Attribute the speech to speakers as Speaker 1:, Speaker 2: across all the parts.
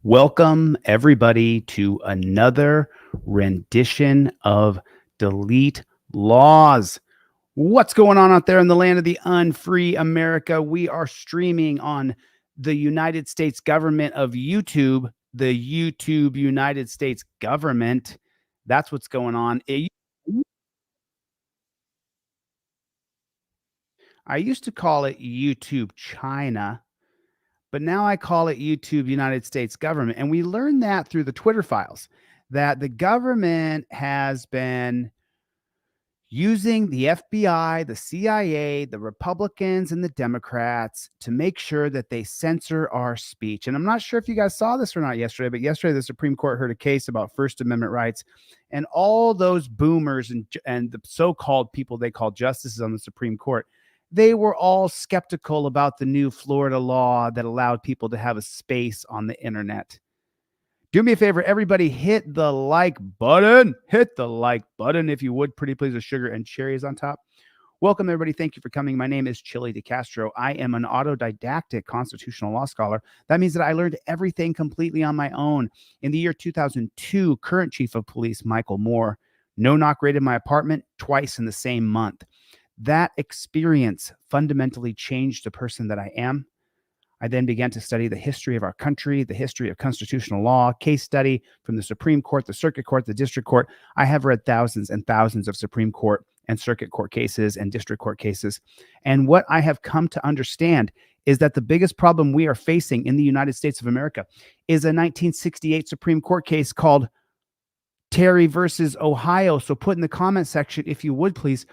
Speaker 1: Welcome, everybody, to another rendition of DeleteLawZ. What's going on out there in the land of the unfree America? We are streaming on the United States government of YouTube, the YouTube United States government. That's what's going on. I used to call it YouTube China, but now I call it YouTube United States government. And we learned that through the Twitter files that the government has been using the FBI, the CIA, the Republicans, and the Democrats to make sure that they censor our speech. And I'm not sure if you guys saw this or not yesterday, but yesterday the Supreme Court heard a case about First Amendment rights, and all those boomers and the so-called people they call justices on the Supreme Court, they were all skeptical about the new Florida law that allowed people to have a space on the internet. Do me a favor, everybody, hit the like button. Hit the like button if you would, pretty please, with sugar and cherries on top. Welcome, everybody. Thank you for coming. My name is ChilleDeCastro. I am an autodidactic constitutional law scholar. That means that I learned everything completely on my own. In the year 2002, current chief of police, Michael Moore, no-knock raided my apartment twice in the same month. That experience fundamentally changed the person that I am. I then began to study the history of our country, the history of constitutional law, case study from the Supreme Court, the Circuit Court, the District Court. I have read thousands and thousands of Supreme Court and Circuit Court cases and District Court cases. And what I have come to understand is that the biggest problem we are facing in the United States of America is a 1968 Supreme Court case called Terry versus Ohio. So put in the comment section, if you would please,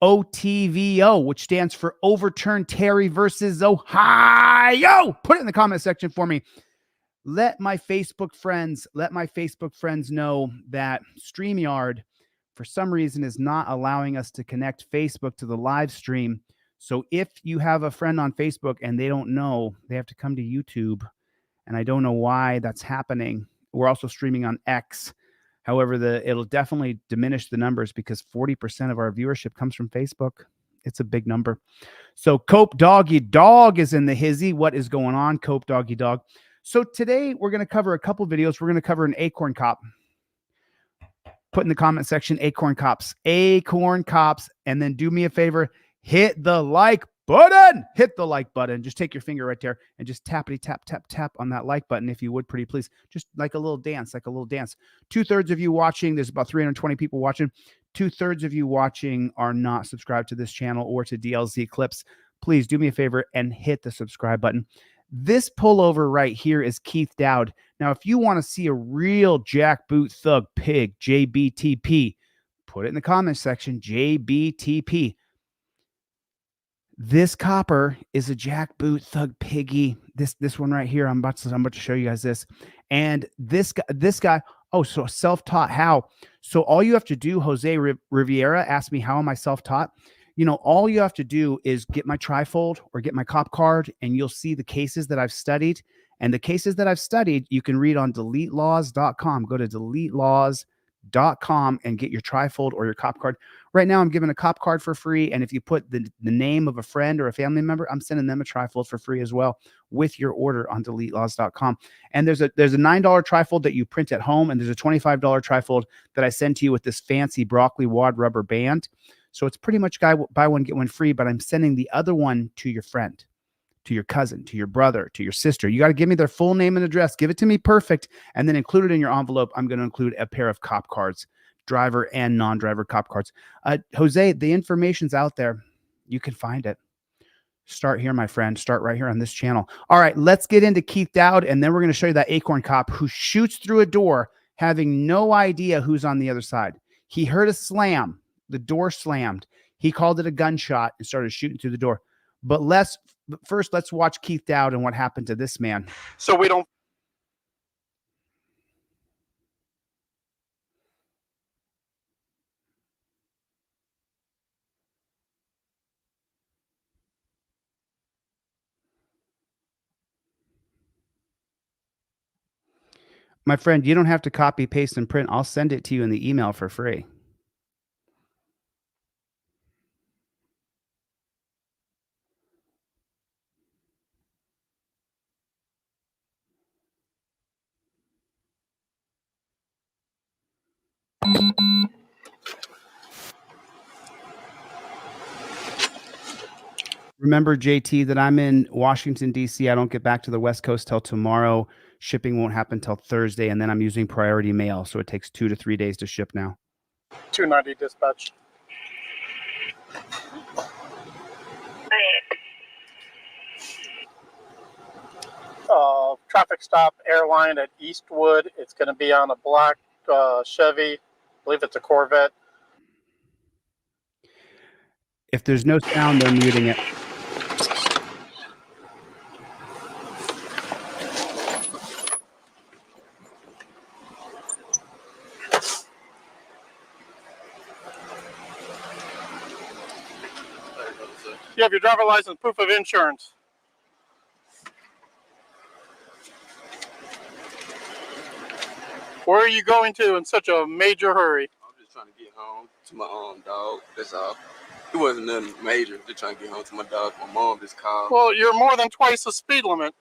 Speaker 1: OTVO, which stands for Overturn Terry versus Ohio. Put it in the comment section for me. Let my Facebook friends know that StreamYard, for some reason, is not allowing us to connect Facebook to the live stream. So if you have a friend on Facebook and they don't know, they have to come to YouTube. And I don't know why that's happening. We're also streaming on X. However, it'll definitely diminish the numbers because 40% of our viewership comes from Facebook. It's a big number. So Cope Doggy Dog is in the hizzy. What is going on, Cope Doggy Dog? So today we're going to cover a couple videos. We're going to cover an Acorn cop. Put in the comment section, Acorn cops, and then do me a favor, hit the like button. Hit the like button. Just take your finger right there and just tappity tap, tap, tap on that like button if you would, pretty please. Just like a little dance, 2/3 of you watching, there's about 320 people watching. 2/3 of you watching are not subscribed to this channel or to DLZ clips. Please do me a favor and hit the subscribe button. This pullover right here is Keith Dowd. Now, if you want to see a real jackboot thug pig, JBTP, put it in the comment section, JBTP. This copper is a jackboot thug piggy. This one right here, I'm about to show you guys this. And this guy, oh, so self-taught how? So all you have to do, Jose Riviera asked me, how am I self-taught? You know, all you have to do is get my trifold or get my cop card, and you'll see the cases that I've studied. And the cases that I've studied, you can read on DeleteLawZ.com. Go to DeleteLawZ.com and get your trifold or your cop card. Right now, I'm giving a cop card for free, and if you put the name of a friend or a family member, I'm sending them a trifold for free as well with your order on DeleteLawZ.com. And there's a $9 trifold that you print at home, and there's a $25 trifold that I send to you with this fancy broccoli wad rubber band. So it's pretty much buy one, get one free, but I'm sending the other one to your friend, to your cousin, to your brother, to your sister. You got to give me their full name and address. Give it to me perfect, and then include it in your envelope. I'm going to include a pair of cop cards, driver and non-driver cop cards. Jose, the information's out there. You can find it. Start here, my friend. Start right here on this channel. All right, let's get into Keith Dowd, and then we're going to show you that Acorn cop who shoots through a door having no idea who's on the other side. He heard a slam. The door slammed. He called it a gunshot and started shooting through the door. But first, let's watch Keith Dowd and what happened to this man.
Speaker 2: So we don't.
Speaker 1: My friend, you don't have to copy, paste, and print. I'll send it to you in the email for free. Remember, JT, that I'm in Washington, D.C. I don't get back to the West Coast till tomorrow. Shipping won't happen till Thursday, and then I'm using priority mail, so it takes 2 to 3 days to ship now.
Speaker 2: 290 dispatch. Traffic stop airline at Eastwood. It's going to be on a black Chevy. I believe it's a Corvette.
Speaker 1: If there's no sound, they're muting it.
Speaker 2: You have your driver license, proof of insurance. Where are you going to in such a major hurry?
Speaker 3: I'm just trying to get home to my dog. That's all. It wasn't nothing major. Just trying to get home to my dog. My mom just called.
Speaker 2: Well, you're more than twice the speed limit.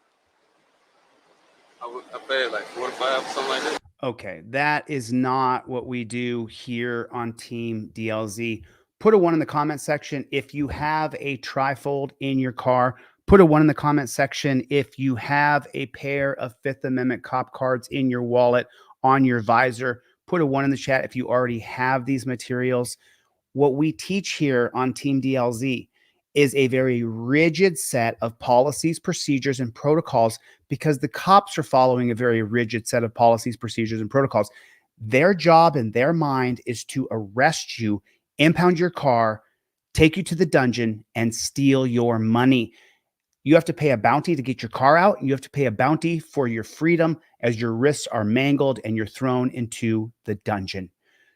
Speaker 3: I paid like 45 or something like that.
Speaker 1: Okay, that is not what we do here on Team DLZ. Put a 1 in the comment section if you have a trifold in your car. Put a 1 in the comment section if you have a pair of Fifth Amendment cop cards in your wallet, on your visor. Put a 1 in the chat if you already have these materials. What we teach here on Team DLZ is a very rigid set of policies, procedures, and protocols, because the cops are following a very rigid set of policies, procedures, and protocols. Their job in their mind is to arrest you, impound your car, take you to the dungeon, and steal your money. You have to pay a bounty to get your car out. And you have to pay a bounty for your freedom as your wrists are mangled and you're thrown into the dungeon.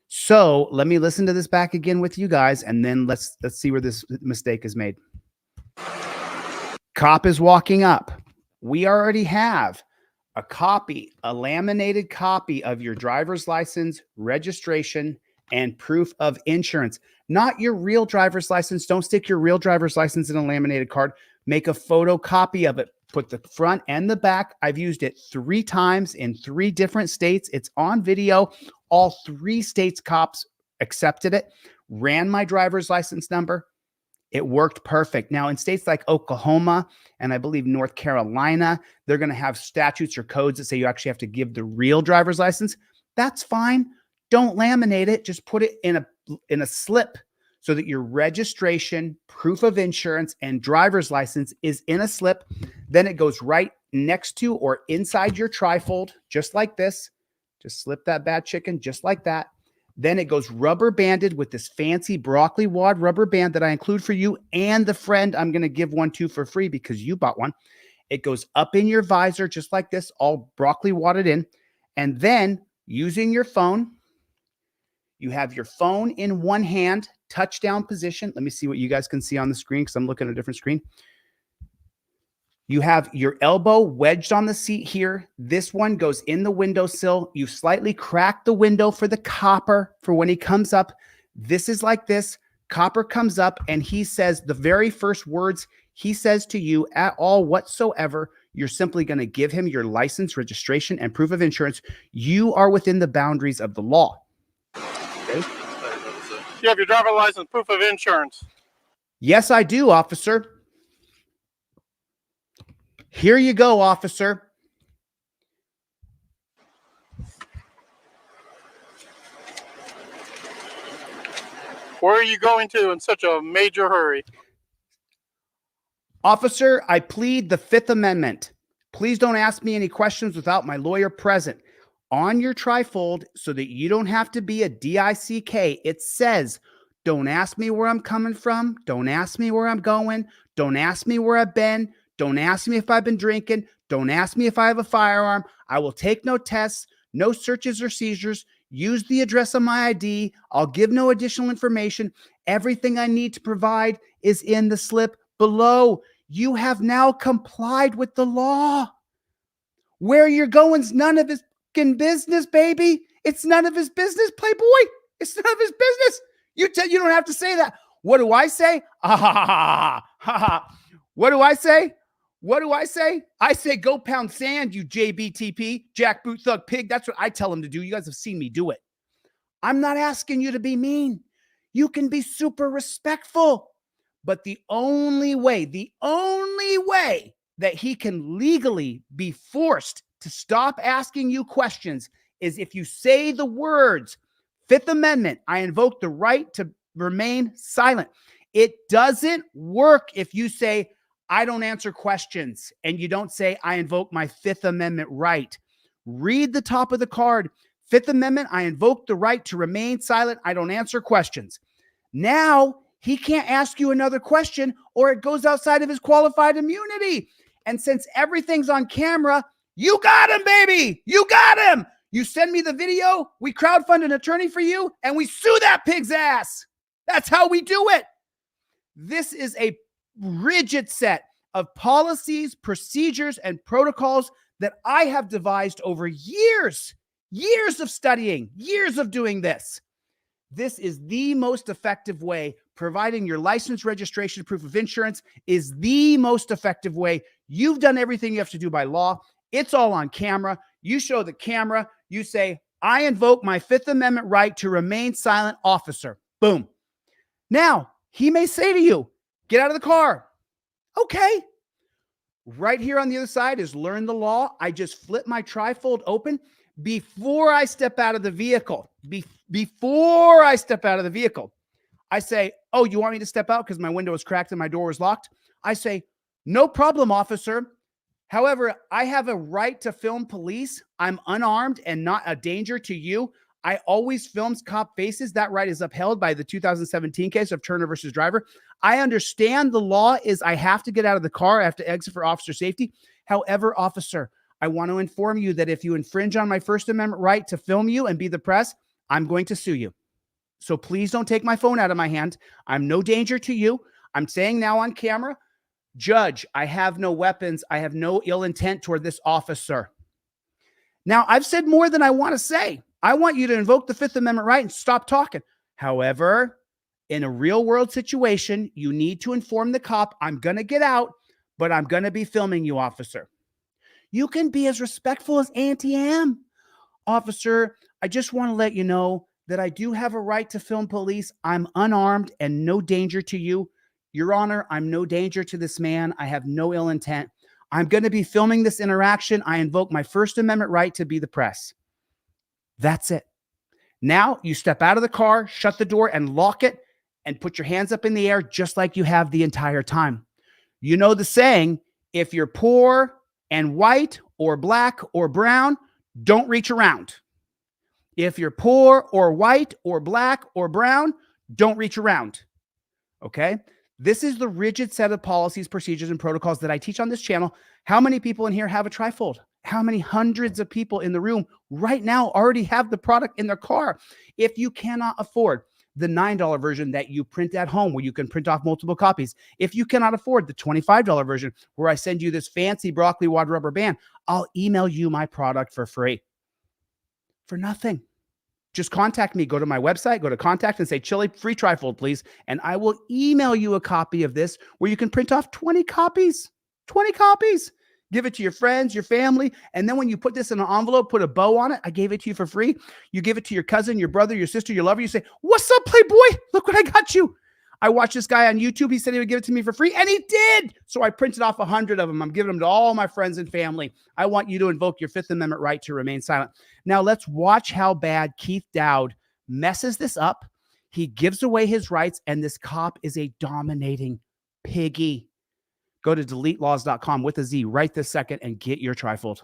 Speaker 1: So let me listen to this back again with you guys, and then let's see where this mistake is made. Cop is walking up. We already have a copy, a laminated copy of your driver's license, registration, and proof of insurance. Not your real driver's license. Don't stick your real driver's license in a laminated card. Make a photocopy of it. Put the front and the back. I've used it 3 times in 3 different states. It's on video. All 3 states cops accepted it, ran my driver's license number. It worked perfect. Now, in states like Oklahoma and I believe North Carolina, they're going to have statutes or codes that say you actually have to give the real driver's license. That's fine. Don't laminate it. Just put it in a slip so that your registration, proof of insurance, and driver's license is in a slip. Then it goes right next to or inside your trifold, just like this. Just slip that bad chicken just like that. Then it goes rubber banded with this fancy broccoli wad rubber band that I include for you and the friend I'm going to give one to for free because you bought one. It goes up in your visor just like this, all broccoli wadded in. And then using your phone, you have your phone in one hand, touchdown position. Let me see what you guys can see on the screen because I'm looking at a different screen. You have your elbow wedged on the seat here. This one goes in the windowsill. You slightly crack the window for the copper for when he comes up. This is like this. Copper comes up and he says the very first words he says to you at all whatsoever, you're simply going to give him your license, registration, and proof of insurance. You are within the boundaries of the law. Okay?
Speaker 2: You have your driver license, proof of insurance.
Speaker 1: Yes, I do, officer. Here you go, officer.
Speaker 2: Where are you going to in such a major hurry?
Speaker 1: Officer, I plead the Fifth Amendment. Please don't ask me any questions without my lawyer present. On your trifold, so that you don't have to be a DICK, it says, don't ask me where I'm coming from. Don't ask me where I'm going. Don't ask me where I've been. Don't ask me if I've been drinking. Don't ask me if I have a firearm. I will take no tests, no searches or seizures. Use the address on my ID. I'll give no additional information. Everything I need to provide is in the slip below. You have now complied with the law. Where you're going's none of his fucking business, baby. It's none of his business, Playboy. It's none of his business. You don't have to say that. What do I say? Ah, ha, ha, ha, ha, ha. What do I say? What do I say? I say go pound sand, you JBTP, jackboot thug pig. That's what I tell him to do. You guys have seen me do it. I'm not asking you to be mean. You can be super respectful. But the only way that he can legally be forced to stop asking you questions is if you say the words, Fifth Amendment, I invoke the right to remain silent. It doesn't work if you say, I don't answer questions, and you don't say, I invoke my Fifth Amendment right. Read the top of the card. Fifth Amendment, I invoke the right to remain silent. I don't answer questions. Now he can't ask you another question or it goes outside of his qualified immunity. And since everything's on camera, you got him, baby. You got him. You send me the video, we crowdfund an attorney for you, and we sue that pig's ass. That's how we do it. This is a rigid set of policies, procedures, and protocols that I have devised over years of studying, years of doing this. This is the most effective way. Providing your license, registration, proof of insurance is the most effective way. You've done everything you have to do by law. It's all on camera. You show the camera. You say, I invoke my Fifth Amendment right to remain silent, officer. Boom. Now, he may say to you, get out of the car. Okay. Right here on the other side is learn the law. I just flip my trifold open before I step out of the vehicle. Before I step out of the vehicle, I say, oh, you want me to step out because my window was cracked and my door was locked? I say, no problem, officer. However, I have a right to film police. I'm unarmed and not a danger to you. I always film cop faces. That right is upheld by the 2017 case of Turner versus Driver. I understand the law is I have to get out of the car. I have to exit for officer safety. However, officer, I want to inform you that if you infringe on my First Amendment right to film you and be the press, I'm going to sue you. So please don't take my phone out of my hand. I'm no danger to you. I'm saying now on camera, Judge, I have no weapons. I have no ill intent toward this officer. Now, I've said more than I want to say. I want you to invoke the Fifth Amendment right and stop talking. However, in a real world situation, you need to inform the cop, I'm going to get out, but I'm going to be filming you, officer. You can be as respectful as Auntie am. Officer, I just want to let you know that I do have a right to film police. I'm unarmed and no danger to you. Your Honor, I'm no danger to this man. I have no ill intent. I'm going to be filming this interaction. I invoke my First Amendment right to be the press. That's it. Now you step out of the car, shut the door and lock it and put your hands up in the air just like you have the entire time. You know the saying, if you're poor and white or black or brown, don't reach around. If you're poor or white or black or brown, don't reach around. Okay? This is the rigid set of policies, procedures, and protocols that I teach on this channel. How many people in here have a trifold? How many hundreds of people in the room right now already have the product in their car? If you cannot afford the $9 version that you print at home where you can print off multiple copies, if you cannot afford the $25 version where I send you this fancy broccoli wad rubber band, I'll email you my product for free. For nothing. Just contact me. Go to my website, go to contact and say, Chille, free trifold, please. And I will email you a copy of this where you can print off 20 copies. 20 copies. Give it to your friends, your family. And then when you put this in an envelope, put a bow on it. I gave it to you for free. You give it to your cousin, your brother, your sister, your lover. You say, what's up, Playboy? Look what I got you. I watched this guy on YouTube. He said he would give it to me for free, and he did. So I printed off 100 of them. I'm giving them to all my friends and family. I want you to invoke your Fifth Amendment right to remain silent. Now let's watch how bad Keith Dowd messes this up. He gives away his rights, and this cop is a dominating piggy. Go to DeleteLawZ.com with a Z right this second and get your trifold.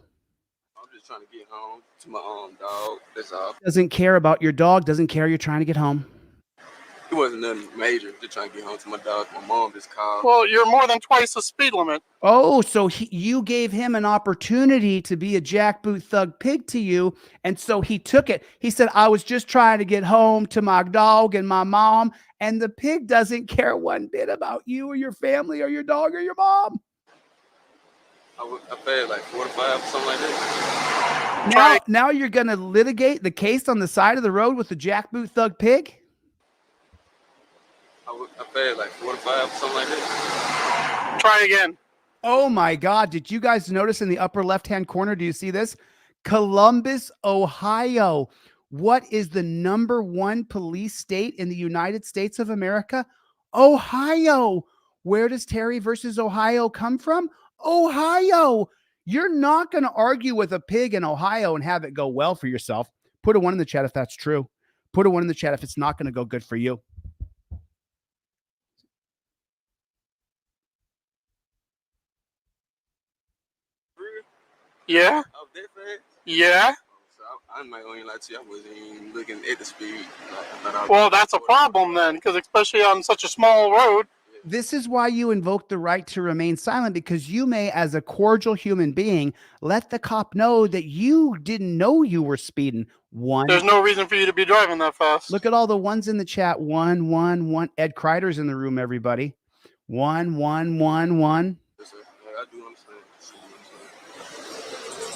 Speaker 3: I'm just trying to get home to my dog. That's all.
Speaker 1: Doesn't care about your dog. Doesn't care you're trying to get home.
Speaker 3: It wasn't nothing major. Just trying to get home to my dog. My mom just called.
Speaker 2: Well, you're more than twice the speed limit.
Speaker 1: Oh, so you gave him an opportunity to be a jackboot thug pig to you, and so he took it. He said, I was just trying to get home to my dog and my mom, and the pig doesn't care one bit about you or your family or your dog or your mom.
Speaker 3: I paid like 45, something like that.
Speaker 1: Now you're going to litigate the case on the side of the road with the jackboot thug pig?
Speaker 3: I paid like 45, something like that.
Speaker 2: Try again.
Speaker 1: Oh my God. Did you guys notice in the upper left-hand corner? Do you see this? Columbus, Ohio. What is the #1 police state in the United States of America? Ohio. Where does Terry versus Ohio come from? Ohio. You're not going to argue with a pig in Ohio and have it go well for yourself. Put a 1 in the chat if that's true. Put a 1 in the chat if it's not going to go good for you.
Speaker 2: Yeah.
Speaker 3: Oh, that fast?
Speaker 2: Yeah.
Speaker 3: So I might only lie to you. I wasn't even looking at the speed.
Speaker 2: Well, that's a problem then, because especially on such a small road.
Speaker 1: This is why you invoke the right to remain silent, because you may, as a cordial human being, let the cop know that you didn't know you were speeding. 1.
Speaker 2: There's no reason for you to be driving that fast.
Speaker 1: Look at all the 1s in the chat. 1, 1, 1. Ed Kreider's in the room, everybody. 1, 1, 1, 1.
Speaker 3: Yes, sir. Yeah, I do understand.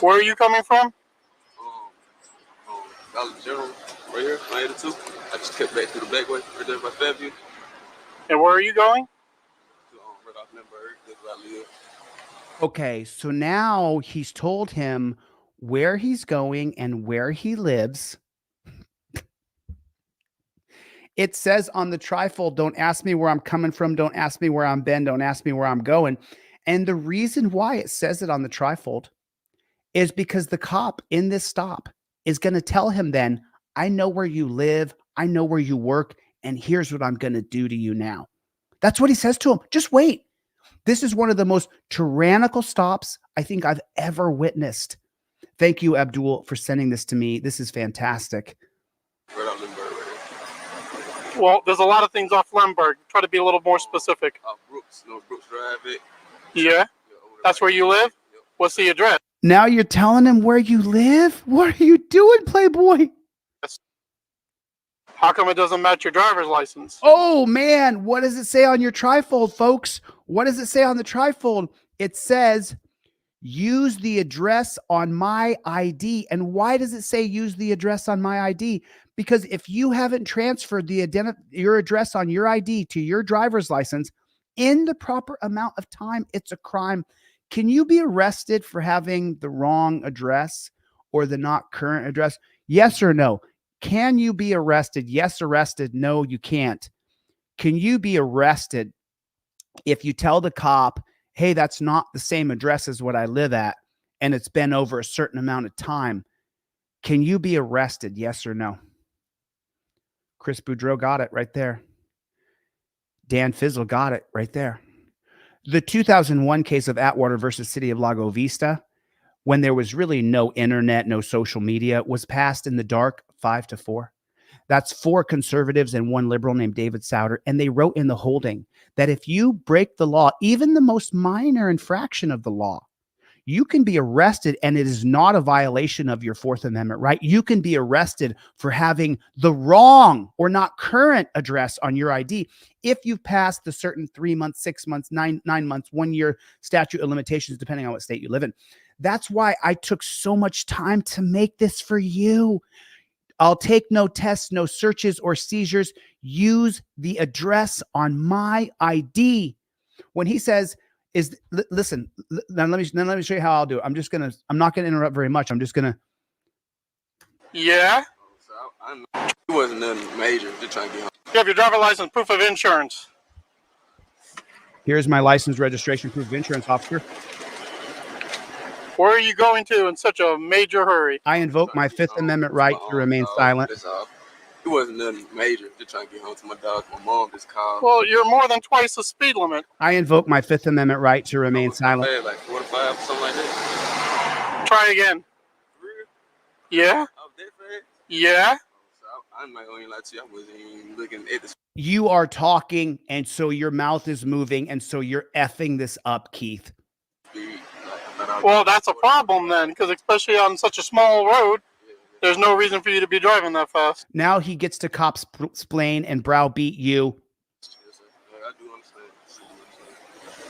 Speaker 2: Where are you coming from?
Speaker 3: Dollar General, right here, 982. I just kept back to the back way, right there by Fairview.
Speaker 2: And where are you going?
Speaker 3: Right off Lindbergh, that's where I live.
Speaker 1: Okay, so now he's told him where he's going and where he lives. It says on the trifold, don't ask me where I'm coming from. Don't ask me where I'm been. Don't ask me where I'm going. And the reason why it says it on the trifold is because the cop in this stop is going to tell him then, I know where you live. I know where you work. And here's what I'm going to do to you now. That's what he says to him. Just wait. This is one of the most tyrannical stops I think I've ever witnessed. Thank you, Abdul, for sending this to me. This is fantastic.
Speaker 3: Right off Lindbergh, right here.
Speaker 2: Well, there's a lot of things off Lindbergh. Try to be a little more specific.
Speaker 3: Brooks, Brooks Drive it.
Speaker 2: Yeah? That's where you live?
Speaker 3: Yep.
Speaker 2: What's the address?
Speaker 1: Now you're telling him where you live? What are you doing, Playboy?
Speaker 2: How come it doesn't match your driver's license?
Speaker 1: Oh, man. What does it say on your trifold, folks? What does it say on the trifold? It says, use the address on my ID. And why does it say use the address on my ID? Because if you haven't transferred your address on your ID to your driver's license in the proper amount of time, it's a crime. Can you be arrested for having the wrong address or the not current address? Yes or no? Can you be arrested? Yes, arrested. No, you can't. Can you be arrested if you tell the cop, hey, that's not the same address as what I live at, and it's been over a certain amount of time? Can you be arrested? Yes or no? Chris Boudreau got it right there. Dan Fizzle got it right there. The 2001 case of Atwater versus City of Lago Vista, when there was really no internet, no social media, was passed in the dark 5-4. That's 4 conservatives and 1 liberal named David Souter. And they wrote in the holding that if you break the law, even the most minor infraction of the law, you can be arrested, and it is not a violation of your 4th Amendment right. You can be arrested for having the wrong or not current address on your ID if you've passed the certain 3 months, 6 months, 9 months, 1 year statute of limitations, depending on what state you live in. That's why I took so much time to make this for you. I'll take no tests, no searches or seizures. Use the address on my ID. When he says, listen, now let me show you how I'll do it. I'm not going to interrupt very much. I'm just going to.
Speaker 2: Yeah?
Speaker 3: So it wasn't nothing major. Just trying to get home.
Speaker 2: You have your driver's license, proof of insurance.
Speaker 1: Here's my license, registration, proof of insurance, officer.
Speaker 2: Where are you going to in such a major hurry?
Speaker 1: I invoke my 5th Amendment right to remain silent.
Speaker 3: It wasn't nothing major. Just trying to get home to my dog. My mom just called.
Speaker 2: Well, you're more than twice the speed limit.
Speaker 1: I invoke my 5th Amendment right to remain silent.
Speaker 3: Like 45, something like that.
Speaker 2: Try again. Yeah?
Speaker 3: Oh, that fast?
Speaker 2: Yeah?
Speaker 3: So I might only lie to you. I wasn't even looking at the.
Speaker 1: You are talking, and so your mouth is moving, and so you're effing this up, Keith.
Speaker 3: Speed.
Speaker 2: Well, that's a problem then, because especially on such a small road, there's no reason for you to be driving that fast.
Speaker 1: Now he gets to cop splain and browbeat you.
Speaker 3: I do understand.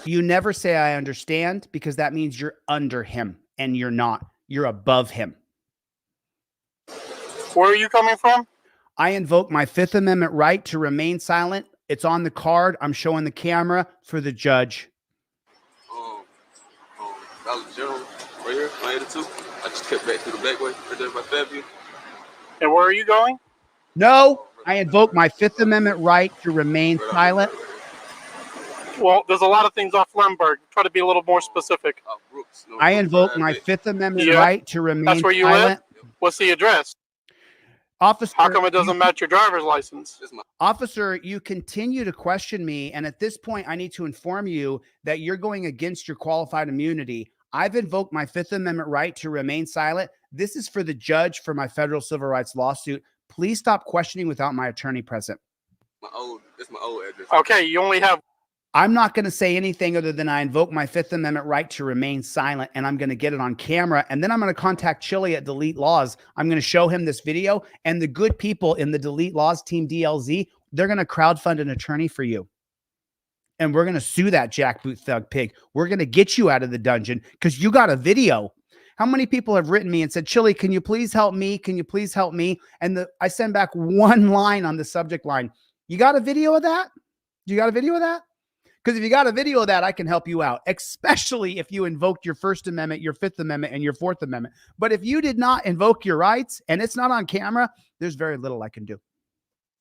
Speaker 1: You never say I understand, because that means you're under him, and you're not. You're above him.
Speaker 2: Where are you coming from?
Speaker 1: I invoke my 5th Amendment right to remain silent. It's on the card. I'm showing the camera for the judge.
Speaker 3: Dollar General, right here, 982. I just kept back to the back way, right there by Fairview.
Speaker 2: And where are you going?
Speaker 1: No, I invoke my Fifth Amendment right to remain silent.
Speaker 2: Well, there's a lot of things off Lemberg. Try to be a little more specific.
Speaker 1: I invoke my Fifth Amendment
Speaker 2: Yeah,
Speaker 1: right to remain
Speaker 2: That's where you
Speaker 1: silent.
Speaker 2: live? What's the address?
Speaker 1: Officer,
Speaker 2: How come it doesn't match your driver's license?
Speaker 1: Officer, you continue to question me, and at this point, I need to inform you that you're going against your qualified immunity. I've invoked my Fifth Amendment right to remain silent. This is for the judge for my federal civil rights lawsuit. Please stop questioning without my attorney present.
Speaker 3: It's my old address.
Speaker 2: Okay, you only have.
Speaker 1: I'm not going to say anything other than I invoke my Fifth Amendment right to remain silent, and I'm going to get it on camera. And then I'm going to contact Chille at DeleteLawZ. I'm going to show him this video, and the good people in the DeleteLawZ team, Dlz'S, they're going to crowdfund an attorney for you. And we're going to sue that jackboot thug pig. We're going to get you out of the dungeon because you got a video. How many people have written me and said, Chille, can you please help me? Can you please help me? And I send back one line on the subject line. You got a video of that? You got a video of that? Because if you got a video of that, I can help you out, especially if you invoked your First Amendment, your Fifth Amendment, and your Fourth Amendment. But if you did not invoke your rights and it's not on camera, there's very little I can do.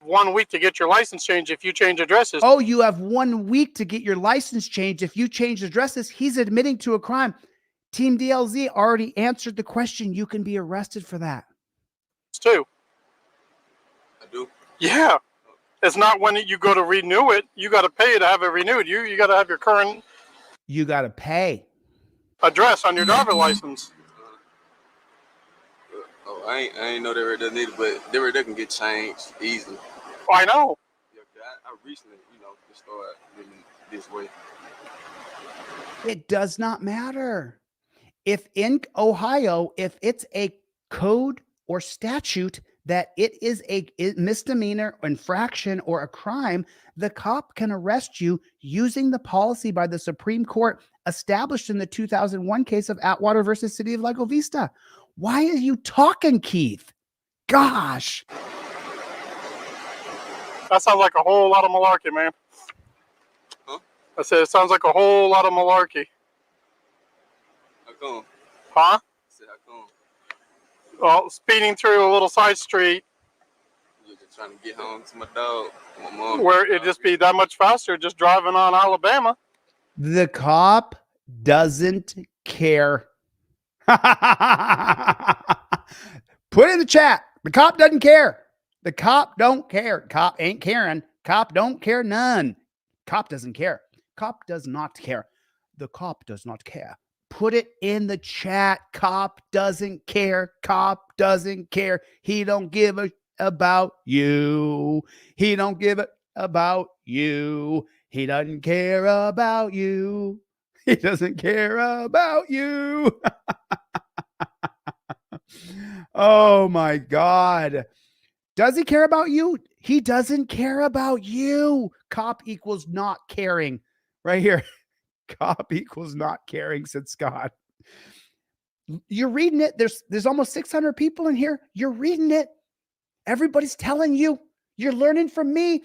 Speaker 2: 1 week to get your license changed if you change addresses.
Speaker 1: Oh, you have 1 week to get your license changed if you change addresses. He's admitting to a crime. Team Dlz'S already answered the question. You can be arrested for that.
Speaker 2: Too.
Speaker 3: I do?
Speaker 2: Yeah. It's not when you go to renew it. You got to pay to have it renewed. You got to have your current.
Speaker 1: You got to pay.
Speaker 2: Address on your driver's license.
Speaker 3: Oh, I ain't know they need it, but they can get changed easily.
Speaker 2: Oh, I know.
Speaker 3: Yeah, I recently, just started living this way.
Speaker 1: It does not matter. If in Ohio, if it's a code or statute that it is a misdemeanor, infraction, or a crime, the cop can arrest you using the policy by the Supreme Court established in the 2001 case of Atwater versus City of Lago Vista. Why are you talking, Keith? Gosh.
Speaker 2: That sounds like a whole lot of malarkey, man.
Speaker 3: Huh?
Speaker 2: I said it sounds like a whole lot of malarkey.
Speaker 3: How come?
Speaker 2: Huh?
Speaker 3: I said, how come?
Speaker 2: Well, speeding through a little side street.
Speaker 3: You're just trying to get home to my dog, my mom.
Speaker 2: Where it'd just be that much faster just driving on Alabama.
Speaker 1: The cop doesn't care. Put it in the chat. The cop doesn't care. The cop don't care. Cop ain't caring. Cop don't care none. Cop doesn't care. Cop does not care. The cop does not care. Put it in the chat. Cop doesn't care. Cop doesn't care. He don't give a about you. He don't give a about you. He doesn't care about you. He doesn't care about you. Oh my God. Does he care about you? He doesn't care about you. Cop equals not caring. Right here. Cop equals not caring, said Scott. You're reading it. There's almost 600 people in here. You're reading it. Everybody's telling you. You're learning from me.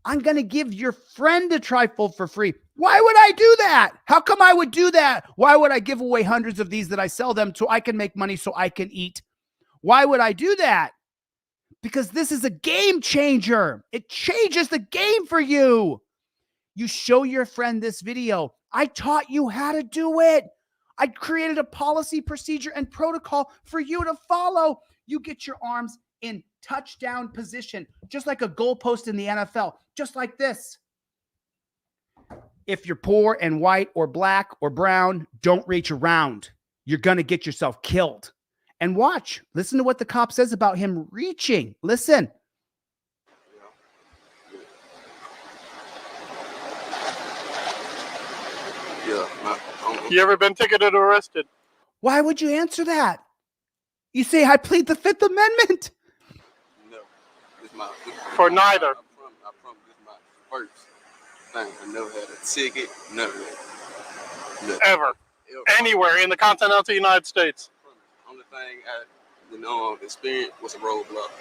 Speaker 1: I'm going to give your friend a trifold for free. Why would I do that? How come I would do that? Why would I give away hundreds of these that I sell them so I can make money so I can eat? Why would I do that? Because this is a game changer. It changes the game for you. You show your friend this video. I taught you how to do it. I created a policy, procedure, and protocol for you to follow. You get your arms in touchdown position, just like a goalpost in the NFL, just like this. If you're poor and white or black or brown, don't reach around. You're going to get yourself killed. And watch, listen to what the cop says about him reaching. Listen.
Speaker 3: Yeah.
Speaker 2: You ever been ticketed or arrested?
Speaker 1: Why would you answer that? You say, I plead the Fifth Amendment.
Speaker 3: No.
Speaker 2: For neither.
Speaker 3: I promise this is my first thing. I never had a ticket, none of that. Nothing.
Speaker 2: Ever. Anywhere in the continental United States.
Speaker 3: Only thing I experienced was a roadblock.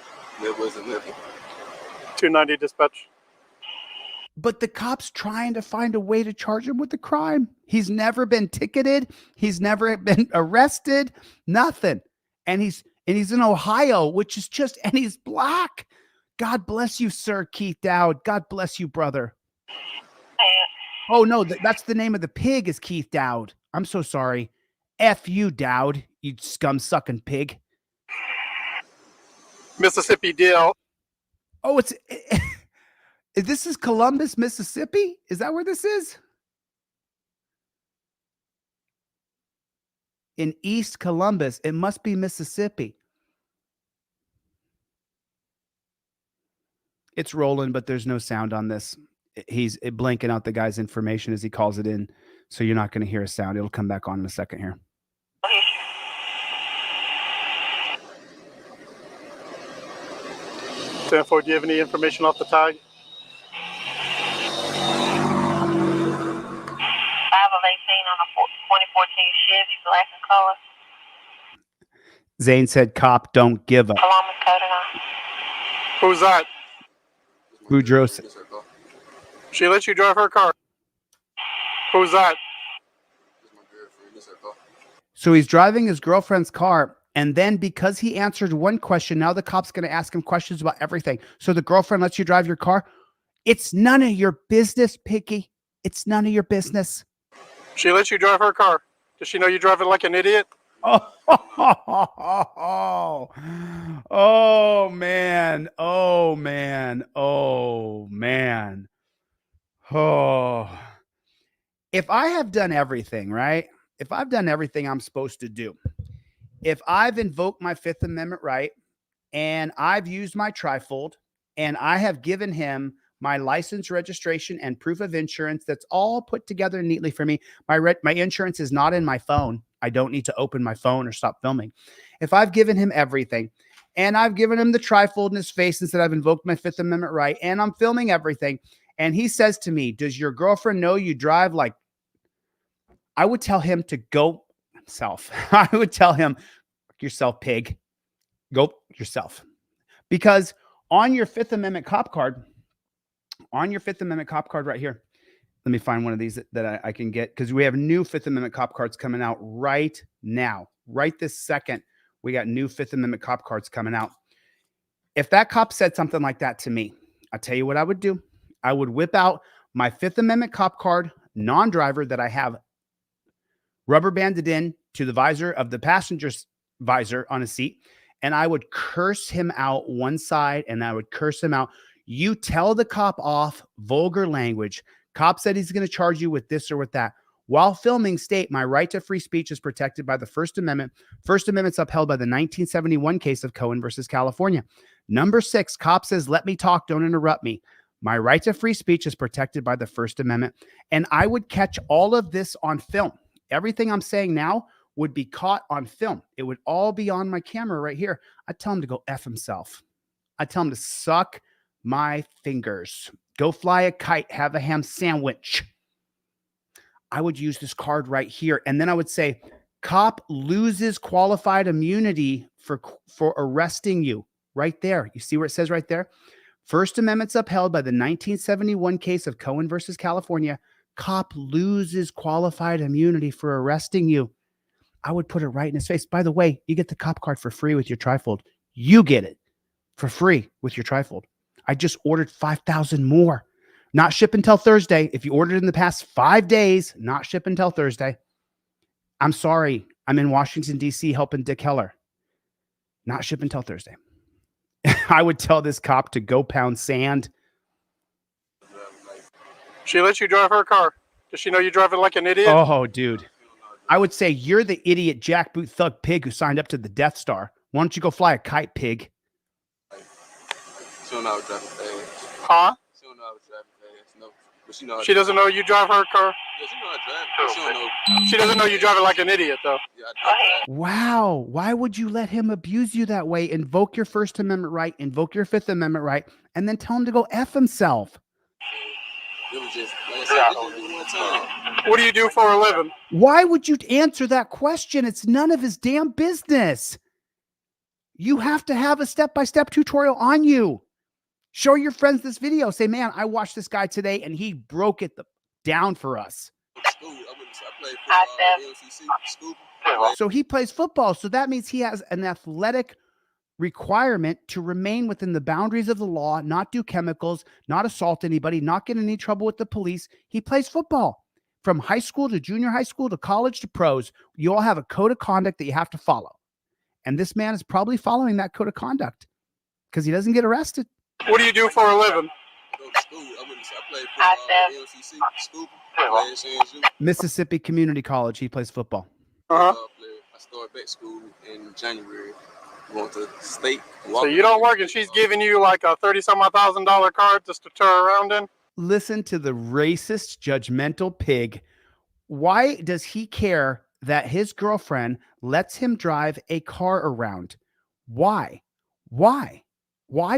Speaker 3: There wasn't nothing.
Speaker 2: 290 dispatch.
Speaker 1: But the cop's trying to find a way to charge him with the crime. He's never been ticketed. He's never been arrested. Nothing. And And he's in Ohio, which is just, and he's black. God bless you, sir, Keith Dowd. God bless you, brother. Oh, no, that's the name of the pig is Keith Dowd. I'm so sorry. F you, Dowd, you scum-sucking pig.
Speaker 2: Mississippi deal.
Speaker 1: Oh, this is Columbus, Mississippi? Is that where this is? In East Columbus. It must be Mississippi. It's rolling, but there's no sound on this. He's blanking out the guy's information as he calls it in, so you're not going to hear a sound. It'll come back on in a second here.
Speaker 2: 10-4, do you have any information off the tag?
Speaker 4: I have a 18 on a 2014 Chevy, black in color.
Speaker 1: Zane said, "Cop, don't give up."
Speaker 4: Columbus coated on.
Speaker 2: Who's that?
Speaker 1: Who drove?
Speaker 2: She let you drive her car. Who's that?
Speaker 1: So he's driving his girlfriend's car, and then because he answered one question, now the cop's going to ask him questions about everything. So the girlfriend lets you drive your car. It's none of your business, Piggy. It's none of your business.
Speaker 2: She lets you drive her car. Does she know you drive it like an idiot?
Speaker 1: Oh man. Oh man. Oh man. Oh. If I have done everything, right? If I've done everything I'm supposed to do, if I've invoked my Fifth Amendment right, and I've used my trifold, and I have given him my license, registration, and proof of insurance, that's all put together neatly for me. My insurance is not in my phone. I don't need to open my phone or stop filming. If I've given him everything, and I've given him the trifold in his face and said I've invoked my Fifth Amendment right, and I'm filming everything, and he says to me, "Does your girlfriend know you drive like," I would tell him to go himself. I would tell him, "Yourself, pig. Go yourself." Because on your Fifth Amendment cop card, right here, let me find one of these that I can get, because we have new Fifth Amendment cop cards coming out right now. Right this second, we got new Fifth Amendment cop cards coming out. If that cop said something like that to me, I'll tell you what I would do. I would whip out my Fifth Amendment cop card, non-driver, that I have rubber banded in to the visor of the passenger's visor on a seat, and I would curse him out one side, and I would curse him out. You tell the cop off, vulgar language. Cop said he's going to charge you with this or with that. While filming, state my right to free speech is protected by the First Amendment. First Amendment's upheld by the 1971 case of Cohen versus California. Number 6, cop says, "Let me talk, don't interrupt me. My right to free speech is protected by the First Amendment." And I would catch all of this on film. Everything I'm saying now would be caught on film. It would all be on my camera right here. I'd tell him to go F himself. I'd tell him to suck my fingers. Go fly a kite, have a ham sandwich. I would use this card right here. And then I would say, "Cop loses qualified immunity for arresting you." Right there. You see where it says right there? First Amendment's upheld by the 1971 case of Cohen versus California. Cop loses qualified immunity for arresting you. I would put it right in his face. By the way, you get the cop card for free with your trifold. You get it for free with your trifold. I just ordered 5,000 more. Not ship until Thursday. If you ordered in the past 5 days, not ship until Thursday. I'm sorry. I'm in Washington, D.C. helping Dick Heller. Not ship until Thursday. I would tell this cop to go pound sand.
Speaker 2: She lets you drive her car. Does she know you drive it like an idiot?
Speaker 1: Oh, dude. I would say, "You're the idiot jackboot thug pig who signed up to the Death Star. Why don't you go fly a kite, pig?"
Speaker 3: She don't know I was driving fast.
Speaker 2: Huh?
Speaker 3: She don't know I was driving fast. No, but she know.
Speaker 2: She doesn't know you drive her car?
Speaker 3: Yeah, she know I drive, but she don't know.
Speaker 2: She doesn't know you drive it like an idiot, though.
Speaker 3: Yeah, I drive.
Speaker 1: Wow. Why would you let him abuse you that way? Invoke your First Amendment right, invoke your Fifth Amendment right, and then tell him to go F himself.
Speaker 3: It was just, like I said, it was just one time.
Speaker 2: What do you do for a living?
Speaker 1: Why would you answer that question? It's none of his damn business. You have to have a step-by-step tutorial on you. Show your friends this video. Say, "Man, I watched this guy today and he broke it down for us."
Speaker 3: School, I played for LCC school.
Speaker 1: So he plays football. So that means he has an athletic requirement to remain within the boundaries of the law, not do chemicals, not assault anybody, not get in any trouble with the police. He plays football from high school to junior high school to college to pros. You all have a code of conduct that you have to follow. And this man is probably following that code of conduct because he doesn't get arrested.
Speaker 2: What do you do for a living?
Speaker 3: Go to school. I played football at LCC school. Played SNU.
Speaker 1: Mississippi Community College. He plays football.
Speaker 2: Uh-huh.
Speaker 3: I started back school in January. Going to state.
Speaker 2: So you don't work and she's giving you like a $30,000 card just to tour around in?
Speaker 1: Listen to the racist, judgmental pig. Why does he care that his girlfriend lets him drive a car around? Why? Why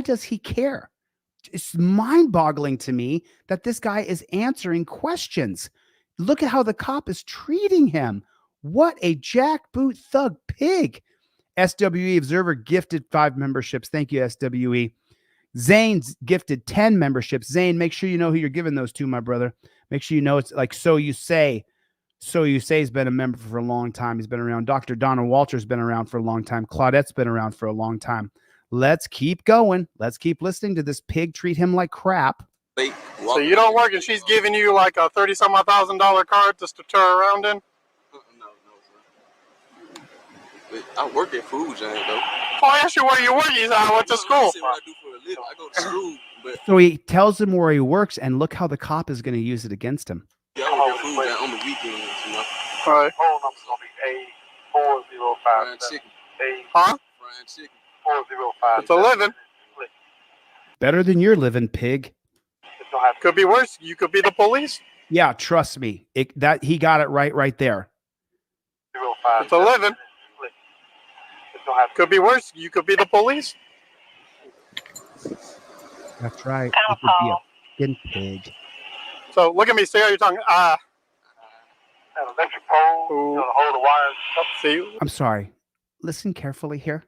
Speaker 1: does he care? It's mind-boggling to me that this guy is answering questions. Look at how the cop is treating him. What a jackboot thug pig. SWE Observer gifted 5 memberships. Thank you, SWE. Zane's gifted 10 memberships. Zane, make sure you know who you're giving those to, my brother. Make sure you know it's like So You Say. So You Say has been a member for a long time. He's been around. Dr. Donna Walter's been around for a long time. Claudette's been around for a long time. Let's keep going. Let's keep listening to this pig treat him like crap.
Speaker 2: So you don't work and she's giving you like a $30,000 card just to tour around in?
Speaker 3: No, sir. I work at Food Giant, though.
Speaker 2: Oh, I asked you where you work. You said I went to school.
Speaker 3: I say what I do for a living. I go to school, but
Speaker 1: So he tells him where he works, and look how the cop is going to use it against him.
Speaker 3: yeah, I work at Food Giant on the weekends, you know.
Speaker 2: All right.
Speaker 5: Phone number's gonna be
Speaker 3: Frying
Speaker 5: A4057.
Speaker 3: chicken.
Speaker 2: Huh?
Speaker 3: Frying chicken.
Speaker 5: 4057.
Speaker 2: It's a living.
Speaker 1: Better than your living, pig.
Speaker 2: Could be worse. You could be the police.
Speaker 1: Yeah, trust me. He got it right there.
Speaker 2: It's a living. Could be worse. You could be the police.
Speaker 1: That's right.
Speaker 4: Kind of
Speaker 1: You could be
Speaker 4: Paul.
Speaker 1: a fucking pig.
Speaker 2: So look at me. See how you're talking.
Speaker 5: An electric pole.
Speaker 2: Ooh.
Speaker 5: You know, to hold the wires up.
Speaker 2: See.
Speaker 1: I'm sorry. Listen carefully here.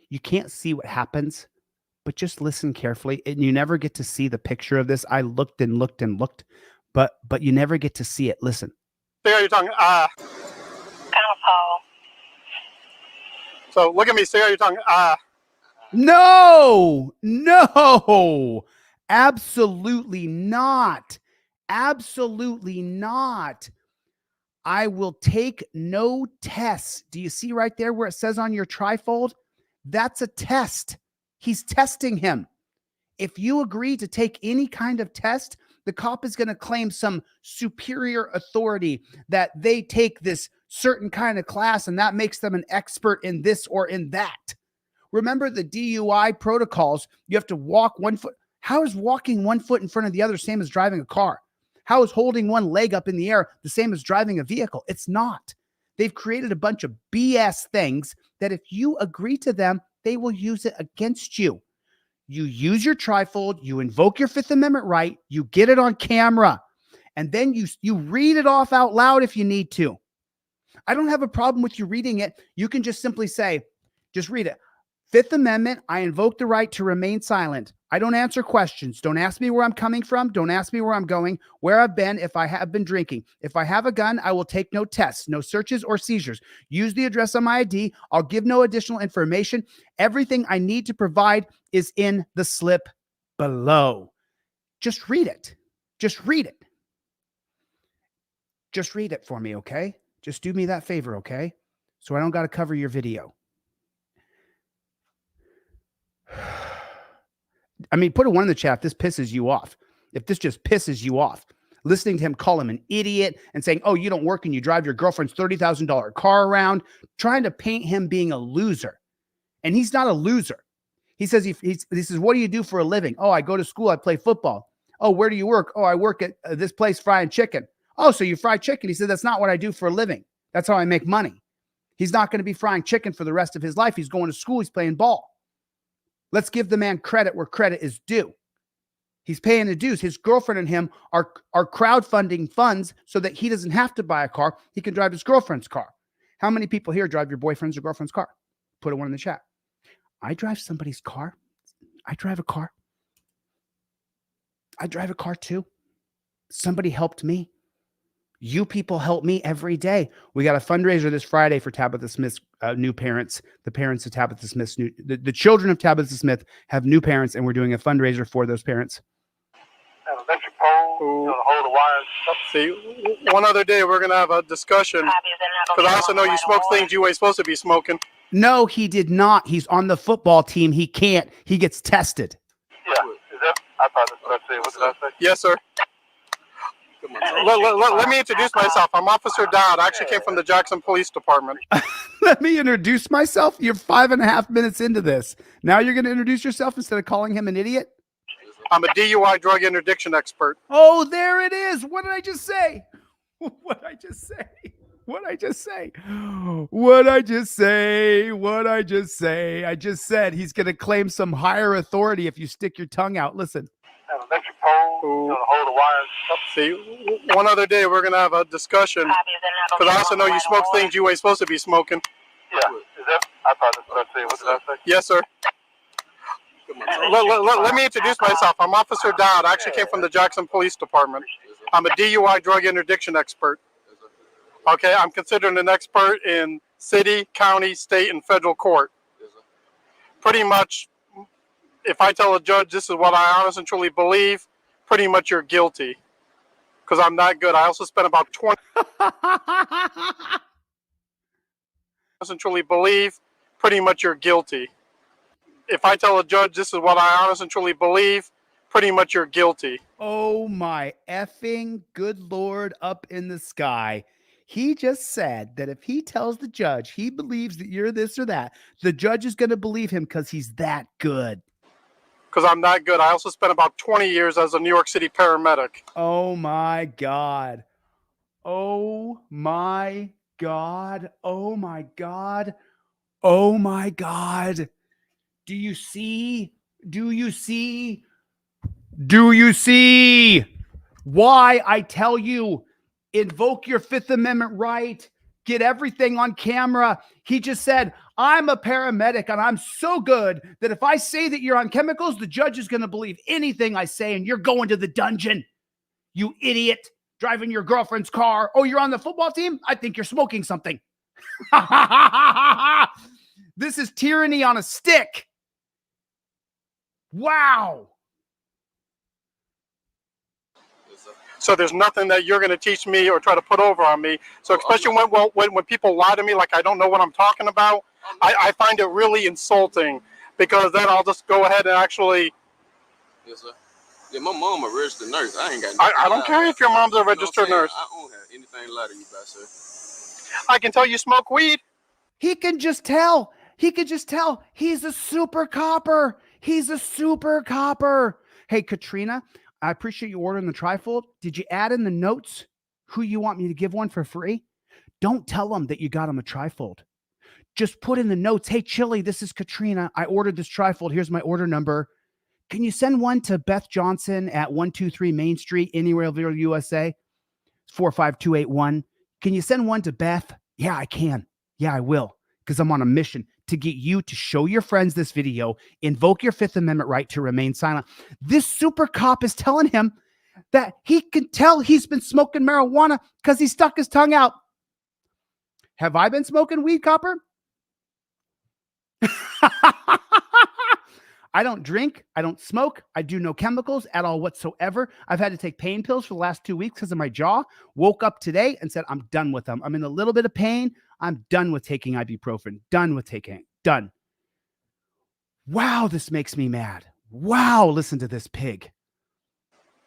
Speaker 1: You can't see what happens, but just listen carefully. And you never get to see the picture of this. I looked and looked and looked, but you never get to see it. Listen.
Speaker 2: See how you're talking.
Speaker 4: Kind of Paul.
Speaker 2: So look at me. See how you're talking.
Speaker 1: No, absolutely not. Absolutely not. I will take no tests. Do you see right there where it says on your trifold? That's a test. He's testing him. If you agree to take any kind of test, the cop is going to claim some superior authority that they take this certain kind of class and that makes them an expert in this or in that. Remember the DUI protocols. You have to walk 1 foot. How is walking 1 foot in front of the other same as driving a car? How is holding one leg up in the air the same as driving a vehicle? It's not. They've created a bunch of BS things that if you agree to them, they will use it against you. You use your trifold, you invoke your Fifth Amendment right, you get it on camera, and then you read it off out loud if you need to. I don't have a problem with you reading it. You can just simply say, just read it. Fifth Amendment, I invoke the right to remain silent. I don't answer questions. Don't ask me where I'm coming from. Don't ask me where I'm going, where I've been, if I have been drinking. If I have a gun, I will take no tests, no searches or seizures. Use the address on my ID. I'll give no additional information. Everything I need to provide is in the slip below. Just read it. Just read it. Just read it for me, okay? Just do me that favor, okay? So I don't got to cover your video. I mean, put a 1 in the chat if this pisses you off. If this just pisses you off. Listening to him call him an idiot and saying, oh, you don't work and you drive your girlfriend's $30,000 car around, trying to paint him being a loser. And he's not a loser. He says, he says, what do you do for a living? Oh, I go to school. I play football. Oh, where do you work? Oh, I work at this place frying chicken. Oh, so you fry chicken. He said, that's not what I do for a living. That's how I make money. He's not going to be frying chicken for the rest of his life. He's going to school. He's playing ball. Let's give the man credit where credit is due. He's paying the dues. His girlfriend and him are crowdfunding funds so that he doesn't have to buy a car. He can drive his girlfriend's car. How many people here drive your boyfriend's or girlfriend's car? Put a 1 in the chat. I drive somebody's car. I drive a car. I drive a car too. Somebody helped me. You people help me every day. We got a fundraiser this Friday for Tabitha Smith's new parents. The parents of Tabitha Smith's the children of Tabitha Smith have new parents, and we're doing a fundraiser for those parents.
Speaker 5: An electric pole. You know, hold the wires up.
Speaker 2: See, one other day we're gonna have a discussion because I also know you smoke things you ain't supposed to be smoking.
Speaker 1: No, he did not. He's on the football team. He can't. He gets tested.
Speaker 5: Yeah. Is that? I thought that's what I said. What did I say?
Speaker 2: Yes, sir. Let me introduce myself. I'm Officer Dowd. I actually came from the Jackson Police Department.
Speaker 1: Let me introduce myself. You're 5.5 minutes into this. Now you're going to introduce yourself instead of calling him an idiot?
Speaker 2: I'm a DUI drug interdiction expert.
Speaker 1: Oh, there it is. What did I just say? What did I just say? What did I just say? What did I just say? What did I just say? I just said he's going to claim some higher authority if you stick your tongue out. Listen.
Speaker 5: An electric pole. You know, hold the wires up.
Speaker 2: See, one other day we're gonna have a discussion because I also know you smoke things you ain't supposed to be smoking.
Speaker 5: Yeah. Is that? I thought that's what I said. What did I say?
Speaker 2: Yes, sir. Let me introduce myself. I'm Officer Dowd. I actually came from the Jackson Police Department. I'm a DUI drug interdiction expert. Okay, I'm considered an expert in city, county, state, and federal court. Pretty much, if I tell a judge this is what I honestly and truly believe, pretty much you're guilty. Because I'm that good. I also spent about 20 and truly believe, pretty much you're guilty. If I tell a judge this is what I honestly and truly believe, pretty much you're guilty.
Speaker 1: Oh my effing good Lord up in the sky. He just said that if he tells the judge he believes that you're this or that, the judge is going to believe him because he's that good.
Speaker 2: Because I'm that good. I also spent about 20 years as a New York City paramedic.
Speaker 1: Oh my God. Oh my God. Oh my God. Oh my God. Do you see? Do you see? Do you see why I tell you invoke your Fifth Amendment right? Get everything on camera. He just said, I'm a paramedic and I'm so good that if I say that you're on chemicals, the judge is going to believe anything I say and you're going to the dungeon. You idiot, driving your girlfriend's car. Oh, you're on the football team? I think you're smoking something. This is tyranny on a stick. Wow.
Speaker 2: So there's nothing that you're going to teach me or try to put over on me. So especially when people lie to me like I don't know what I'm talking about, I find it really insulting because then I'll just go ahead and actually.
Speaker 3: Yes, sir. Yeah, my mom a registered nurse. I ain't got.
Speaker 2: I don't care if your mom's a registered nurse.
Speaker 3: I don't have anything to lie to you about, sir.
Speaker 2: I can tell you smoke weed.
Speaker 1: He can just tell. He could just tell. He's a super copper. He's a super copper. Hey, Katrina, I appreciate you ordering the trifold. Did you add in the notes who you want me to give one for free? Don't tell them that you got them a trifold. Just put in the notes, hey, Chille, this is Katrina. I ordered this trifold. Here's my order number. Can you send one to Beth Johnson at 123 Main Street, Anywhereville, USA, 45281? Can you send one to Beth? Yeah, I can. Yeah, I will, because I'm on a mission to get you to show your friends this video, invoke your Fifth Amendment right to remain silent. This super cop is telling him that he can tell he's been smoking marijuana because he stuck his tongue out. Have I been smoking weed, copper? I don't drink. I don't smoke. I do no chemicals at all whatsoever. I've had to take pain pills for the last 2 weeks because of my jaw. Woke up today and said, I'm done with them. I'm in a little bit of pain. I'm done with taking ibuprofen. Done with taking it. Done. Wow, this makes me mad. Wow, listen to this pig.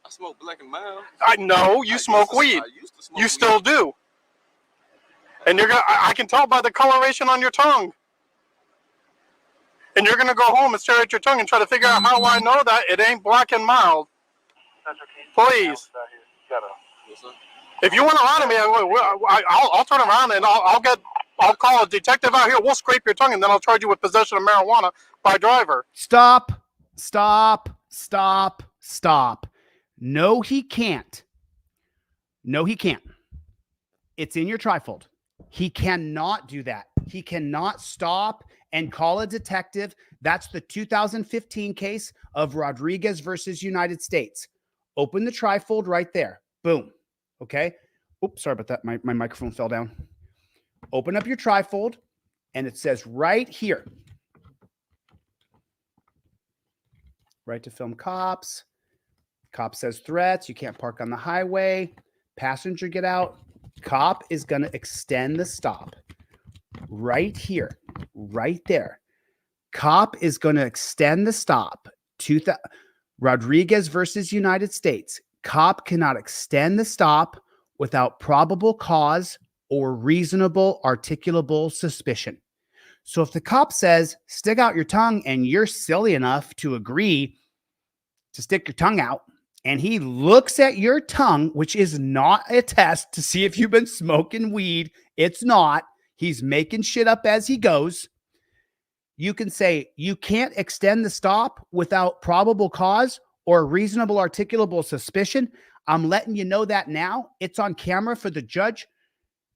Speaker 3: I smoke black and mild.
Speaker 2: I know you smoke weed. You still do. And you're gonna. I can tell by the coloration on your tongue. And you're going to go home and stare at your tongue and try to figure out how I know that it ain't black and mild. Please. If you want to lie to me, I'll turn around and I'll call a detective out here. We'll scrape your tongue and then I'll charge you with possession of marijuana by driver.
Speaker 1: Stop. Stop. Stop. Stop. No, he can't. No, he can't. It's in your trifold. He cannot do that. He cannot stop and call a detective. That's the 2015 case of Rodriguez versus United States. Open the trifold right there. Boom. Okay. Oops, sorry about that. My microphone fell down. Open up your trifold, and it says right here, right to film cops. Cop says threats. You can't park on the highway. Passenger get out. Cop is going to extend the stop right here, right there. Cop is going to extend the stop. Rodriguez versus United States. Cop cannot extend the stop without probable cause or reasonable articulable suspicion. So if the cop says, stick out your tongue, and you're silly enough to agree to stick your tongue out, and he looks at your tongue, which is not a test to see if you've been smoking weed. It's not. He's making shit up as he goes. You can say, you can't extend the stop without probable cause or reasonable articulable suspicion. I'm letting you know that now. It's on camera for the judge.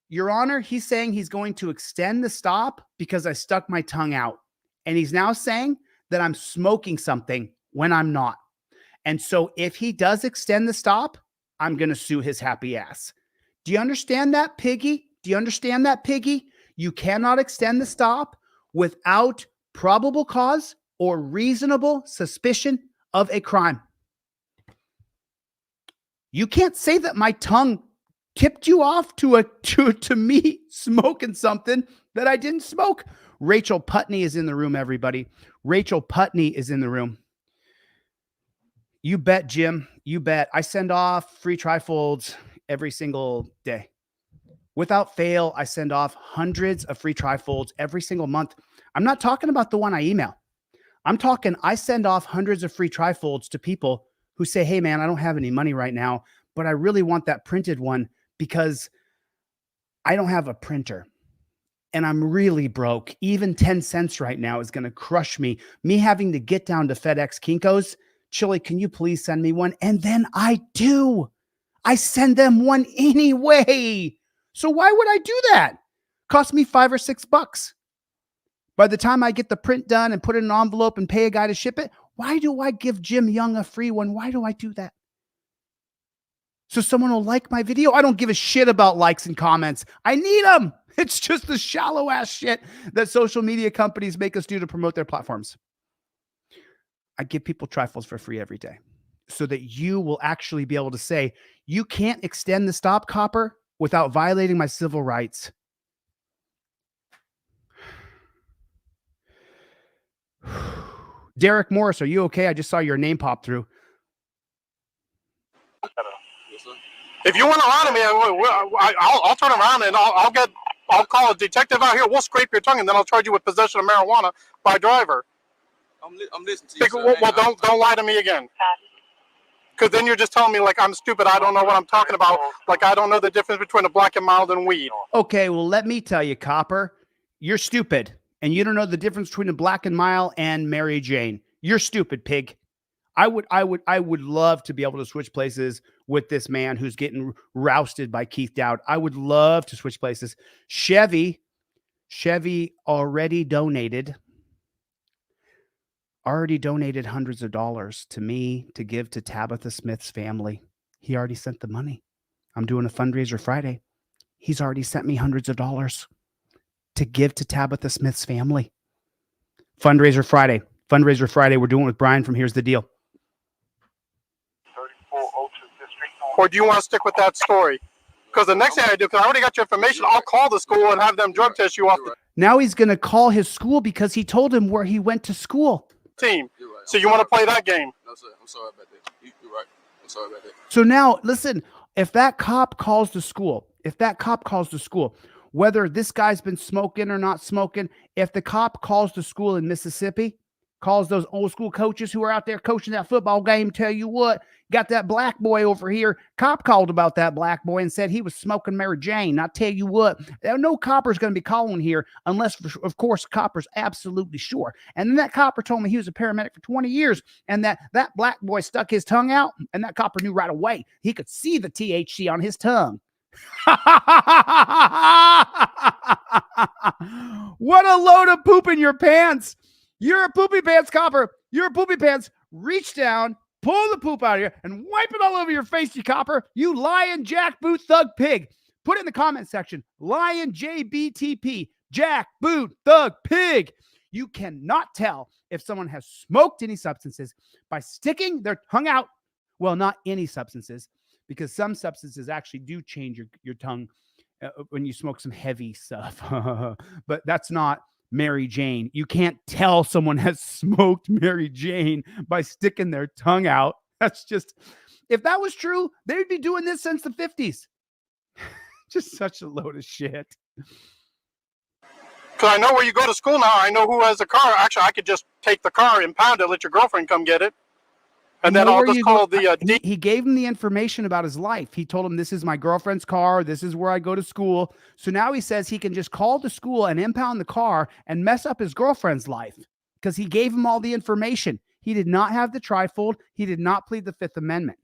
Speaker 1: Your Honor, he's saying he's going to extend the stop because I stuck my tongue out. And he's now saying that I'm smoking something when I'm not. And so if he does extend the stop, I'm going to sue his happy ass. Do you understand that, piggy? Do you understand that, piggy? You cannot extend the stop without probable cause or reasonable suspicion of a crime. You can't say that my tongue tipped you off to me smoking something that I didn't smoke. Rachel Putney is in the room, everybody. Rachel Putney is in the room. You bet, Jim. You bet. I send off free trifolds every single day. Without fail, I send off hundreds of free trifolds every single month. I'm not talking about the one I email. I'm talking, I send off hundreds of free trifolds to people who say, hey, man, I don't have any money right now, but I really want that printed one because I don't have a printer and I'm really broke. Even 10 cents right now is going to crush me. Me having to get down to FedEx Kinko's. Chille, can you please send me one? And then I do. I send them one anyway. So why would I do that? Cost me $5 or $6. By the time I get the print done and put it in an envelope and pay a guy to ship it, why do I give Jim Young a free one? Why do I do that? So someone will like my video? I don't give a shit about likes and comments. I need them. It's just the shallow ass shit that social media companies make us do to promote their platforms. I give people trifolds for free every day so that you will actually be able to say, you can't extend the stop, copper, without violating my civil rights. Derek Morris, are you okay? I just saw your name pop through.
Speaker 2: If you want to lie to me, I'll turn around and I'll call a detective out here. We'll scrape your tongue and then I'll charge you with possession of marijuana by driver. I'm listening to you. Well, don't lie to me again. Because then you're just telling me like I'm stupid. I don't know what I'm talking about. Like I don't know the difference between a black and mild and weed.
Speaker 1: Okay, well, let me tell you, copper, you're stupid. And you don't know the difference between a black and mild and Mary Jane. You're stupid, pig. I would love to be able to switch places with this man who's getting rousted by Keith Dowd. I would love to switch places. Chevy already donated hundreds of dollars to me to give to Tabitha Smith's family. He already sent the money. I'm doing a fundraiser Friday. He's already sent me hundreds of dollars to give to Tabitha Smith's family. Fundraiser Friday. We're doing it with Brian from Here's the Deal.
Speaker 5: 3402 District.
Speaker 2: Or do you want to stick with that story? Because the next thing I do, because I already got your information, I'll call the school and have them drug test you off the
Speaker 1: Now he's going to call his school because he told him where he went to school.
Speaker 2: team. So you want to play that game?
Speaker 3: No, sir. I'm sorry about that. You're right. I'm sorry about that.
Speaker 1: So now, listen, if that cop calls the school, whether this guy's been smoking or not smoking, if the cop calls the school in Mississippi, calls those old school coaches who are out there coaching that football game, tell you what, got that black boy over here. Cop called about that black boy and said he was smoking Mary Jane. I tell you what, no copper's going to be calling here unless, of course, copper's absolutely sure. And then that copper told me he was a paramedic for 20 years and that black boy stuck his tongue out and that copper knew right away. He could see the THC on his tongue. What a load of poop in your pants. You're a poopy pants, copper. You're a poopy pants. Reach down, pull the poop out of here and wipe it all over your face, you copper. You lying jackboot thug pig. Put it in the comment section. Lion JBTP. Jackboot thug pig. You cannot tell if someone has smoked any substances by sticking their tongue out. Well, not any substances, because some substances actually do change your tongue when you smoke some heavy stuff. But that's not Mary Jane. You can't tell someone has smoked Mary Jane by sticking their tongue out. That's just, if that was true, they'd be doing this since the 50s. Just such a load of shit.
Speaker 2: Because I know where you go to school now. I know who has a car. Actually, I could just take the car, impound it, let your girlfriend come get it. And then I'll just call the...
Speaker 1: He gave him the information about his life. He told him, this is my girlfriend's car. This is where I go to school. So now he says he can just call the school and impound the car and mess up his girlfriend's life because he gave him all the information. He did not have the trifold. He did not plead the Fifth Amendment.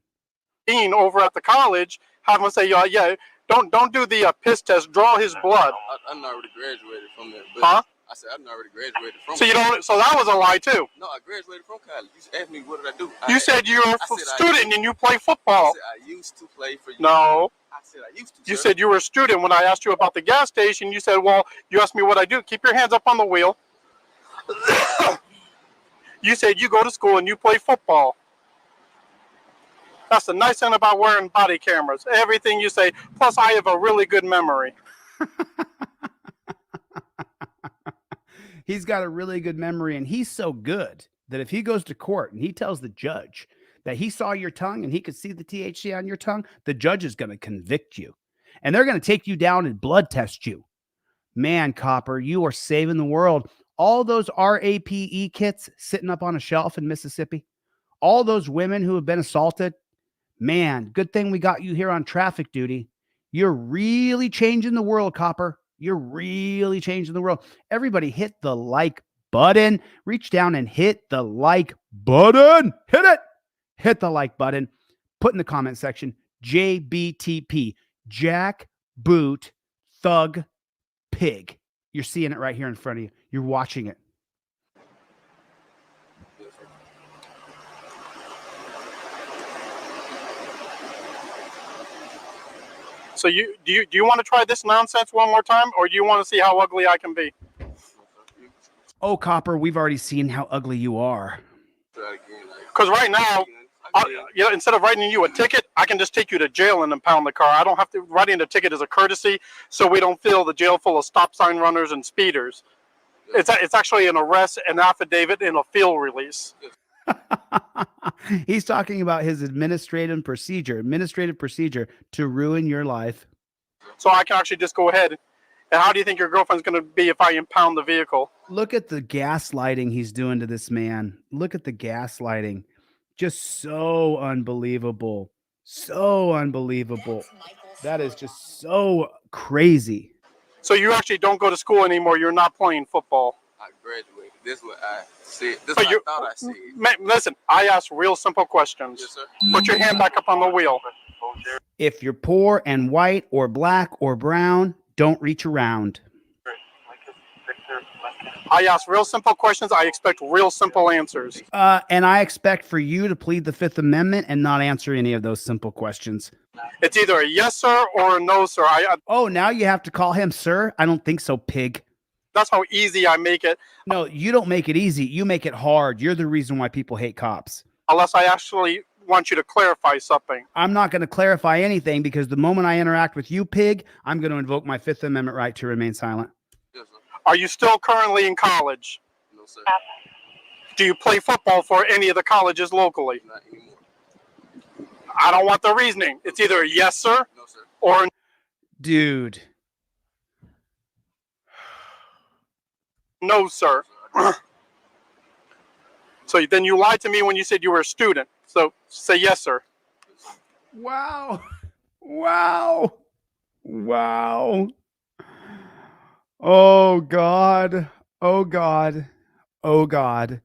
Speaker 2: Over at the college, have him say, yeah, don't do the piss test. Draw his blood.
Speaker 3: I already graduated from there.
Speaker 2: Huh?
Speaker 3: I said I already graduated from.
Speaker 2: So you don't. So that was a lie too.
Speaker 3: No, I graduated from college. You asked me what did I do.
Speaker 2: You said you're a student and you play football.
Speaker 3: I said I used to play for you.
Speaker 2: No.
Speaker 3: I said I used to.
Speaker 2: You said you were a student. When I asked you about the gas station, you said, well, you asked me what I do. Keep your hands up on the wheel. You said you go to school and you play football. That's the nice thing about wearing body cameras. Everything you say. Plus, I have a really good memory.
Speaker 1: He's got a really good memory, and he's so good that if he goes to court and he tells the judge that he saw your tongue and he could see the THC on your tongue, the judge is going to convict you. And they're going to take you down and blood test you. Man, Copper, you are saving the world. All those RAPE kits sitting up on a shelf in Mississippi, all those women who have been assaulted, man, good thing we got you here on traffic duty. You're really changing the world, Copper. You're really changing the world. Everybody hit the like button. Reach down and hit the like button. Hit it. Hit the like button. Put in the comment section, JBTP, Jack Boot Thug Pig. You're seeing it right here in front of you. You're watching it.
Speaker 2: So do you want to try this nonsense one more time, or do you want to see how ugly I can be?
Speaker 1: Oh, Copper, we've already seen how ugly you are.
Speaker 2: Because right now, instead of writing you a ticket, I can just take you to jail and impound the car. I don't have to. Writing a ticket is a courtesy, so we don't fill the jail full of stop sign runners and speeders. It's actually an arrest, an affidavit, and a field release.
Speaker 1: He's talking about his administrative procedure to ruin your life.
Speaker 2: So I can actually just go ahead. And how do you think your girlfriend's going to be if I impound the vehicle?
Speaker 1: Look at the gaslighting he's doing to this man. Look at the gaslighting. Just so unbelievable. So unbelievable. That is just so crazy.
Speaker 2: So you actually don't go to school anymore. You're not playing football.
Speaker 3: I graduated. This is what I said. This is what I thought I said.
Speaker 2: Listen, I asked real simple questions.
Speaker 3: Yes, sir.
Speaker 2: Put your hand back up on the wheel.
Speaker 1: If you're poor and white or black or brown, don't reach around.
Speaker 2: I ask real simple questions. I expect real simple answers.
Speaker 1: And I expect for you to plead the Fifth Amendment and not answer any of those simple questions.
Speaker 2: It's either a yes, sir, or a no, sir.
Speaker 1: Oh, now you have to call him sir? I don't think so, pig.
Speaker 2: That's how easy I make it.
Speaker 1: No, you don't make it easy. You make it hard. You're the reason why people hate cops.
Speaker 2: Unless I actually want you to clarify something.
Speaker 1: I'm not going to clarify anything because the moment I interact with you, pig, I'm going to invoke my Fifth Amendment right to remain silent.
Speaker 3: Yes, sir.
Speaker 2: Are you still currently in college?
Speaker 3: No, sir.
Speaker 2: Do you play football for any of the colleges locally?
Speaker 3: Not anymore.
Speaker 2: I don't want the reasoning. It's either a yes, sir,
Speaker 3: No, sir.
Speaker 2: or a
Speaker 1: Dude.
Speaker 2: no, sir. So then you lied to me when you said you were a student. So say yes, sir.
Speaker 1: Wow. Wow. Wow. Oh, God. Oh, God. Oh, God.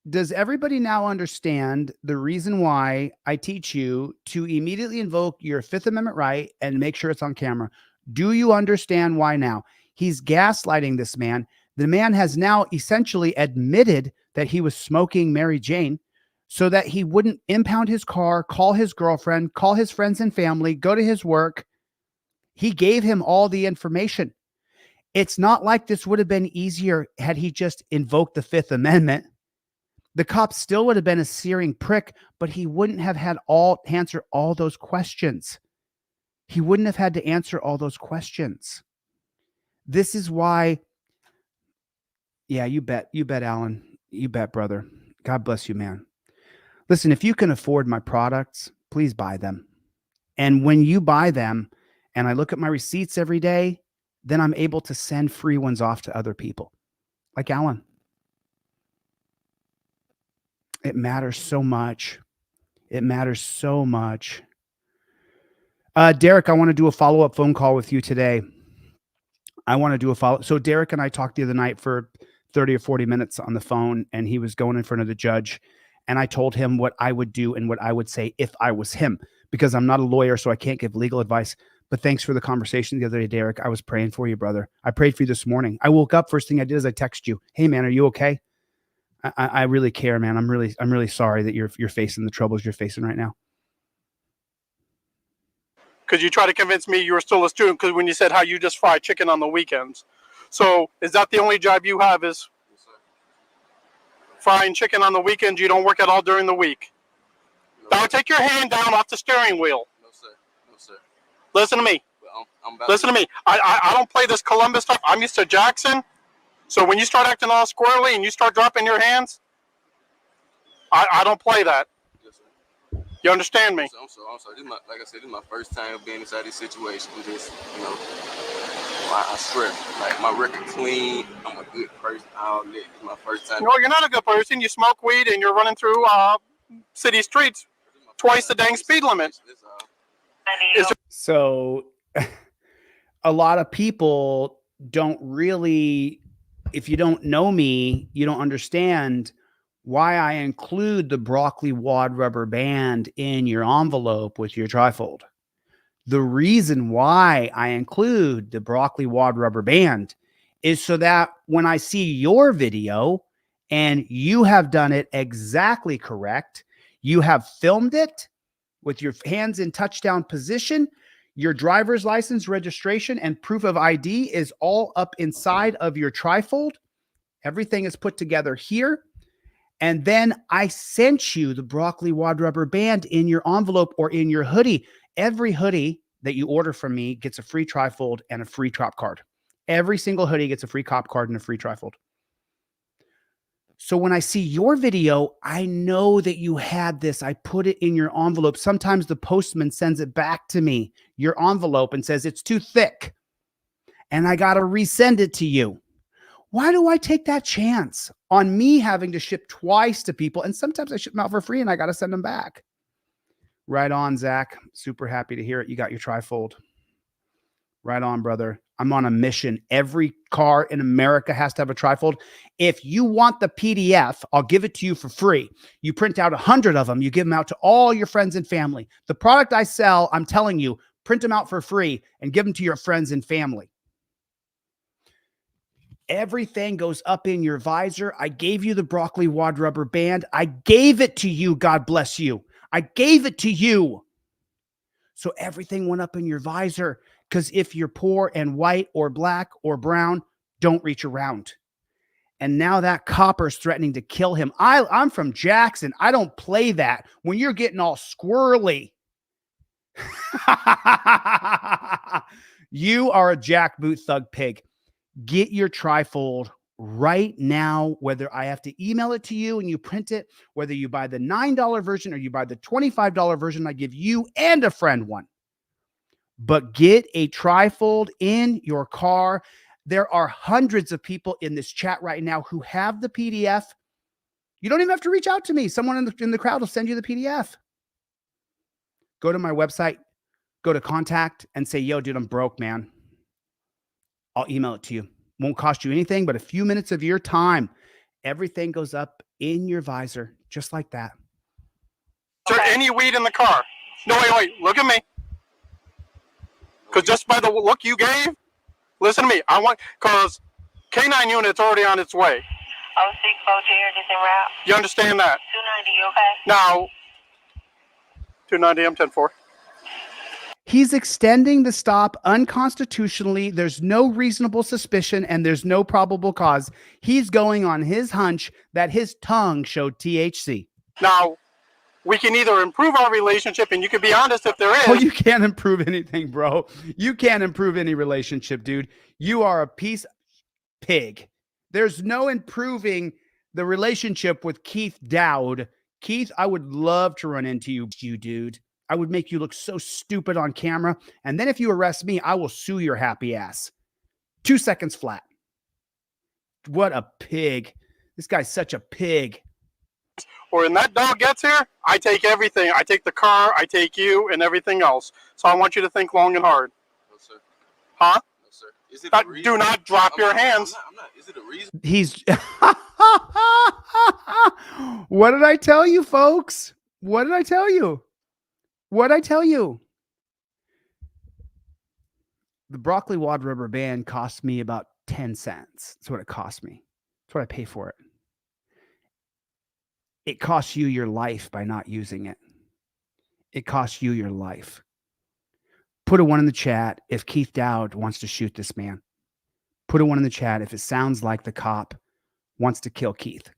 Speaker 1: Does everybody now understand the reason why I teach you to immediately invoke your Fifth Amendment right and make sure it's on camera? Do you understand why now? He's gaslighting this man. The man has now essentially admitted that he was smoking Mary Jane. so that he wouldn't impound his car, call his girlfriend, call his friends and family, go to his work. He gave him all the information. It's not like this would have been easier had he just invoked the Fifth Amendment. The cop still would have been a searing prick, but he wouldn't have had answer all those questions. He wouldn't have had to answer all those questions. This is why, yeah, you bet, Alan. You bet, brother. God bless you, man. Listen, if you can afford my products, please buy them. And when you buy them and I look at my receipts every day, then I'm able to send free ones off to other people, like Alan. It matters so much. It matters so much. Derek, I want to do a follow-up phone call with you today. So Derek and I talked the other night for 30 or 40 minutes on the phone, and he was going in front of the judge. And I told him what I would do and what I would say if I was him, because I'm not a lawyer, so I can't give legal advice. But thanks for the conversation the other day, Derek. I was praying for you, brother. I prayed for you this morning. I woke up, first thing I did is I text you. Hey, man, are you okay? I really care, man. I'm really sorry that you're facing the troubles you're facing right now.
Speaker 2: Because you tried to convince me you were still a student, because when you said how you just fry chicken on the weekends. So is that the only job you have, is frying chicken on the weekends? You don't work at all during the week? No. Now take your hand down off the steering wheel.
Speaker 3: No, sir. No, sir.
Speaker 2: Listen to me. Listen to me. I don't play this Columbus stuff. I'm used to Jackson. So when you start acting all squirrely and you start dropping your hands, I don't play that.
Speaker 3: Yes, sir.
Speaker 2: You understand me?
Speaker 3: I'm sorry. Like I said, this is my first time being inside this situation. Just, I swear, like, my record clean. I'm a good person. All that. It's my first time.
Speaker 2: No, you're not a good person. You smoke weed and you're running through city streets twice the dang speed limit.
Speaker 1: So a lot of people don't really, if you don't know me, you don't understand why I include the broccoli wad rubber band in your envelope with your trifold. The reason why I include the broccoli wad rubber band is so that when I see your video and you have done it exactly correct, you have filmed it with your hands in touchdown position, your driver's license, registration, and proof of ID is all up inside of your trifold. Everything is put together here. And then I sent you the broccoli wad rubber band in your envelope or in your hoodie. Every hoodie that you order from me gets a free trifold and a free cop card. Every single hoodie gets a free cop card and a free trifold. So when I see your video, I know that you had this. I put it in your envelope. Sometimes the postman sends it back to me, your envelope, and says it's too thick. And I got to resend it to you. Why do I take that chance on me having to ship twice to people? And sometimes I ship them out for free and I got to send them back. Right on, Zach. Super happy to hear it. You got your trifold. Right on, brother. I'm on a mission. Every car in America has to have a trifold. If you want the PDF, I'll give it to you for free. You print out 100 of them. You give them out to all your friends and family. The product I sell, I'm telling you, print them out for free and give them to your friends and family. Everything goes up in your visor. I gave you the broccoli wad rubber band. I gave it to you. God bless you. I gave it to you. So everything went up in your visor, because if you're poor and white or black or brown, don't reach around. And now that copper's threatening to kill him. I'm from Jackson. I don't play that. When you're getting all squirrely, you are a jackboot thug pig. Get your trifold right now, whether I have to email it to you and you print it, whether you buy the $9 version or you buy the $25 version, I give you and a friend one. But get a trifold in your car. There are hundreds of people in this chat right now who have the PDF. You don't even have to reach out to me. Someone in the crowd will send you the PDF. Go to my website, go to contact and say, yo, dude, I'm broke, man. I'll email it to you. Won't cost you anything but a few minutes of your time. Everything goes up in your visor, just like that.
Speaker 2: Is there any weed in the car? No, wait, look at me. Because just by the look you gave, listen to me. Because K9 unit's already on its way.
Speaker 4: 064 Jared is en route.
Speaker 2: You understand that?
Speaker 4: okay?
Speaker 2: Now, 290, I'm 10-4.
Speaker 1: He's extending the stop unconstitutionally. There's no reasonable suspicion and there's no probable cause. He's going on his hunch that his tongue showed THC.
Speaker 2: Now, we can either improve our relationship, and you can be honest if there is.
Speaker 1: Oh, you can't improve anything, bro. You can't improve any relationship, dude. You are a piece of pig. There's no improving the relationship with Keith Dowd. Keith, I would love to run into you, dude. I would make you look so stupid on camera. And then if you arrest me, I will sue your happy ass. 2 seconds flat. What a pig. This guy's such a pig.
Speaker 2: Or when that dog gets here, I take everything. I take the car, I take you, and everything else. So I want you to think long and hard.
Speaker 3: No, sir.
Speaker 2: Huh?
Speaker 3: No, sir. Is it a reason?
Speaker 2: Do not drop your hands.
Speaker 3: I'm not. Is it a reason?
Speaker 1: He's... What did I tell you, folks? What did I tell you? What did I tell you? The broccoli wad rubber band cost me about 10 cents. That's what it cost me. That's what I pay for it. It costs you your life by not using it. It costs you your life. Put a 1 in the chat if Keith Dowd wants to shoot this man. Put a 1 in the chat if it sounds like the cop wants to kill Keith.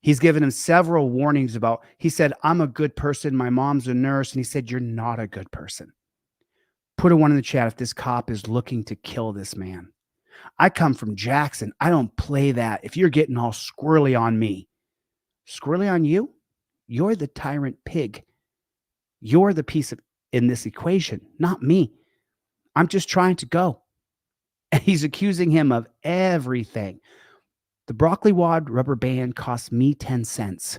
Speaker 1: He's given him several warnings about, he said, I'm a good person. My mom's a nurse. And he said, you're not a good person. Put a 1 in the chat if this cop is looking to kill this man. I come from Jackson. I don't play that. If you're getting all squirrely on me, squirrely on you, you're the tyrant pig. You're the piece of in this equation, not me. I'm just trying to go. And he's accusing him of everything. The broccoli wad rubber band cost me 10 cents.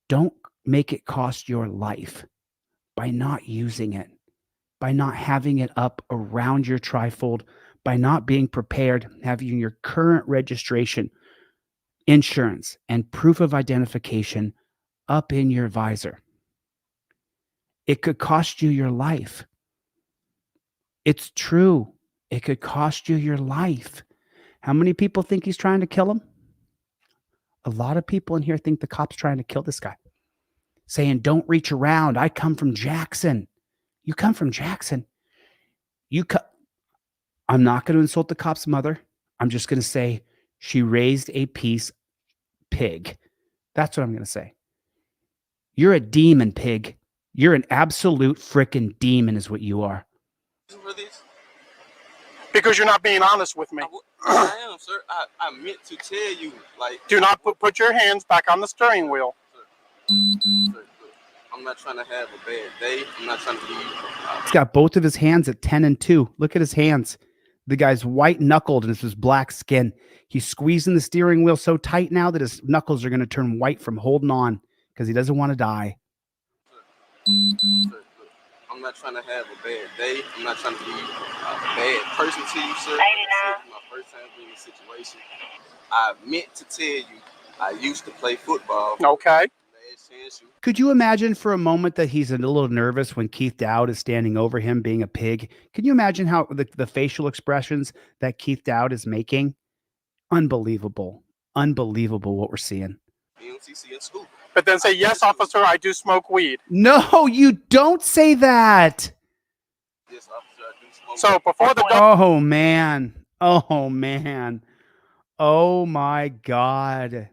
Speaker 1: Don't make it cost your life by not using it, by not having it up around your trifold, by not being prepared, having your current registration, insurance, and proof of identification up in your visor. It could cost you your life. It's true. It could cost you your life. How many people think he's trying to kill him? A lot of people in here think the cop's trying to kill this guy. Saying, don't reach around. I come from Jackson. You come from Jackson. I'm not going to insult the cop's mother. I'm just going to say she raised a piece pig. That's what I'm going to say. You're a demon, pig. You're an absolute freaking demon is what you are.
Speaker 3: For this?
Speaker 2: Because you're not being honest with me.
Speaker 3: I am, sir. I meant to tell you, like...
Speaker 2: Do not put your hands back on the steering wheel.
Speaker 3: Sir, look, I'm not trying to have a bad day. I'm not trying to be...
Speaker 1: He's got both of his hands at 10 and 2. Look at his hands. The guy's white-knuckled and it's his black skin. He's squeezing the steering wheel so tight now that his knuckles are going to turn white from holding on because he doesn't want to die.
Speaker 3: Sir, look, I'm not trying to have a bad day. I'm not trying to be a bad person to you, sir.
Speaker 4: 89.
Speaker 3: This is my first time being in a situation. I meant to tell you, I used to play football.
Speaker 2: Okay.
Speaker 1: Could you imagine for a moment that he's a little nervous when Keith Dowd is standing over him being a pig? Can you imagine how the facial expressions that Keith Dowd is making? Unbelievable. Unbelievable what we're seeing.
Speaker 3: BMCC in school.
Speaker 2: But then say, yes, officer, I do smoke weed.
Speaker 1: No, you don't say that.
Speaker 3: Yes, officer, I do smoke.
Speaker 2: So before the...
Speaker 1: Oh, man. Oh, man. Oh, my God.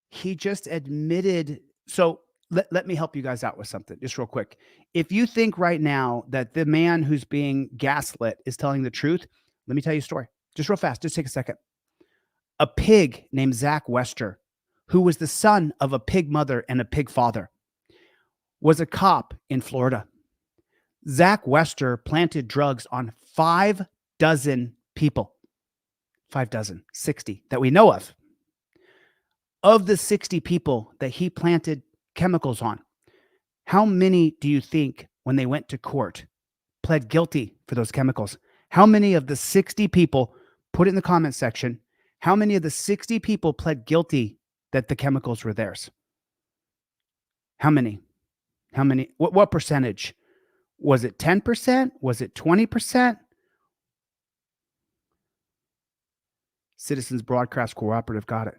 Speaker 1: He just admitted. So let me help you guys out with something just real quick. If you think right now that the man who's being gaslit is telling the truth, let me tell you a story just real fast. Just take a second. A pig named Zach Wester, who was the son of a pig mother and a pig father, was a cop in Florida. Zach Wester planted drugs on 5 dozen people. 5 dozen, 60 that we know of. Of the 60 people that he planted chemicals on, how many do you think when they went to court pled guilty for those chemicals? How many of the 60 people, put it in the comment section, how many of the 60 people pled guilty that the chemicals were theirs? How many? How many? What percentage? Was it 10%? Was it 20%? Citizens Broadcast Cooperative got it.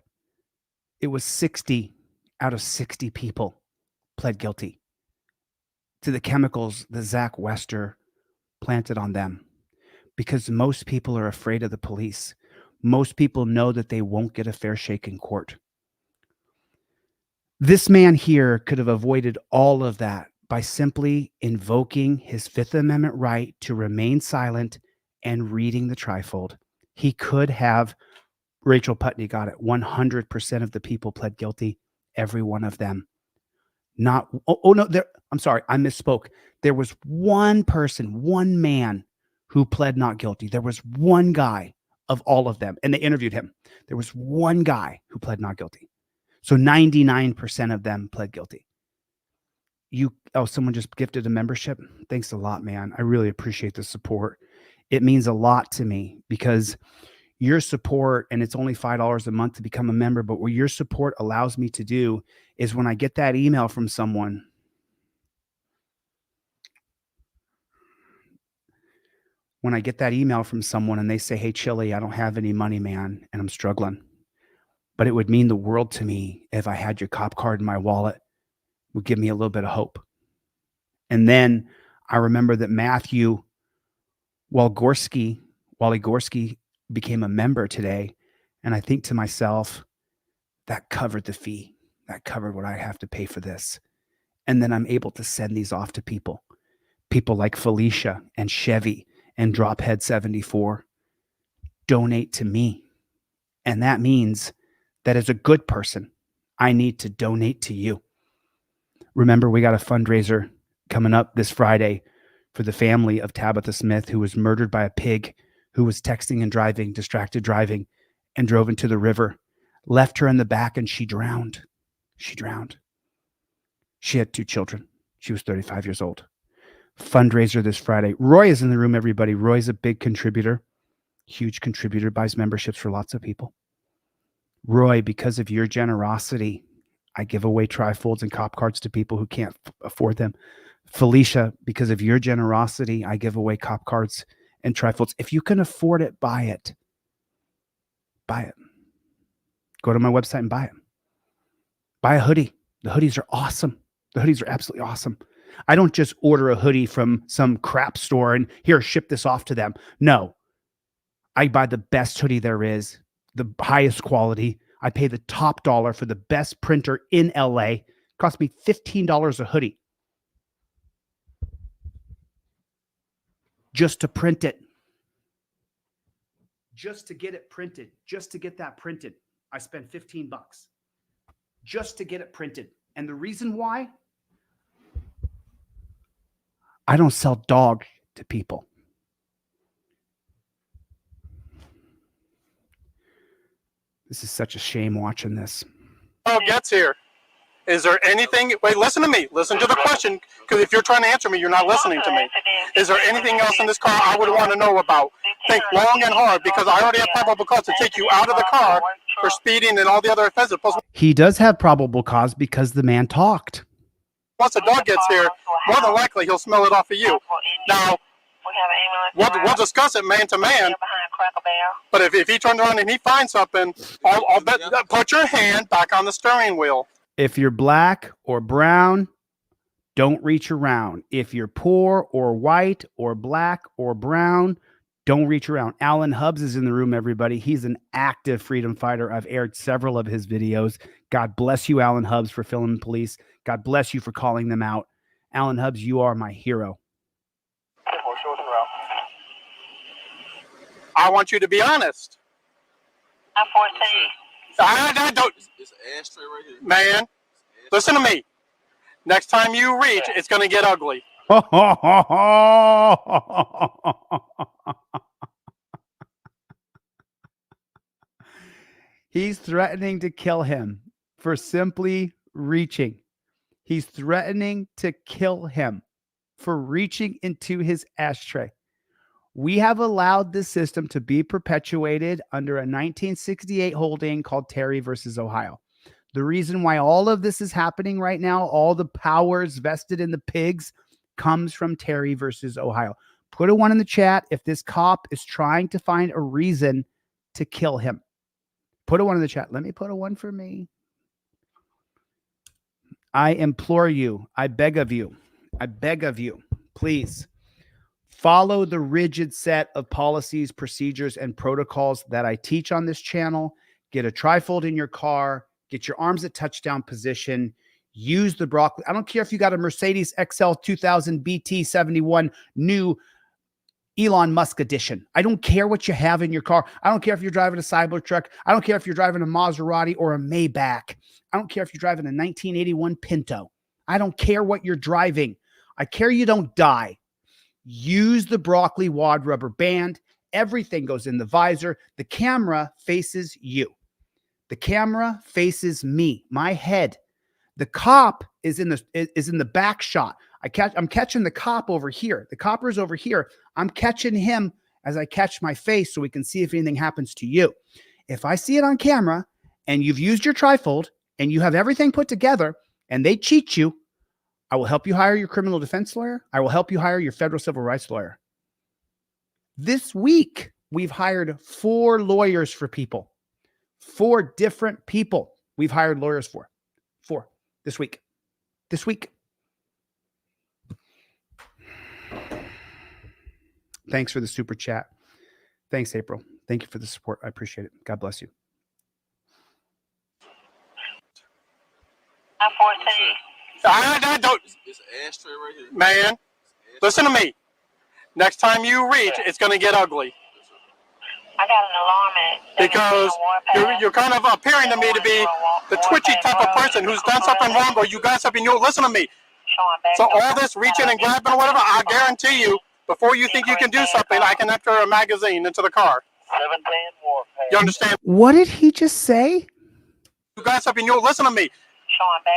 Speaker 1: it was 60 out of 60 people pled guilty to the chemicals that Zach Wester planted on them, because most people are afraid of the police. Most people know that they won't get a fair shake in court. This man here could have avoided all of that by simply invoking his Fifth Amendment right to remain silent and reading the trifold. He could have. Rachel Putney got it. 100% of the people pled guilty. Every one of them. Not, no, I'm sorry, I misspoke. There was one person, one man who pled not guilty. There was one guy of all of them, and they interviewed him. There was one guy who pled not guilty. So 99% of them pled guilty. Someone just gifted a membership. Thanks a lot, man. I really appreciate the support. It means a lot to me, because your support, and it's only $5 a month to become a member, but what your support allows me to do is when I get that email from someone, and they say, hey, Chille, I don't have any money, man, and I'm struggling, but it would mean the world to me if I had your cop card in my wallet. It would give me a little bit of hope. And then I remember that Matthew Walgorski became a member today. And I think to myself, that covered the fee. That covered what I have to pay for this. And then I'm able to send these off to people like Felicia and Chevy and Drophead 74. Donate to me. And that means that as a good person, I need to donate to you. Remember, we got a fundraiser coming up this Friday for the family of Tabitha Smith, who was murdered by a pig who was texting and driving, distracted driving, and drove into the river, left her in the back, and she drowned. She drowned. She had 2 children. She was 35 years old. Fundraiser this Friday. Roy is in the room, everybody. Roy's a big contributor, huge contributor, buys memberships for lots of people. Roy, because of your generosity, I give away trifolds and cop cards to people who can't afford them. Felicia, because of your generosity, I give away cop cards and trifolds. If you can afford it, buy it. Buy it. Go to my website and buy it. Buy a hoodie. The hoodies are awesome. The hoodies are absolutely awesome. I don't just order a hoodie from some crap store and here, ship this off to them. No. I buy the best hoodie there is, the highest quality. I pay the top dollar for the best printer in LA. It cost me $15 a hoodie just to print it. Just to get it printed, just to get that printed, I spent $15 just to get it printed. And the reason why? I don't sell dog to people. This is such a shame watching this.
Speaker 2: Oh, gets here. Is there anything? Wait, listen to me. Listen to the question, because if you're trying to answer me, you're not listening to me. Is there anything else in this car I would want to know about? Think long and hard, because I already have probable cause to take you out of the car for speeding and all the other offenses.
Speaker 1: He does have probable cause because the man talked.
Speaker 2: Once the dog gets here, more than likely he'll smell it off of you. Now, we'll discuss it man to man. But if he turns around and he finds something, I'll bet, put your hand back on the steering wheel.
Speaker 1: If you're black or brown, don't reach around. If you're poor or white or black or brown, don't reach around. Alan Hubbs is in the room, everybody. He's an active freedom fighter. I've aired several of his videos. God bless you, Alan Hubbs, for filming police. God bless you for calling them out. Alan Hubbs, you are my hero.
Speaker 2: I want you to be honest.
Speaker 4: I'm 14.
Speaker 2: I don't.
Speaker 3: It's an ashtray right here.
Speaker 2: Man, listen to me. Next time you reach, it's going to get ugly.
Speaker 1: He's threatening to kill him for simply reaching. He's threatening to kill him for reaching into his ashtray. We have allowed this system to be perpetuated under a 1968 holding called Terry versus Ohio. The reason why all of this is happening right now, all the powers vested in the pigs, comes from Terry versus Ohio. Put a 1 in the chat if this cop is trying to find a reason to kill him. Put a 1 in the chat. Let me put a 1 for me. I implore you, I beg of you, please follow the rigid set of policies, procedures, and protocols that I teach on this channel. Get a trifold in your car, get your arms at touchdown position, use the broccoli. I don't care if you got a Mercedes XL 2000 BT71 new Elon Musk edition. I don't care what you have in your car. I don't care if you're driving a Cybertruck. I don't care if you're driving a Maserati or a Maybach. I don't care if you're driving a 1981 Pinto. I don't care what you're driving. I care you don't die. Use the broccoli wad rubber band. Everything goes in the visor. The camera faces you. The camera faces me, my head. The cop is in the back shot. I'm catching the cop over here. The copper's over here. I'm catching him as I catch my face so we can see if anything happens to you. If I see it on camera and you've used your trifold and you have everything put together and they cheat you, I will help you hire your criminal defense lawyer. I will help you hire your federal civil rights lawyer. This week, we've hired 4 lawyers for people. 4 different people we've hired lawyers for. 4 this week. This week. Thanks for the super chat. Thanks, April. Thank you for the support. I appreciate it. God bless you.
Speaker 2: I don't.
Speaker 3: It's an ashtray right here.
Speaker 2: Man, listen to me. Next time you reach, it's going to get ugly.
Speaker 4: I got an alarm at
Speaker 2: Because you're kind of appearing to me to be the twitchy type of person who's done something wrong, or you got something. You listen to me. So all this reaching and grabbing or whatever, I guarantee you, before you think you can do something, I can enter a magazine into the car. You understand?
Speaker 1: What did he just say?
Speaker 2: You got something. You listen to me.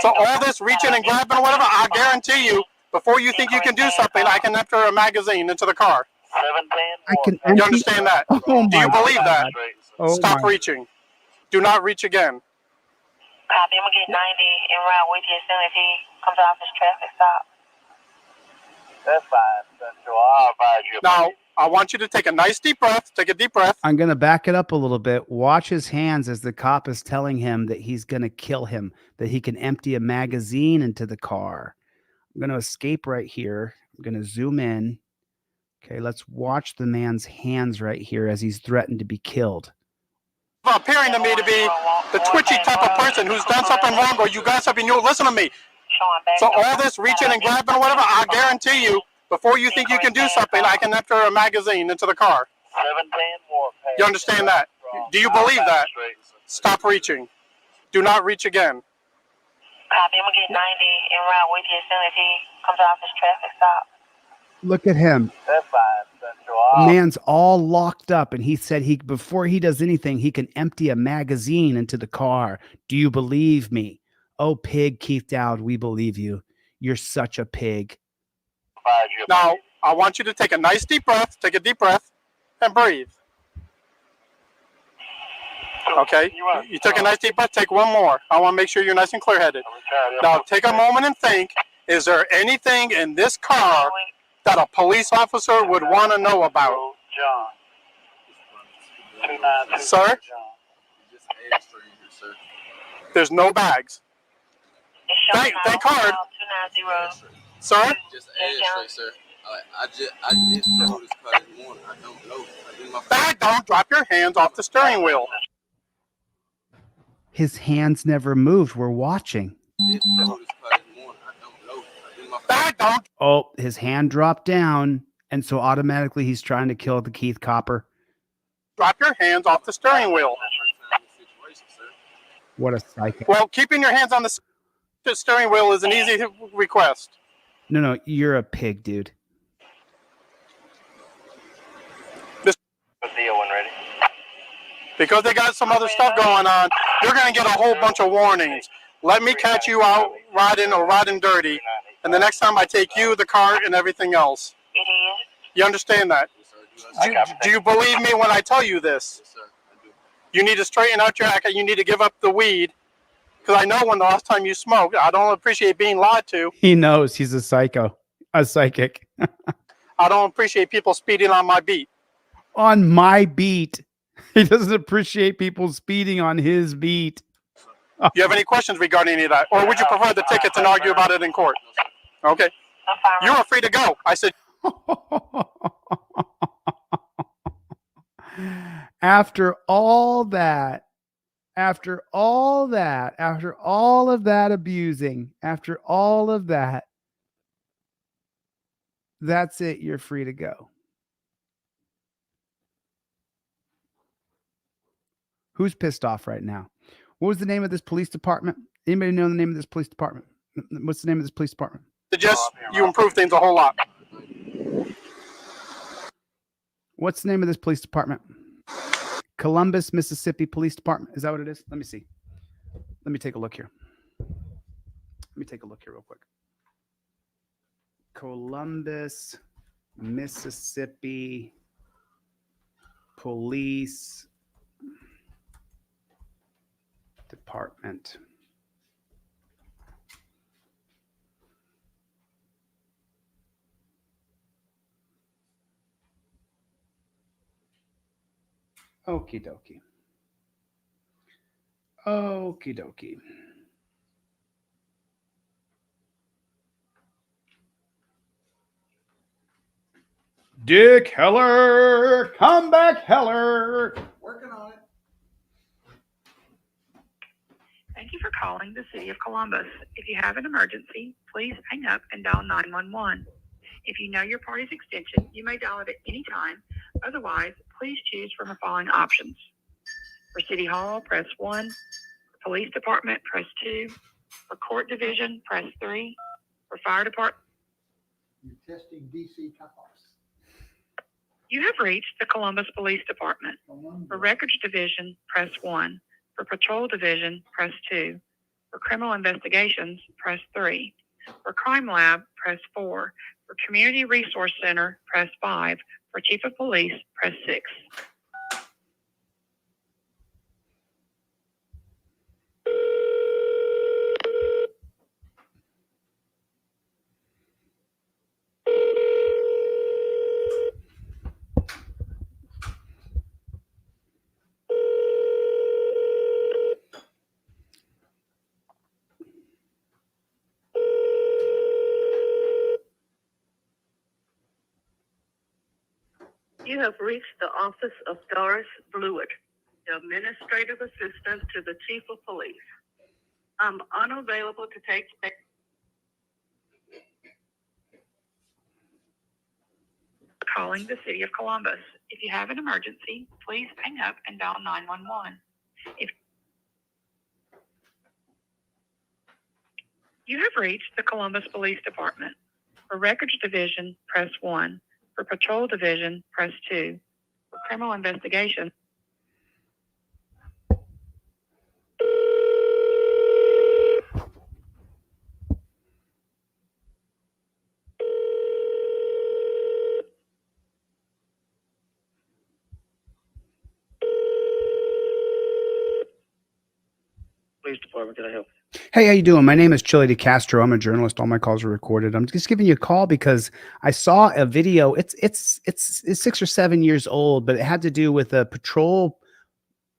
Speaker 2: So all this reaching and grabbing or whatever, I guarantee you, before you think you can do something, I can enter a magazine into the car.
Speaker 1: I can.
Speaker 2: You understand that?
Speaker 1: Oh
Speaker 2: do you believe that?
Speaker 1: Oh
Speaker 2: Stop
Speaker 1: my.
Speaker 2: reaching. Do not reach again.
Speaker 4: Copy. I'm gonna get 90 en route with you as soon as he comes off his traffic stop.
Speaker 5: That's fine, Central. I'll advise you.
Speaker 2: Now, I want you to take a nice deep breath. Take a deep breath.
Speaker 1: I'm going to back it up a little bit. Watch his hands as the cop is telling him that he's going to kill him, that he can empty a magazine into the car. I'm going to escape right here. I'm going to zoom in. Okay, let's watch the man's hands right here as he's threatened to be killed.
Speaker 2: Appearing to me to be the twitchy type of person who's done something wrong, or you got something. You listen to me. So all this reaching and grabbing or whatever, I guarantee you, before you think you can do something, I can enter a magazine into the car. You understand that? Do you believe that? Stop reaching. Do not reach again.
Speaker 4: Copy. I'm gonna get 90 en route with you as soon as he comes off his traffic stop.
Speaker 1: Look at him.
Speaker 5: That's fine, Central.
Speaker 1: The man's all locked up, and he said before he does anything, he can empty a magazine into the car. Do you believe me? Oh, pig, Keith Dowd, we believe you. You're such a pig.
Speaker 2: Now, I want you to take a nice deep breath. Take a deep breath and breathe. Okay? You took a nice deep breath. Take one more. I want to make sure you're nice and clear-headed. Now, take a moment and think, is there anything in this car that a police officer would want to know about?
Speaker 5: John.
Speaker 2: Sir?
Speaker 3: Just ashtray here, sir.
Speaker 2: There's no bags. Thank hard.
Speaker 4: 290.
Speaker 2: Sir?
Speaker 3: Just ashtray, sir. I just drove this car this morning. I don't know. I did my
Speaker 2: Dad, don't drop your hands off the steering wheel.
Speaker 1: His hands never moved. We're watching.
Speaker 3: drove this car this morning. I don't know. I did my
Speaker 2: Dad, don't.
Speaker 1: Oh, his hand dropped down, and so automatically he's trying to kill the Keith Copper.
Speaker 2: Drop your hands off the steering wheel.
Speaker 1: What a psycho.
Speaker 2: Well, keeping your hands on the steering wheel is an easy request.
Speaker 1: No, you're a pig, dude.
Speaker 5: Deal when ready.
Speaker 2: Because they got some other stuff going on, you're going to get a whole bunch of warnings. Let me catch you out riding dirty, and the next time I take you, the car, and everything else.
Speaker 4: It is.
Speaker 2: You understand that? Do you believe me when I tell you this?
Speaker 3: Yes, sir. I do.
Speaker 2: You need to straighten out your act, and you need to give up the weed. Because I know when the last time you smoked, I don't appreciate being lied to.
Speaker 1: He knows he's a psycho, a psychic.
Speaker 2: I don't appreciate people speeding on my beat.
Speaker 1: On my beat. He doesn't appreciate people speeding on his beat.
Speaker 2: You have any questions regarding any of that? Or would you prefer the tickets and argue about it in court? Okay. You are free to go. I said.
Speaker 1: After all that, after all of that abusing, after all of that, that's it. You're free to go. Who's pissed off right now? What was the name of this police department? Anybody know the name of this police department? What's the name of this police department?
Speaker 2: Suggest you improve things a whole lot.
Speaker 1: What's the name of this police department? Columbus, Mississippi Police Department. Is that what it is? Let me see. Let me take a look here. Let me take a look here real quick. Columbus, Mississippi Police Department. Okie dokie. Okie dokie. Dick Heller, come back, Heller.
Speaker 6: Working on it.
Speaker 7: Thank you for calling the City of Columbus. If you have an emergency, please hang up and dial 911. If you know your party's extension, you may dial it at any time. Otherwise, please choose from the following options. For City Hall, press 1. For Police Department, press 2. For Court Division, press 3. For Fire Department,
Speaker 6: You're testing DC cops.
Speaker 7: you have reached the Columbus Police Department. For Records Division, press 1. For Patrol Division, press 2. For Criminal Investigations, press 3. For Crime Lab, press 4. For Community Resource Center, press 5. For Chief of Police, press 6.
Speaker 8: You have reached the office of Doris Blewett, the Administrative Assistant to the Chief of Police. I'm unavailable to take.
Speaker 7: Calling the City of Columbus. If you have an emergency, please hang up and dial 911. If you have reached the Columbus Police Department. For Records Division, press 1. For Patrol Division, press 2. For Criminal Investigation,
Speaker 5: Police Department, can I help?
Speaker 1: Hey, how you doing? My name is ChilleDeCastro. I'm a journalist. All my calls are recorded. I'm just giving you a call because I saw a video. It's 6 or 7 years old, but it had to do with a patrol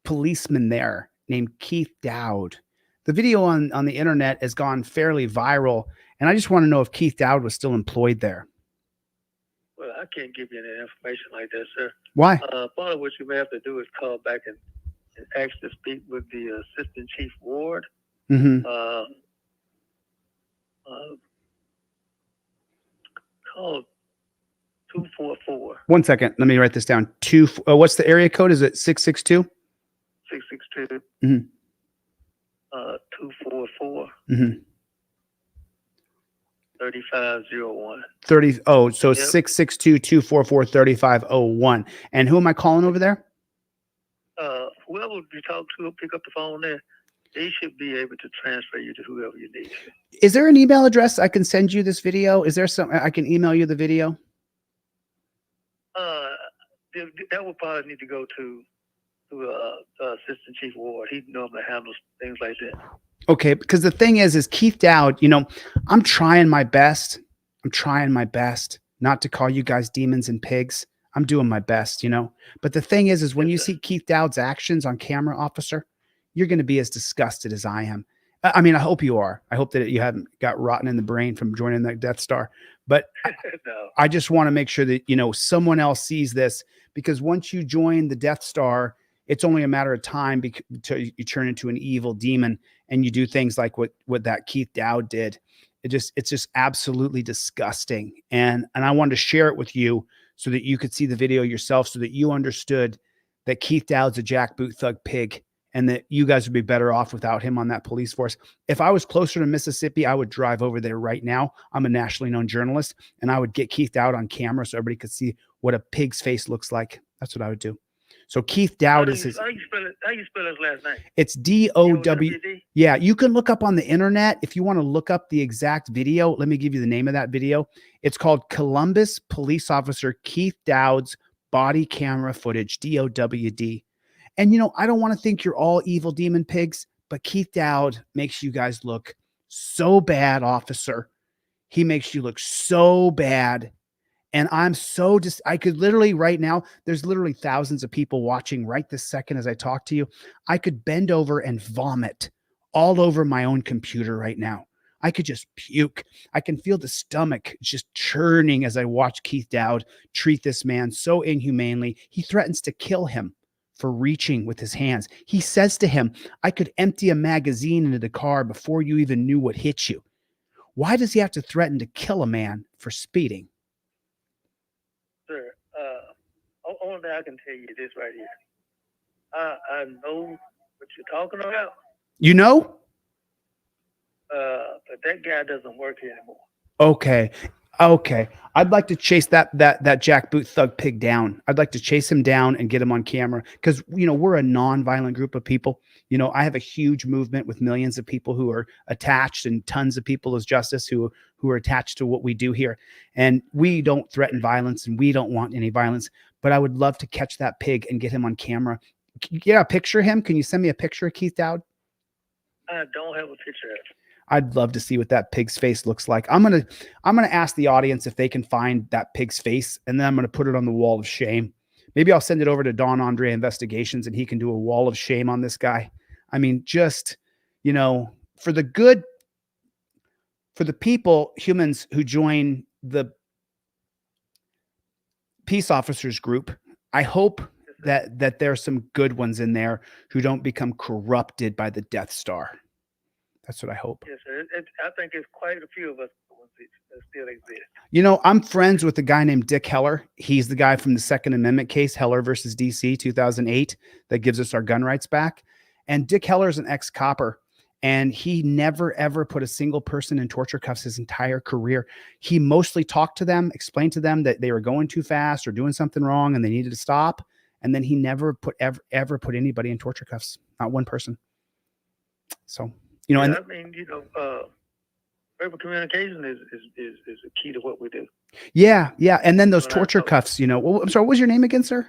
Speaker 1: policeman there named Keith Dowd. The video on the internet has gone fairly viral, and I just want to know if Keith Dowd was still employed there.
Speaker 5: Well, I can't give you any information like that, sir.
Speaker 1: Why?
Speaker 5: Part of what you may have to do is call back and ask to speak with the Assistant Chief Ward.
Speaker 1: Mm-hmm.
Speaker 5: Call 244.
Speaker 1: 1 second. Let me write this down. What's the area code? Is it 662?
Speaker 5: 662.
Speaker 1: Mm-hmm.
Speaker 5: 244.
Speaker 1: Mm-hmm.
Speaker 5: 3501.
Speaker 1: 30. Oh, so
Speaker 5: Yep.
Speaker 1: 662-244-3501. And who am I calling over there?
Speaker 5: Whoever you talk to will pick up the phone there. They should be able to transfer you to whoever you need.
Speaker 1: Is there an email address I can send you this video? Is there some I can email you the video?
Speaker 5: That would probably need to go to Assistant Chief Ward. He normally handles things like that.
Speaker 1: Okay, because the thing is Keith Dowd, I'm trying my best. Not to call you guys demons and pigs. I'm doing my best, But the thing is when you see Keith Dowd's actions on camera, officer, you're going to be as disgusted as I am. I mean, I hope you are. I hope that you haven't got rotten in the brain from joining that Death Star. But
Speaker 5: No.
Speaker 1: I just want to make sure that, someone else sees this, because once you join the Death Star, it's only a matter of time until you turn into an evil demon and you do things like what that Keith Dowd did. It's just absolutely disgusting. And I wanted to share it with you so that you could see the video yourself, so that you understood that Keith Dowd's a jackboot thug pig, and that you guys would be better off without him on that police force. If I was closer to Mississippi, I would drive over there right now. I'm a nationally known journalist, and I would get Keith Dowd on camera so everybody could see what a pig's face looks like. That's what I would do. So Keith Dowd is his.
Speaker 5: How you spell his last name?
Speaker 1: It's D-O-W.
Speaker 5: D-O-W-D?
Speaker 1: Yeah, you can look up on the internet if you want to look up the exact video. Let me give you the name of that video. It's called Columbus Police Officer Keith Dowd's Body Camera Footage, D-O-W-D. And, I don't want to think you're all evil demon pigs, but Keith Dowd makes you guys look so bad, officer. He makes you look so bad. And I'm so I could literally right now, there's literally thousands of people watching right this second as I talk to you. I could bend over and vomit all over my own computer right now. I could just puke. I can feel the stomach just churning as I watch Keith Dowd treat this man so inhumanely. He threatens to kill him for reaching with his hands. He says to him, I could empty a magazine into the car before you even knew what hit you. Why does he have to threaten to kill a man for speeding?
Speaker 5: Sir, only thing I can tell you this right here. I know what you're talking about,
Speaker 1: You know?
Speaker 5: but that guy doesn't work here anymore.
Speaker 1: Okay. I'd like to chase that jackboot thug pig down. I'd like to chase him down and get him on camera, because, we're a non-violent group of people. I have a huge movement with millions of people who are attached, and tons of people as justice who are attached to what we do here. And we don't threaten violence, and we don't want any violence, but I would love to catch that pig and get him on camera. Yeah, picture him. Can you send me a picture of Keith Dowd?
Speaker 5: I don't have a picture of it.
Speaker 1: I'd love to see what that pig's face looks like. I'm gonna ask the audience if they can find that pig's face, and then I'm gonna put it on the wall of shame. Maybe I'll send it over to Don Andre Investigations, and he can do a wall of shame on this guy. I mean, just for the people, humans who join the peace officers group, I hope that there's some good ones in there who don't become corrupted by the Death Star. That's what I hope.
Speaker 5: Yes, sir. I think it's quite a few of us that still exist.
Speaker 1: I'm friends with a guy named Dick Heller. He's the guy from the Second Amendment case, Heller versus DC, 2008, that gives us our gun rights back. And Dick Heller is an ex-copper, and he never, ever put a single person in torture cuffs his entire career. He mostly talked to them, explained to them that they were going too fast or doing something wrong and they needed to stop. And then he never ever put anybody in torture cuffs, not one person. So,
Speaker 5: I mean, verbal communication is a key to what we do.
Speaker 1: Yeah. And then those torture cuffs, I'm sorry, what was your name again, sir?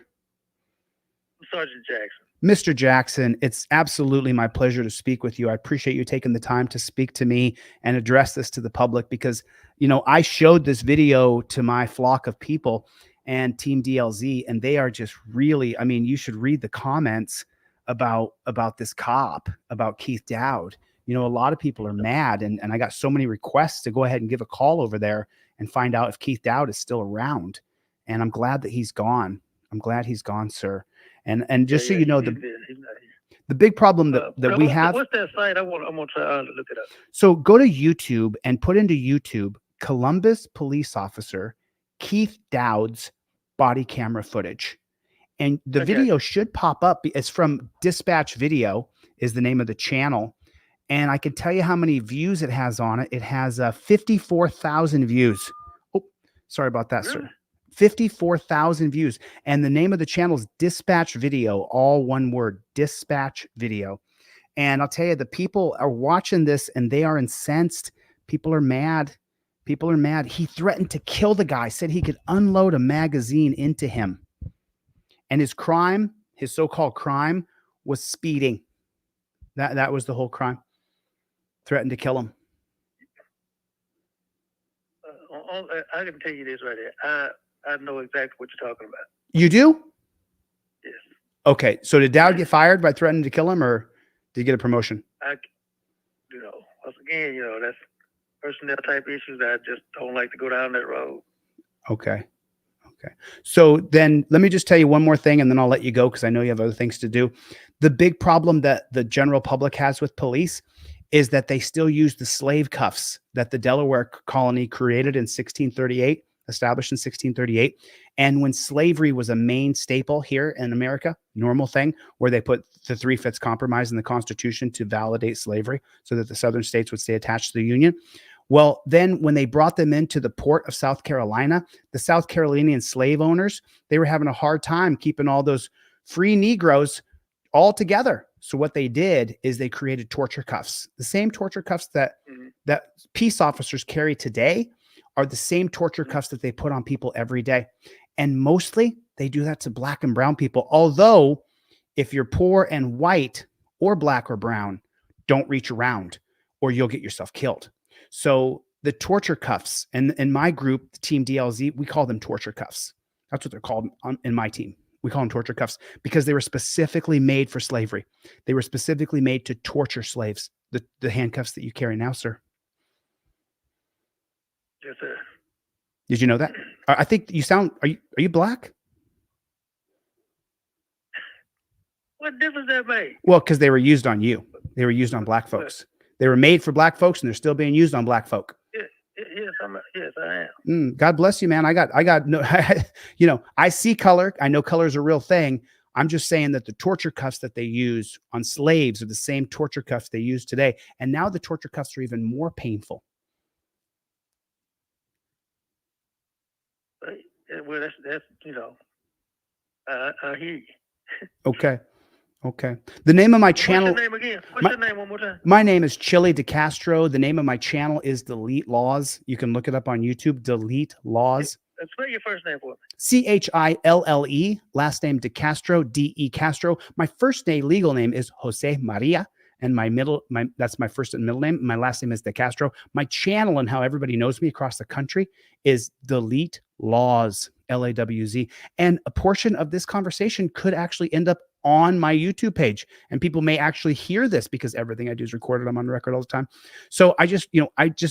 Speaker 5: Sergeant Jackson.
Speaker 1: Mr. Jackson, it's absolutely my pleasure to speak with you. I appreciate you taking the time to speak to me and address this to the public, because, I showed this video to my flock of people and Team DLZ, and they are just really, I mean, you should read the comments about this cop, about Keith Dowd. A lot of people are mad, and I got so many requests to go ahead and give a call over there and find out if Keith Dowd is still around. And I'm glad that he's gone. I'm glad he's gone, sir. And just so you know, the big problem that we have.
Speaker 5: What's that site? I'm gonna try to look it up.
Speaker 1: So go to YouTube and put into YouTube Columbus Police Officer Keith Dowd's body camera footage, and the video should pop up. It's from Dispatch Video is the name of the channel. And I can tell you how many views it has on it. It has 54,000 views. Oh, sorry about that, sir. 54,000 views. And the name of the channel is Dispatch Video, all one word, Dispatch Video. And I'll tell you, the people are watching this and they are incensed. People are mad. People are mad. He threatened to kill the guy, said he could unload a magazine into him. And his crime, his so-called crime, was speeding. That was the whole crime. Threatened to kill him.
Speaker 5: I can tell you this right here. I know exactly what you're talking about.
Speaker 1: You do?
Speaker 5: Yes.
Speaker 1: Okay. So did Dowd get fired by threatening to kill him, or Did you get a promotion?
Speaker 5: Once again, that's personnel type issues that I just don't like to go down that road.
Speaker 1: Okay. So then let me just tell you one more thing and then I'll let you go because I know you have other things to do. The big problem that the general public has with police is that they still use the slave cuffs that the Delaware colony created in 1638, established in 1638. And when slavery was a main staple here in America, normal thing, where they put the 3/5 compromise in the Constitution to validate slavery so that the southern states would stay attached to the Union. Well, then when they brought them into the port of South Carolina, the South Carolinian slave owners, they were having a hard time keeping all those free Negroes all together. So what they did is they created torture cuffs. The same torture cuffs that peace officers carry today are the same torture cuffs that they put on people every day. And mostly they do that to black and brown people. Although if you're poor and white or black or brown, don't reach around or you'll get yourself killed. So the torture cuffs, and in my group, the team DLZ, we call them torture cuffs. That's what they're called in my team. We call them torture cuffs because they were specifically made for slavery. They were specifically made to torture slaves. The handcuffs that you carry now, sir.
Speaker 5: Yes, sir.
Speaker 1: Did you know that? I think you sound. Are you black?
Speaker 5: What difference that make?
Speaker 1: Well, because they were used on you. They were used on black folks. They were made for black folks, and they're still being used on black folk.
Speaker 5: Yes, I am.
Speaker 1: God bless you, man. I got no. I see color. I know color is a real thing. I'm just saying that the torture cuffs that they use on slaves are the same torture cuffs they use today, and now the torture cuffs are even more painful.
Speaker 5: Well, that's I hear you.
Speaker 1: Okay. The name of my channel.
Speaker 5: What's your name again? What's your name one more time?
Speaker 1: My name is ChilleDeCastro. The name of my channel is DeleteLawZ. You can look it up on YouTube. DeleteLawZ.
Speaker 5: Spell your first name for me.
Speaker 1: Chille. Last name DeCastro. DeCastro. My first name, legal name, is Jose Maria, and that's my first and middle name. My last name is DeCastro. My channel and how everybody knows me across the country is DeleteLawZ. LAWZ. And a portion of this conversation could actually end up on my YouTube page, and people may actually hear this because everything I do is recorded. I'm on record all the time. So I just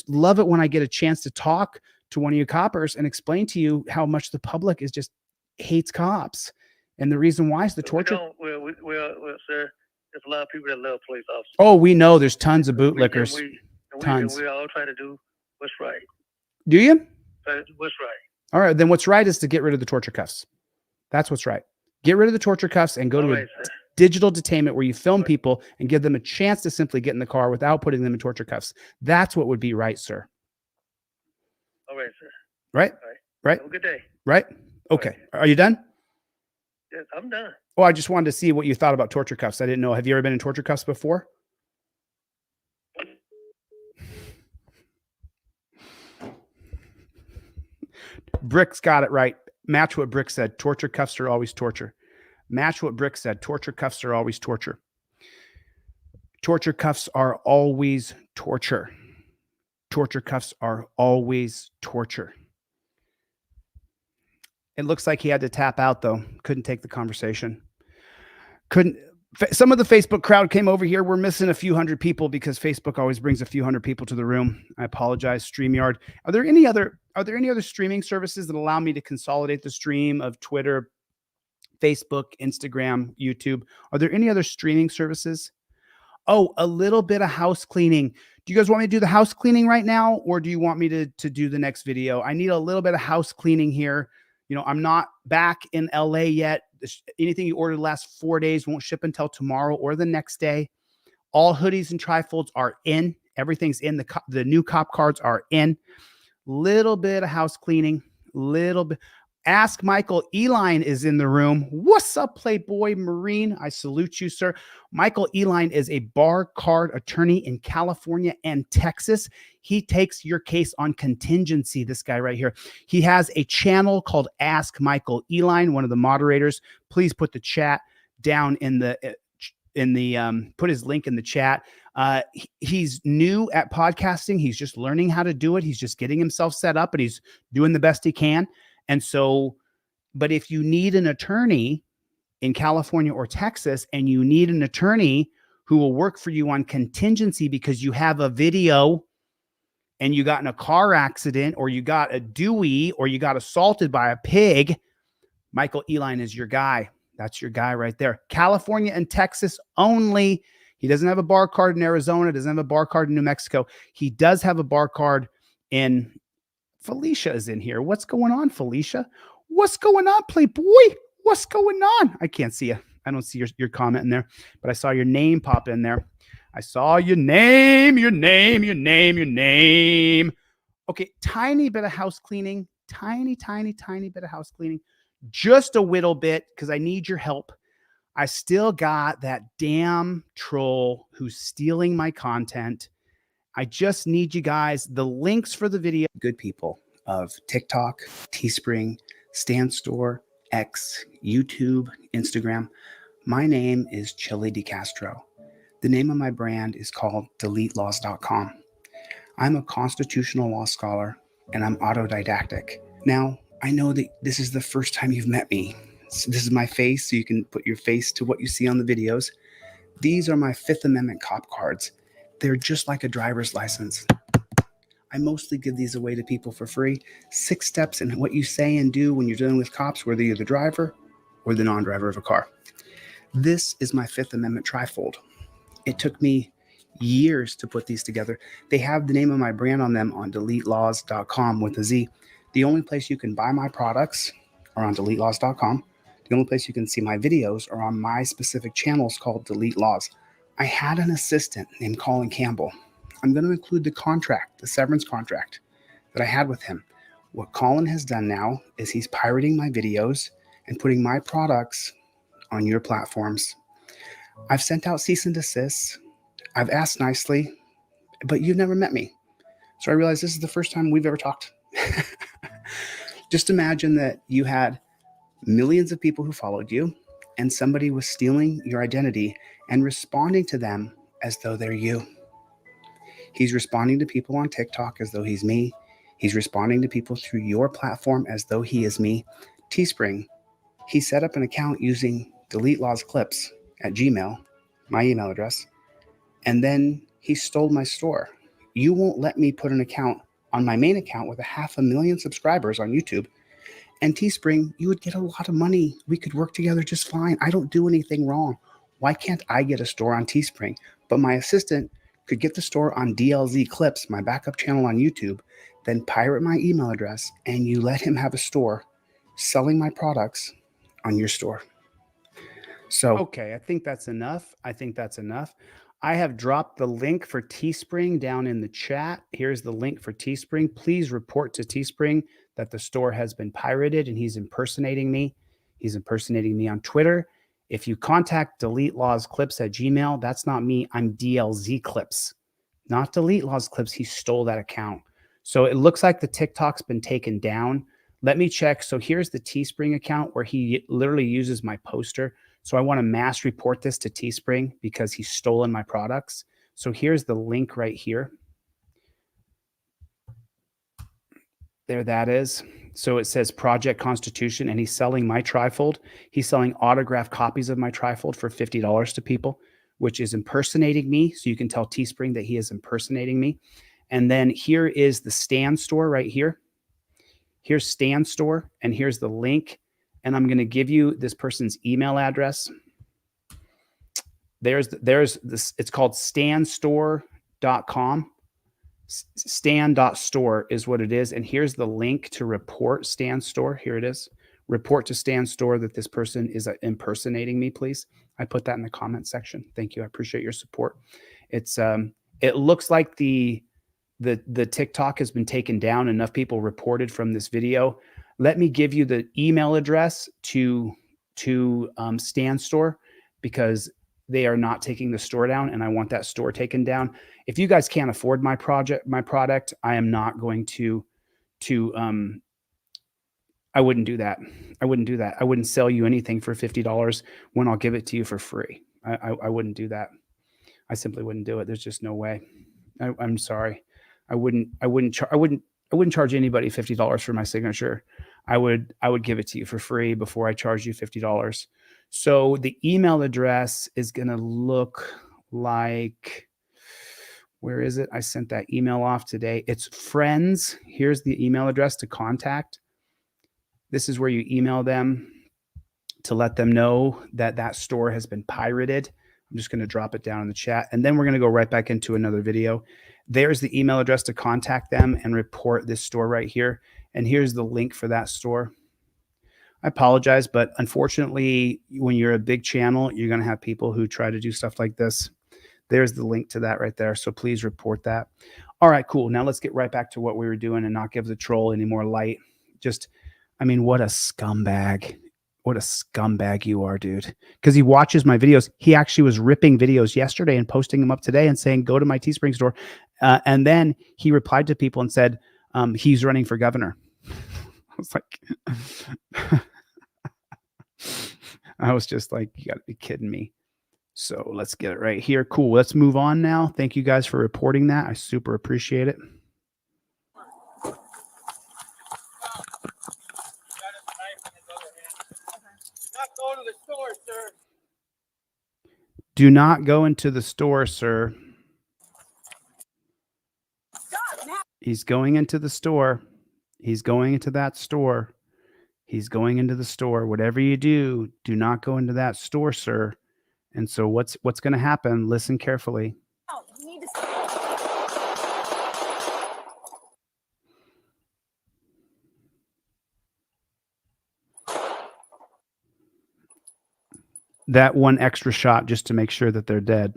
Speaker 1: love it when I get a chance to talk to one of you coppers and explain to you how much the public is just hates cops. And the reason why is the torture.
Speaker 5: Well, sir, there's a lot of people that love police officers.
Speaker 1: Oh, we know there's tons of bootlickers. Tons.
Speaker 5: We all try to do what's right.
Speaker 1: Do you?
Speaker 5: Try to do what's right.
Speaker 1: All right, then what's right is to get rid of the torture cuffs. That's what's right. Get rid of the torture cuffs and go to a digital detainment where you film people and give them a chance to simply get in the car without putting them in torture cuffs. That's what would be right, sir.
Speaker 5: All right, sir.
Speaker 1: Right? Right?
Speaker 5: Have a good day.
Speaker 1: Right? Okay. Are you done?
Speaker 5: Yes, I'm done.
Speaker 1: Oh, I just wanted to see what you thought about torture cuffs. I didn't know. Have you ever been in torture cuffs before? Brick's got it right. Match what Brick said. Torture cuffs are always torture. Match what Brick said. Torture cuffs are always torture. Torture cuffs are always torture. Torture cuffs are always torture. It looks like he had to tap out, though. Couldn't take the conversation. Some of the Facebook crowd came over here. We're missing a few hundred people because Facebook always brings a few hundred people to the room. I apologize. StreamYard. Are there any other streaming services that allow me to consolidate the stream of Twitter, Facebook, Instagram, YouTube? Are there any other streaming services? Oh, a little bit of house cleaning. Do you guys want me to do the house cleaning right now, or do you want me to do the next video? I need a little bit of house cleaning here. I'm not back in LA yet. Anything you order the last 4 days won't ship until tomorrow or the next day. All hoodies and trifolds are in. Everything's in. The new cop cards are in. Little bit of house cleaning. Little bit. Ask Michael. Eline is in the room. What's up, Playboy Marine? I salute you, sir. Michael Eline is a bar card attorney in California and Texas. He takes your case on contingency, this guy right here. He has a channel called Ask Michael Eline, one of the moderators. Please put the chat down put his link in the chat. He's new at podcasting. He's just learning how to do it. He's just getting himself set up, and he's doing the best he can. And so, but if you need an attorney in California or Texas, and you need an attorney who will work for you on contingency because you have a video and you got in a car accident or you got a Dewey or you got assaulted by a pig. Michael Eline is your guy. That's your guy right there. California and Texas only. He doesn't have a bar card in Arizona, doesn't have a bar card in New Mexico. He does have a bar card in Felicia is in here. What's going on, Felicia? What's going on, Playboy? What's going on? I can't see you. I don't see your comment in there, but I saw your name pop in there. I saw your name. Okay, tiny bit of house cleaning. Tiny bit of house cleaning. Just a little bit because I need your help. I still got that damn troll who's stealing my content. I just need you guys, the links for the video. Good people of TikTok, Teespring, Stan Store, X, YouTube, Instagram. My name is ChilleDeCastro. The name of my brand is called DeleteLawZ.com. I'm a constitutional law scholar and I'm autodidactic. Now, I know that this is the first time you've met me. So this is my face, so you can put your face to what you see on the videos. These are my Fifth Amendment cop cards. They're just like a driver's license. I mostly give these away to people for free. 6 steps in what you say and do when you're dealing with cops, whether you're the driver or the non-driver of a car. This is my Fifth Amendment trifold. It took me years to put these together. They have the name of my brand on them on DeleteLawZ.com with a Z. The only place you can buy my products are on DeleteLawZ.com. The only place you can see my videos are on my specific channels called DeleteLawZ. I had an assistant named Colin Campbell. I'm going to include the contract, the severance contract that I had with him. What Colin has done now is he's pirating my videos and putting my products on your platforms. I've sent out cease and desist. I've asked nicely, but you've never met me. So I realized this is the first time we've ever talked. Just imagine that you had millions of people who followed you and somebody was stealing your identity and responding to them as though they're you. He's responding to people on TikTok as though he's me. He's responding to people through your platform as though he is me. Teespring, he set up an account using DeleteLawZ clips at Gmail, my email address, and then he stole my store. You won't let me put an account on my main account with 500,000 subscribers on YouTube. And Teespring, you would get a lot of money. We could work together just fine. I don't do anything wrong. Why can't I get a store on Teespring? But my assistant could get the store on Dlz'S Clips, my backup channel on YouTube, then pirate my email address, and you let him have a store selling my products on your store. So, okay, I think that's enough. I have dropped the link for Teespring down in the chat. Here's the link for Teespring. Please report to Teespring that the store has been pirated and he's impersonating me. He's impersonating me on Twitter. If you contact DeleteLawZ Clips at Gmail, that's not me. I'm Dlz'S Clips, not DeleteLawZ Clips. He stole that account. So it looks like the TikTok's been taken down. Let me check. So here's the Teespring account where he literally uses my poster. So I want to mass report this to Teespring because he's stolen my products. So here's the link right here. There that is. So it says Project Constitution, and he's selling my trifold. He's selling autographed copies of my trifold for $50 to people, which is impersonating me. So you can tell Teespring that he is impersonating me. And then here is the Stan Store right here. Here's Stan Store, and here's the link. And I'm going to give you this person's email address. There's this. It's called stanstore.com. Stan.store is what it is. And here's the link to report Stan Store. Here it is. Report to Stan Store that this person is impersonating me, please. I put that in the comment section. Thank you. I appreciate your support. It's it looks like the TikTok has been taken down. Enough people reported from this video. Let me give you the email address to Stan Store because they are not taking the store down, and I want that store taken down. If you guys can't afford my product, I am not going to I wouldn't do that. I wouldn't sell you anything for $50 when I'll give it to you for free. I wouldn't do that. I simply wouldn't do it. There's just no way. I'm sorry. I wouldn't charge anybody $50 for my signature. I would give it to you for free before I charge you $50. So the email address is going to look like, where is it? I sent that email off today. It's friends. Here's the email address to contact. This is where you email them to let them know that that store has been pirated. I'm just going to drop it down in the chat, and then we're going to go right back into another video. There's the email address to contact them and report this store right here. And here's the link for that store. I apologize, but unfortunately, when you're a big channel, you're going to have people who try to do stuff like this. There's the link to that right there. So please report that. All right, cool. Now let's get right back to what we were doing and not give the troll any more light. Just, I mean, what a scumbag. What a scumbag you are, dude. Because he watches my videos. He actually was ripping videos yesterday and posting them up today and saying, go to my Teespring store. And then he replied to people and said, he's running for governor. I was like, I was just like, you got to be kidding me. So let's get it right here. Cool. Let's move on now. Thank you guys for reporting that. I super appreciate it. Do not go into the store, sir. He's going into the store. He's going into that store. He's going into the store. Whatever you do, do not go into that store, sir. And so what's going to happen? Listen carefully.
Speaker 9: Oh, you need to
Speaker 1: that one extra shot just to make sure that they're dead.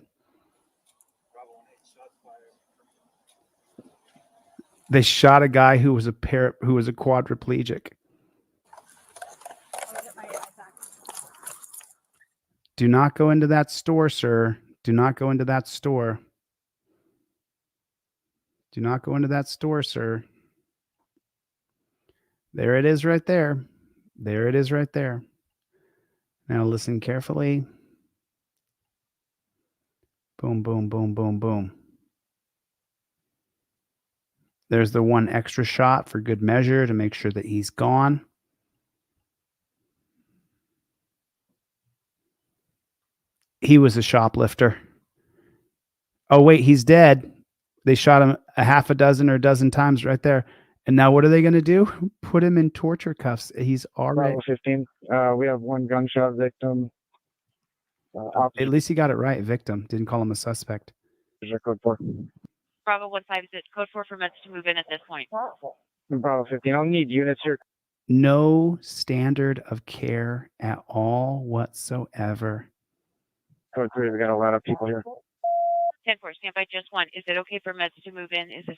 Speaker 1: They shot a guy who was a quadriplegic. Do not go into that store, sir. Do not go into that store. Do not go into that store, sir. There it is right there. There it is right there. Now listen carefully. Boom, boom, boom, boom, boom. There's the one extra shot for good measure to make sure that he's gone. He was a shoplifter. Oh, wait, he's dead. They shot him a half a dozen or a dozen times right there. And now what are they going to do? Put him in torture cuffs. He's already...
Speaker 10: Bravo 15. We have one gunshot victim.
Speaker 1: At least he got it right. Victim. Didn't call him a suspect.
Speaker 10: Code 4.
Speaker 11: Bravo 15 is code 4 for meds to move in at this point.
Speaker 10: Bravo 15. I'll need units here.
Speaker 1: No standard of care at all whatsoever.
Speaker 10: Code 3. We got a lot of people here.
Speaker 11: 10-4, stand by just one. Is it okay for meds to move in? Is this...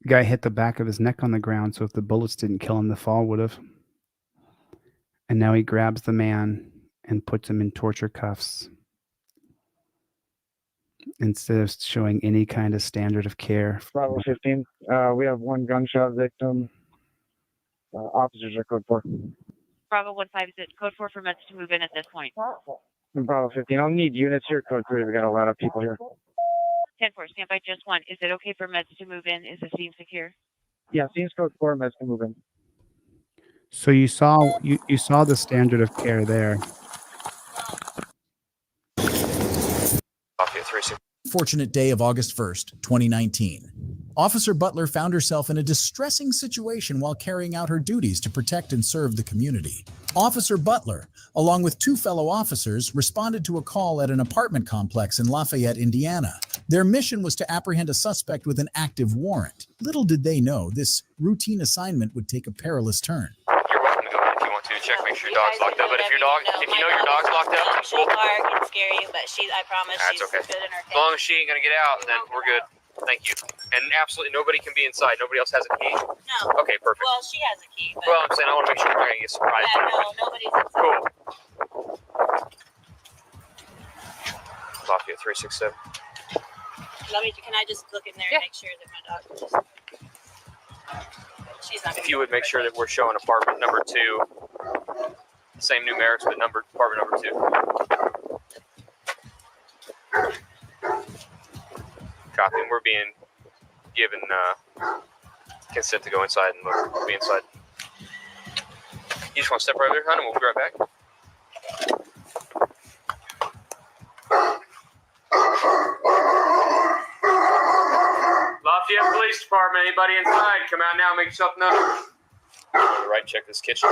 Speaker 1: Guy hit the back of his neck on the ground, so if the bullets didn't kill him, the fall would have. And now he grabs the man and puts him in torture cuffs instead of showing any kind of standard of care.
Speaker 10: Bravo 15. We have one gunshot victim. Officers are code 4.
Speaker 11: Bravo 15 is code 4 for meds to move in at this point.
Speaker 10: Bravo 15. I'll need units here. Code 3. We got a lot of people here.
Speaker 11: 10-4, stand by just one. Is it okay for meds to move in? Is the scene secure?
Speaker 10: Yeah, scene's code 4. Meds can move in.
Speaker 1: So you saw the standard of care there.
Speaker 12: Fortunate day of August 1st, 2019. Officer Butler found herself in a distressing situation while carrying out her duties to protect and serve the community. Officer Butler, along with 2 fellow officers, responded to a call at an apartment complex in Lafayette, Indiana. Their mission was to apprehend a suspect with an active warrant. Little did they know this routine assignment would take a perilous turn.
Speaker 13: You're welcome to go in if you want to check, make sure your dog's locked up. But if you know your dog's locked up,
Speaker 9: she'll bark and scare you, but I promise
Speaker 13: that's
Speaker 9: she's
Speaker 13: okay.
Speaker 9: good in her cage.
Speaker 13: As long as she ain't gonna get out, then we're good. Thank you. And absolutely nobody can be inside. Nobody else has a key?
Speaker 9: No.
Speaker 13: Okay, perfect.
Speaker 9: Well, she has a key. But
Speaker 13: Well, I'm saying I want to make sure we're going to get surprised.
Speaker 9: yeah, no, nobody's inside.
Speaker 13: Cool. Lafayette 367.
Speaker 9: Can I just look in there and make sure that my dog just... She's not.
Speaker 13: If you would make sure that we're showing apartment number 2, same numerics, but apartment number 2. Copy. And we're being given consent to go inside and look. We'll be inside. You just want to step right over there, hon, and we'll be right back. Lafayette Police Department, anybody inside? Come out now, make yourself known. Right, check this kitchen.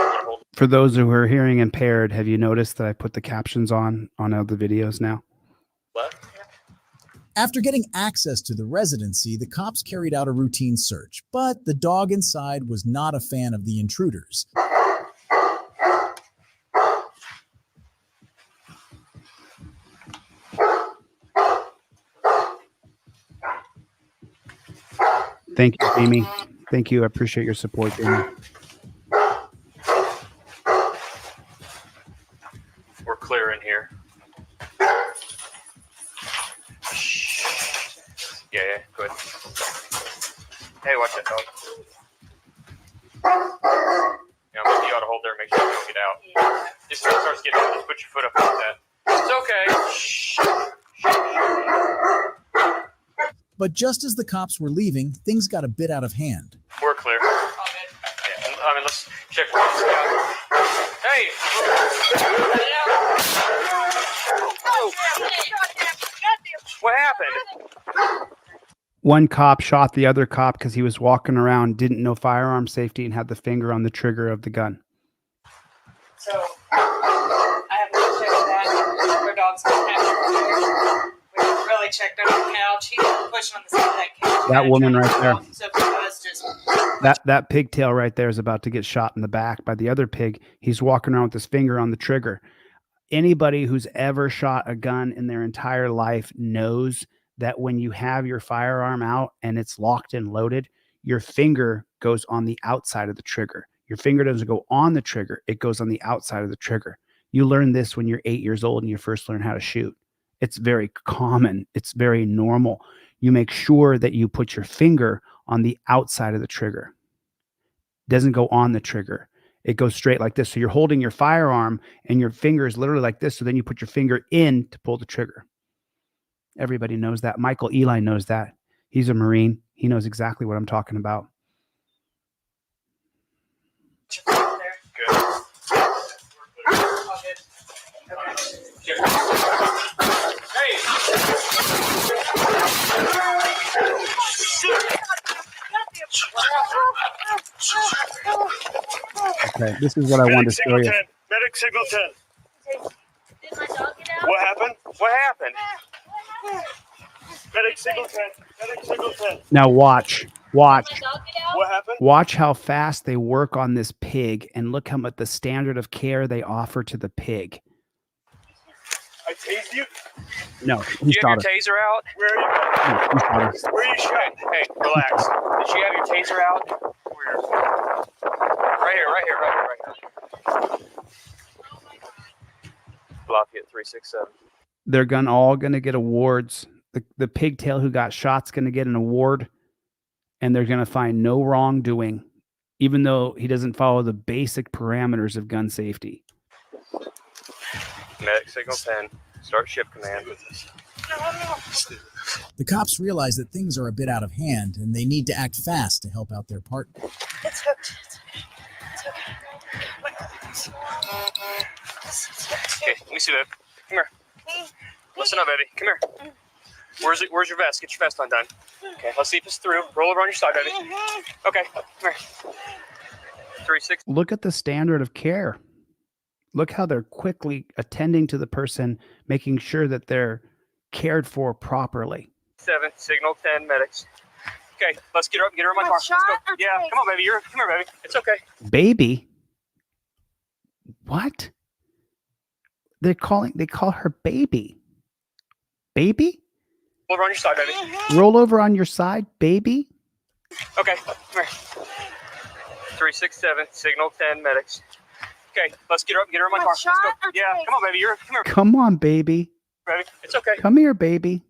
Speaker 1: For those who are hearing impaired, have you noticed that I put the captions on other videos now?
Speaker 13: Left.
Speaker 12: After getting access to the residency, the cops carried out a routine search, but the dog inside was not a fan of the intruders.
Speaker 1: Thank you, Amy. Thank you. I appreciate your support, Amy.
Speaker 13: We're clear in here. Yeah, go ahead. Hey, watch that dog. Yeah, maybe you ought to hold there and make sure you don't get out. Just when it starts getting out, just put your foot up like that. It's okay.
Speaker 12: But just as the cops were leaving, things got a bit out of hand.
Speaker 13: We're clear. Yeah, I mean, let's check for this guy. Hey! What happened?
Speaker 1: One cop shot the other cop because he was walking around, didn't know firearm safety, and had the finger on the trigger of the gun.
Speaker 9: So I have to check that. Her dog's been having. We really checked on the couch. He was pushing on the side of that couch.
Speaker 1: That woman right there.
Speaker 9: So it was just
Speaker 1: That pigtail right there is about to get shot in the back by the other pig. He's walking around with his finger on the trigger. Anybody who's ever shot a gun in their entire life knows that when you have your firearm out and it's locked and loaded, your finger goes on the outside of the trigger. Your finger doesn't go on the trigger. It goes on the outside of the trigger. You learn this when you're 8 years old and you first learn how to shoot. It's very common. It's very normal. You make sure that you put your finger on the outside of the trigger. It doesn't go on the trigger. It goes straight like this. So you're holding your firearm and your finger is literally like this. So then you put your finger in to pull the trigger. Everybody knows that. Michael Eli knows that. He's a Marine. He knows exactly what I'm talking about. Okay, this is what I wanted to show you.
Speaker 14: Medic signal 10.
Speaker 9: Did my dog get out?
Speaker 14: What happened?
Speaker 13: What happened?
Speaker 14: Medic signal 10. Medic signal 10.
Speaker 1: Now watch.
Speaker 14: What happened?
Speaker 1: Watch how fast they work on this pig and look how much the standard of care they offer to the pig.
Speaker 14: I tased you?
Speaker 1: No,
Speaker 13: Do
Speaker 1: he
Speaker 13: you have
Speaker 1: shot
Speaker 13: your
Speaker 1: her.
Speaker 13: taser out?
Speaker 14: Where are you?
Speaker 1: No, he shot her.
Speaker 14: Where are you shot?
Speaker 13: Hey, relax. Did you have your taser out? Where? Right here. Lafayette 367.
Speaker 1: They're all going to get awards. The pigtail who got shot's going to get an award, and they're going to find no wrongdoing, even though he doesn't follow the basic parameters of gun safety.
Speaker 13: Medic signal 10. Start ship command.
Speaker 12: The cops realize that things are a bit out of hand and they need to act fast to help out their partner.
Speaker 9: It's hooked. It's
Speaker 13: Okay, let me see that. Come here. Listen up, baby. Come here. Where's your vest? Get your vest undone. Okay, let's see if it's through. Roll over on your side, baby. Okay, come here. 360.
Speaker 1: Look at the standard of care. Look how they're quickly attending to the person, making sure that they're cared for properly.
Speaker 13: 7, signal 10, medics. Okay, let's get her up. Get her in my car. Let's go. Yeah, come on, baby. Come here, baby. It's okay.
Speaker 1: Baby? What? They call her baby. Baby?
Speaker 13: Roll over on your side, baby.
Speaker 1: Roll over on your side, baby.
Speaker 13: Okay, come here. 367, signal 10, medics. Okay, let's get her up, get her in my car. Let's go. Yeah, come on, baby. Come here,
Speaker 1: Come on, baby.
Speaker 13: baby. It's okay.
Speaker 1: Come here, baby.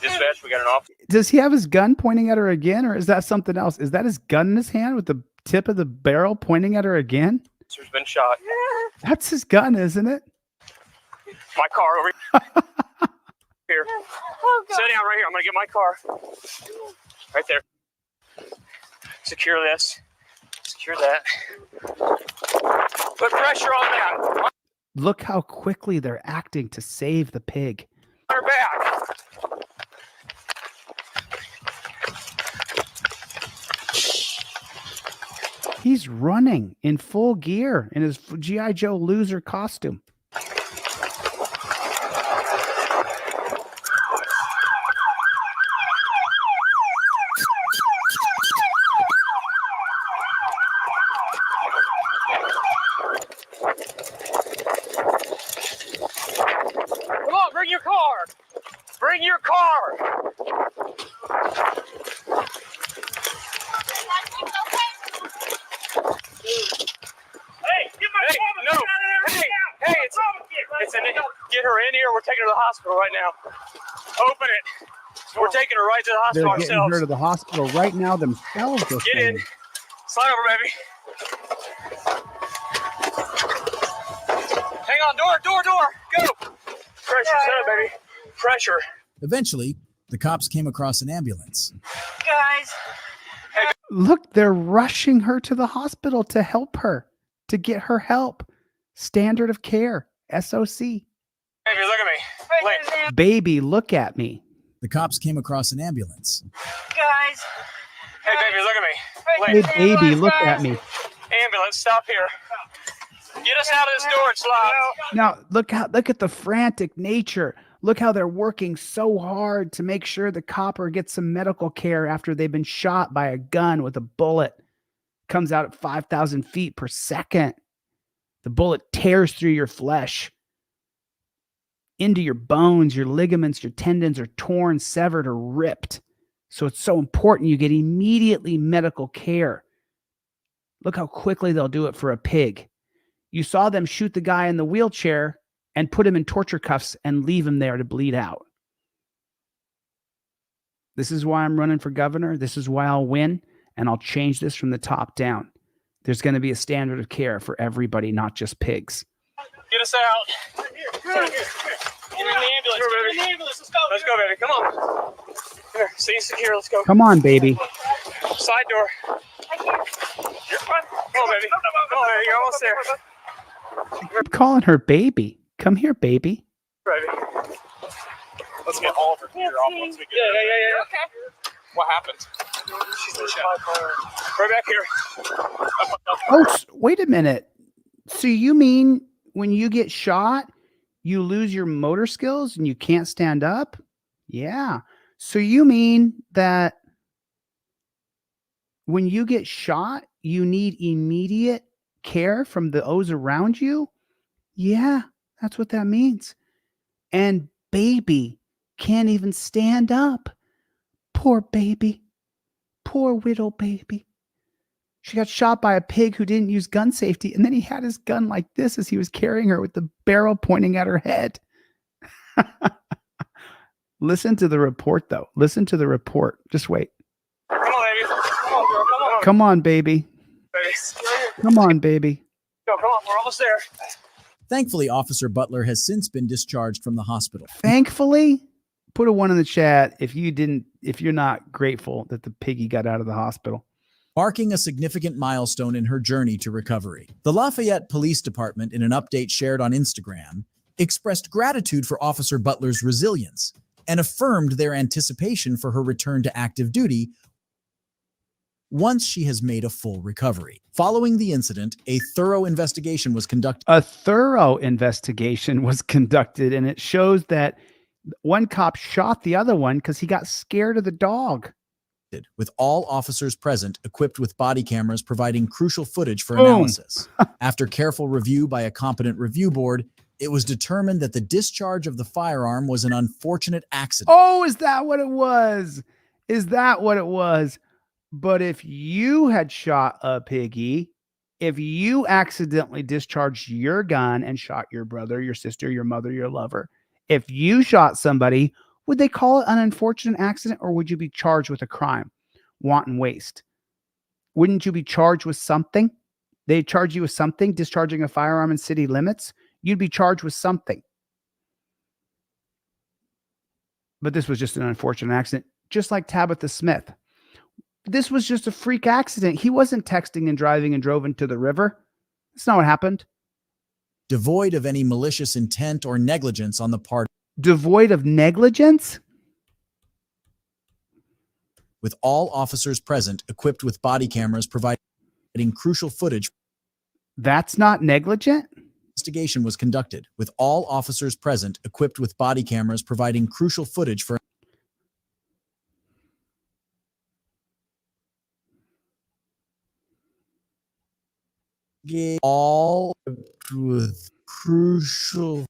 Speaker 13: Dispatch, we got an off.
Speaker 1: Does he have his gun pointing at her again, or is that something else? Is that his gun in his hand with the tip of the barrel pointing at her again?
Speaker 13: Officer's been shot.
Speaker 1: That's his gun, isn't it?
Speaker 13: My car over here. Sit down right here. I'm gonna get my car. Right there. Secure this. Secure that. Put pressure on that.
Speaker 1: Look how quickly they're acting to save the pig.
Speaker 13: On her back.
Speaker 1: He's running in full gear in his G.I. Joe loser costume.
Speaker 13: Come on, bring your car. Bring your car. Get her in here. We're taking her to the hospital right now. Open it. We're taking her right to the
Speaker 1: They're
Speaker 13: hospital
Speaker 1: getting
Speaker 13: ourselves.
Speaker 1: her to the hospital right now themselves.
Speaker 13: Get in. Slide over, baby. Hang on. Door. Go. Pressure. Set up, baby. Pressure.
Speaker 12: Eventually, the cops came across an ambulance.
Speaker 9: Guys.
Speaker 1: Look, they're rushing her to the hospital to help her, to get her help. Standard of care, SOC.
Speaker 13: Baby, look at me. Wait.
Speaker 1: Baby, look at me.
Speaker 12: The cops came across an ambulance.
Speaker 9: Guys.
Speaker 13: Hey, baby, look at me.
Speaker 1: Hey, baby, look at me.
Speaker 13: Ambulance, stop here. Get us out of this door. It's locked.
Speaker 1: Now, look at the frantic nature. Look how they're working so hard to make sure the copper gets some medical care after they've been shot by a gun with a bullet. Comes out at 5,000 feet per second. The bullet tears through your flesh, into your bones, your ligaments, your tendons are torn, severed, or ripped. So it's so important you get immediately medical care. Look how quickly they'll do it for a pig. You saw them shoot the guy in the wheelchair and put him in torture cuffs and leave him there to bleed out. This is why I'm running for governor. This is why I'll win, and I'll change this from the top down. There's going to be a standard of care for everybody, not just pigs.
Speaker 13: Get us out. Get in the ambulance. Get in the ambulance. Let's go. Let's go, baby. Come on. Here, stay secure. Let's go.
Speaker 1: Come on, baby.
Speaker 13: Side door. You're fine. Come on, baby. Come on, baby. You're almost there.
Speaker 1: I'm calling her baby. Come here, baby.
Speaker 13: Baby. Let's get all of her gear off once we get Yeah. Okay. What happened? She's been shot. Right back here.
Speaker 1: Oh, wait a minute. So you mean when you get shot, you lose your motor skills and you can't stand up? Yeah. So you mean that when you get shot, you need immediate care from those around you? Yeah, that's what that means. And baby can't even stand up. Poor baby. Poor widow baby. She got shot by a pig who didn't use gun safety, and then he had his gun like this as he was carrying her with the barrel pointing at her head. Listen to the report, though. Listen to the report. Just wait.
Speaker 13: Come on, baby. Come on, girl. Come on.
Speaker 1: Come on, baby.
Speaker 13: Baby.
Speaker 1: Come on, baby.
Speaker 13: Go, come on. We're almost there.
Speaker 12: Thankfully, Officer Butler has since been discharged from the hospital.
Speaker 1: Thankfully, put a 1 in the chat if you're not grateful that the piggy got out of the hospital.
Speaker 12: Marking a significant milestone in her journey to recovery. The Lafayette Police Department, in an update shared on Instagram, expressed gratitude for Officer Butler's resilience and affirmed their anticipation for her return to active duty once she has made a full recovery. Following the incident, a thorough investigation was conducted.
Speaker 1: A thorough investigation was conducted, and it shows that one cop shot the other one because he got scared of the dog.
Speaker 12: With all officers present equipped with body cameras providing crucial footage for
Speaker 1: Boom.
Speaker 12: analysis. After careful review by a competent review board, It was determined that the discharge of the firearm was an unfortunate accident.
Speaker 1: Oh, is that what it was? Is that what it was? But if you had shot a piggy, if you accidentally discharged your gun and shot your brother, your sister, your mother, your lover, if you shot somebody, would they call it an unfortunate accident, or would you be charged with a crime? Wanton waste. Wouldn't you be charged with something? They charge you with something, discharging a firearm in city limits. You'd be charged with something. But this was just an unfortunate accident, just like Tabitha Smith. This was just a freak accident. He wasn't texting and driving and drove into the river. That's not what happened.
Speaker 12: Devoid of any malicious intent or negligence on the part.
Speaker 1: Devoid of negligence?
Speaker 12: With all officers present, equipped with body cameras providing crucial footage.
Speaker 1: That's not negligent?
Speaker 12: Investigation was conducted with all officers present, equipped with body cameras providing crucial footage for all with crucial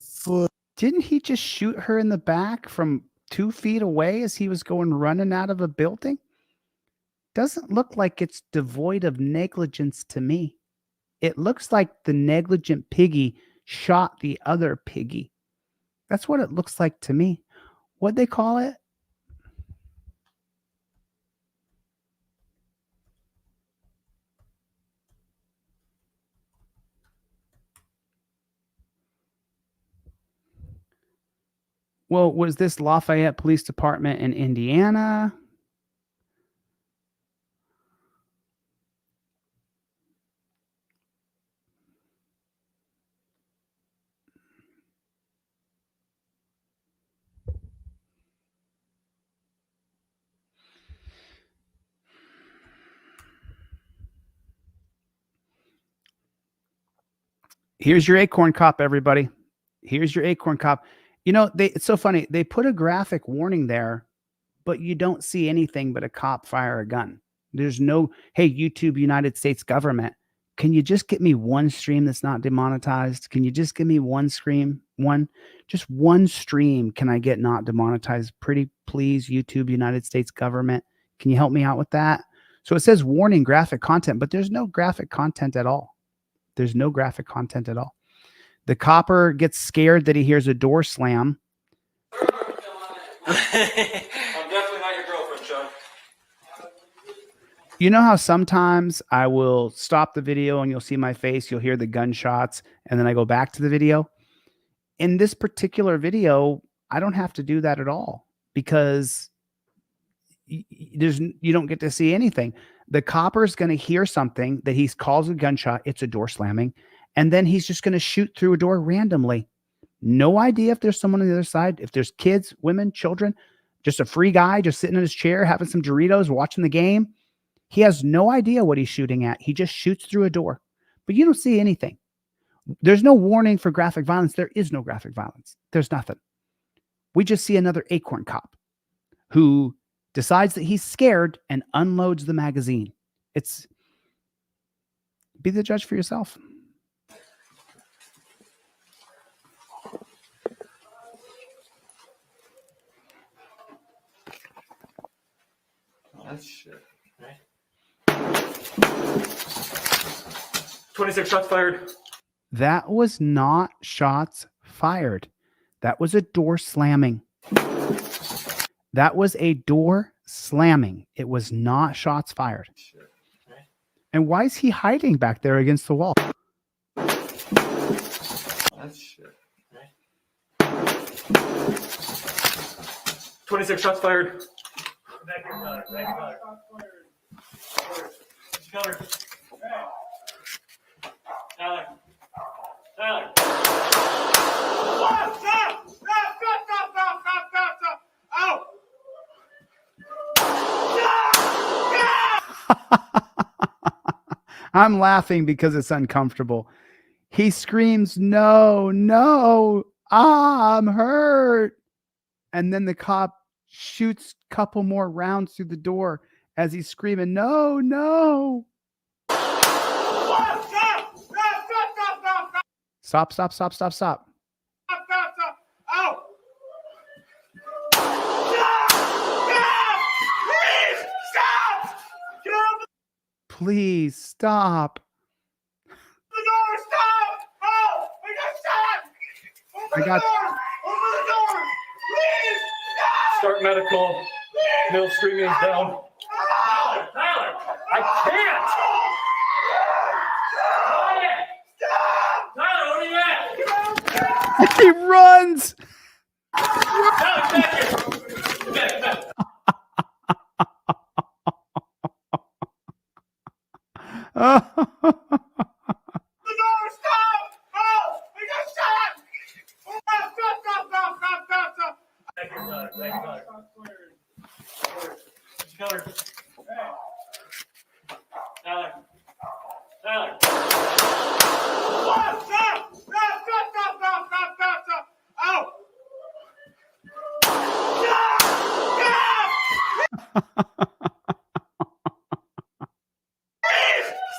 Speaker 12: foot.
Speaker 1: Didn't he just shoot her in the back from 2 feet away as he was going running out of a building? Doesn't look like it's devoid of negligence to me. It looks like the negligent piggy shot the other piggy. That's what it looks like to me. What'd they call it? Well, was this Lafayette Police Department in Indiana? Here's your Acorn cop, everybody. Here's your Acorn cop. You know, it's so funny. They put a graphic warning there, but you don't see anything but a cop fire a gun. There's no, hey, YouTube United States government, can you just get me one stream that's not demonetized? Can you just give me one stream? Just one stream can I get not demonetized? Pretty please, YouTube United States government. Can you help me out with that? So it says warning graphic content, but there's no graphic content at all. There's no graphic content at all. The copper gets scared that he hears a door slam.
Speaker 13: I'm definitely not your girlfriend, Sean.
Speaker 1: You know how sometimes I will stop the video and you'll see my face, you'll hear the gunshots, and then I go back to the video? In this particular video, I don't have to do that at all because you don't get to see anything. The copper's going to hear something that he calls a gunshot. It's a door slamming. And then he's just going to shoot through a door randomly. No idea if there's someone on the other side, if there's kids, women, children, just a free guy just sitting in his chair, having some Doritos, watching the game. He has no idea what he's shooting at. He just shoots through a door, but you don't see anything. There's no warning for graphic violence. There is no graphic violence. There's nothing. We just see another Acorn cop who decides that he's scared and unloads the magazine. It's be the judge for yourself.
Speaker 13: That's shit. Right? 26 shots fired.
Speaker 1: That was not shots fired. That was a door slamming. That was a door slamming. It was not shots fired. And why is he hiding back there against the wall?
Speaker 13: That's shit. Right? 26 shots fired. Back your gunner. Back your gunner. Gunner. Tyler. Tyler. Stop! Stop! Stop! Stop! Stop! Stop! Stop! Stop! Stop!
Speaker 1: I'm laughing because it's uncomfortable. He screams, no, no, I'm hurt. And then the cop shoots a couple more rounds through the door as he's screaming, no, no. Stop, stop, stop, stop, stop.
Speaker 14: Ow!
Speaker 1: Please stop.
Speaker 14: The door, stop! Oh, I got shot! Open the door! Open the door! Please! Stop!
Speaker 15: Start medical. Mill screaming is down. Tyler! I can't! Tyler, what are you at?
Speaker 1: He runs.
Speaker 15: Tyler, back here! Back.
Speaker 14: The door, stop! Oh, I got shot! Stop!
Speaker 15: Thank you, Tyler. Tyler. Tyler.
Speaker 14: Stop! Ow!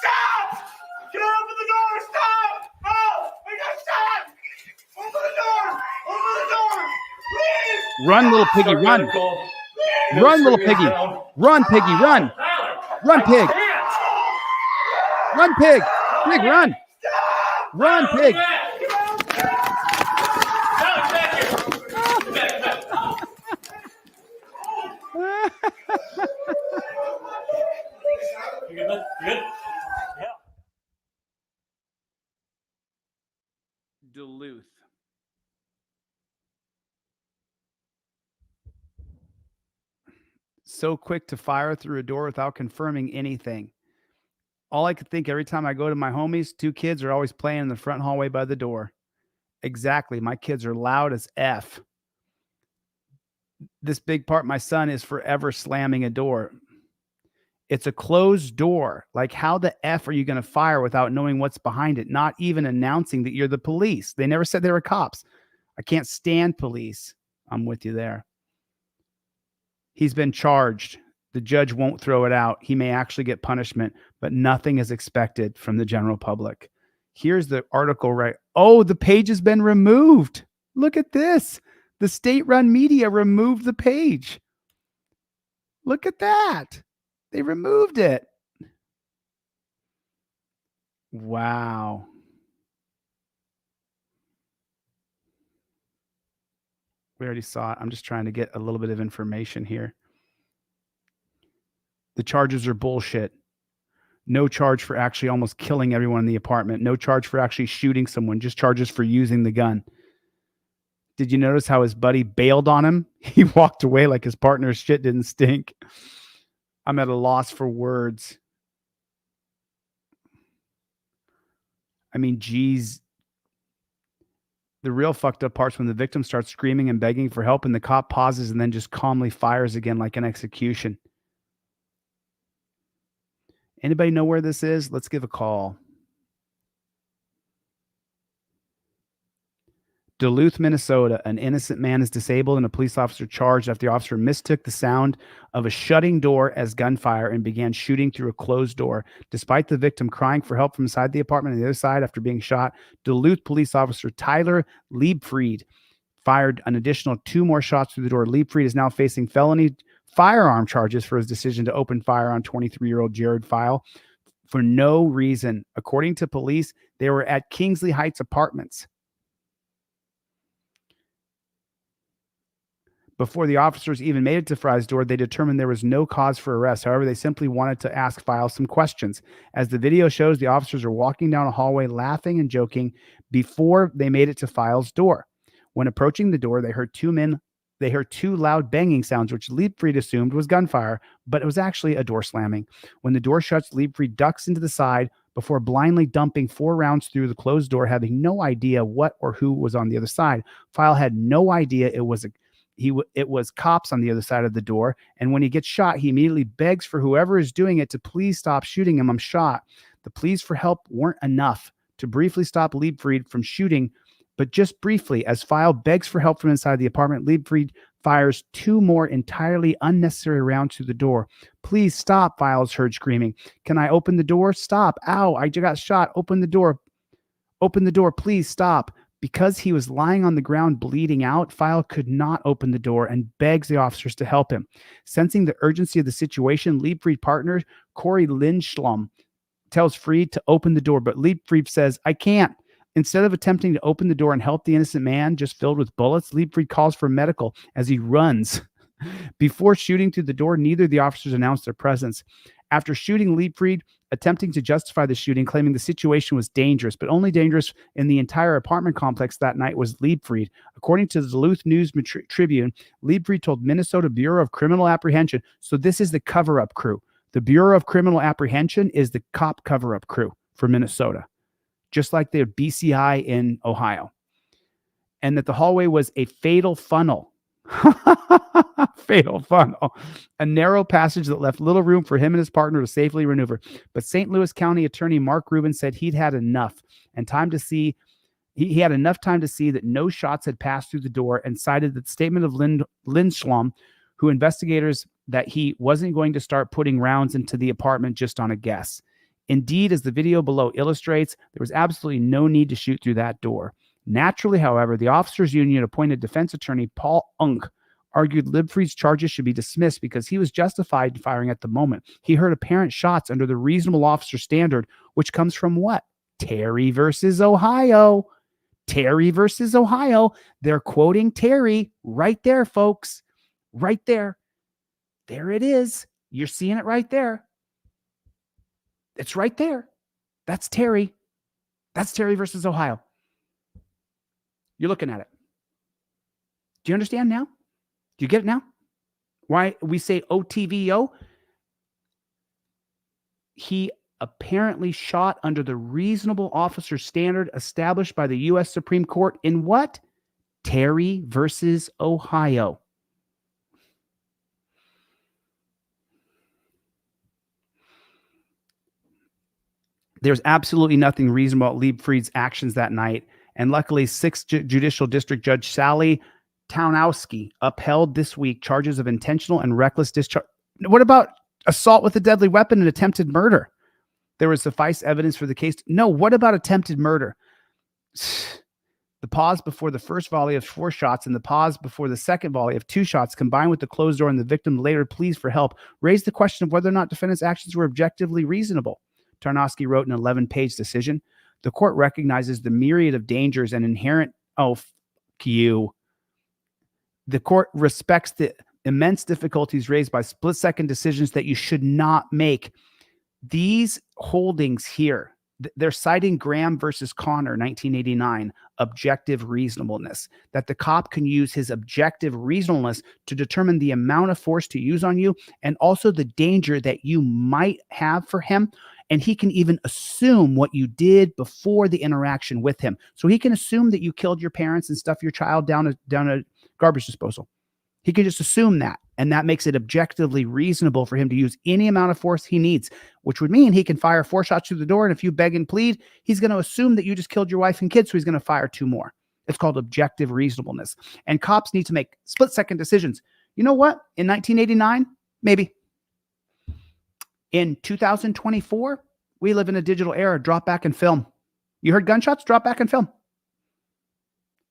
Speaker 14: Stop! Can I open the door? Stop! Oh, I got shot! Open the door! Open the door! Please!
Speaker 1: Run, little piggy,
Speaker 15: Start
Speaker 1: run.
Speaker 15: medical. Mill
Speaker 1: Run, little
Speaker 15: screaming is
Speaker 1: piggy.
Speaker 15: down.
Speaker 1: Run, piggy, run.
Speaker 15: Tyler!
Speaker 1: Run,
Speaker 15: I
Speaker 1: pig.
Speaker 15: can't!
Speaker 1: Run, pig. Pig, run. Run, pig.
Speaker 15: Tyler, back here! Back. You good, bud? You good? Yeah.
Speaker 1: Duluth. So quick to fire through a door without confirming anything. All I could think every time I go to my homies, 2 kids are always playing in the front hallway by the door. Exactly. My kids are loud as F. This big part, my son is forever slamming a door. It's a closed door. Like, how the F are you going to fire without knowing what's behind it? Not even announcing that you're the police. They never said they were cops. I can't stand police. I'm with you there. He's been charged. The judge won't throw it out. He may actually get punishment, but nothing is expected from the general public. Here's the article, right? Oh, the page has been removed. Look at this. The state-run media removed the page. Look at that. They removed it. Wow. We already saw it. I'm just trying to get a little bit of information here. The charges are bullshit. No charge for actually almost killing everyone in the apartment. No charge for actually shooting someone. Just charges for using the gun. Did you notice how his buddy bailed on him? He walked away like his partner's shit didn't stink. I'm at a loss for words. I mean, geez. The real fucked up part's when the victim starts screaming and begging for help and the cop pauses and then just calmly fires again like an execution. Anybody know where this is? Let's give a call. Duluth, Minnesota. An innocent man is disabled and a police officer charged after the officer mistook the sound of a shutting door as gunfire and began shooting through a closed door. Despite the victim crying for help from inside the apartment on the other side after being shot, Duluth police officer Tyler Liebfried fired an additional 2 more shots through the door. Liebfried is now facing felony firearm charges for his decision to open fire on 23-year-old Jared File for no reason. According to police, they were at Kingsley Heights Apartments. Before the officers even made it to Fry's door, they determined there was no cause for arrest. However, they simply wanted to ask File some questions. As the video shows, the officers are walking down a hallway laughing and joking before they made it to File's door. When approaching the door, they heard 2 loud banging sounds, which Liebfried assumed was gunfire, but it was actually a door slamming. When the door shuts, Liebfried ducks into the side before blindly dumping 4 rounds through the closed door, having no idea what or who was on the other side. File had no idea it was cops on the other side of the door, and when he gets shot, he immediately begs for whoever is doing it to please stop shooting him. I'm shot. The pleas for help weren't enough to briefly stop Liebfried from shooting, but just briefly, as File begs for help from inside the apartment, Liebfried fires 2 more entirely unnecessary rounds through the door. Please stop, File is heard screaming. Can I open the door? Stop. Ow, I just got shot. Open the door. Open the door, please stop. Because he was lying on the ground bleeding out, File could not open the door and begs the officers to help him. Sensing the urgency of the situation, Liebfried partner Corey Lindschlom tells Fried to open the door, but Liebfried says, I can't. Instead of attempting to open the door and help the innocent man just filled with bullets, Liebfried calls for medical as he runs. Before shooting through the door, neither of the officers announced their presence. After shooting Liebfried, attempting to justify the shooting, claiming the situation was dangerous, but only dangerous in the entire apartment complex that night was Liebfried. According to the Duluth News Tribune, Liebfried told Minnesota Bureau of Criminal Apprehension, so this is the cover-up crew. The Bureau of Criminal Apprehension is the cop cover-up crew for Minnesota, just like the BCI in Ohio. And that the hallway was a fatal funnel. Fatal funnel. A narrow passage that left little room for him and his partner to safely maneuver. But St. Louis County Attorney Mark Rubin said he'd had enough and time to see. He had enough time to see that no shots had passed through the door and cited the statement of Lindschlom, who investigators that he wasn't going to start putting rounds into the apartment just on a guess. Indeed, as the video below illustrates, there was absolutely no need to shoot through that door. Naturally, however, the officers' union appointed defense attorney Paul Unk argued Liebfried's charges should be dismissed because he was justified in firing at the moment. He heard apparent shots under the reasonable officer standard, which comes from what? Terry versus Ohio. Terry versus Ohio. They're quoting Terry right there, folks. Right there. There it is. You're seeing it right there. It's right there. That's Terry. That's Terry versus Ohio. You're looking at it. Do you understand now? Do you get it now? Why we say OTVO? He apparently shot under the reasonable officer standard established by the U.S. Supreme Court in what? Terry versus Ohio. There's absolutely nothing reasonable about Liebfried's actions that night. And luckily, 6th Judicial District Judge Sally Townowski upheld this week charges of intentional and reckless discharge. What about assault with a deadly weapon and attempted murder? There was suffice evidence for the case. No, what about attempted murder? The pause before the first volley of 4 shots and the pause before the second volley of 2 shots, combined with the closed door and the victim later pleas for help, raised the question of whether or not defendant's actions were objectively reasonable. Tarnowski wrote an 11-page decision. The court recognizes the myriad of dangers and inherent, The court respects the immense difficulties raised by split-second decisions that you should not make. These holdings here, they're citing Graham versus Connor, 1989, objective reasonableness, that the cop can use his objective reasonableness to determine the amount of force to use on you and also the danger that you might have for him. And he can even assume what you did before the interaction with him. So he can assume that you killed your parents and stuffed your child down a garbage disposal. He can just assume that. And that makes it objectively reasonable for him to use any amount of force he needs, which would mean he can fire 4 shots through the door. And if you beg and plead, he's going to assume that you just killed your wife and kids. So he's going to fire 2 more. It's called objective reasonableness. And cops need to make split-second decisions. You know what? In 1989, maybe. In 2024, we live in a digital era. Drop back and film. You heard gunshots? Drop back and film.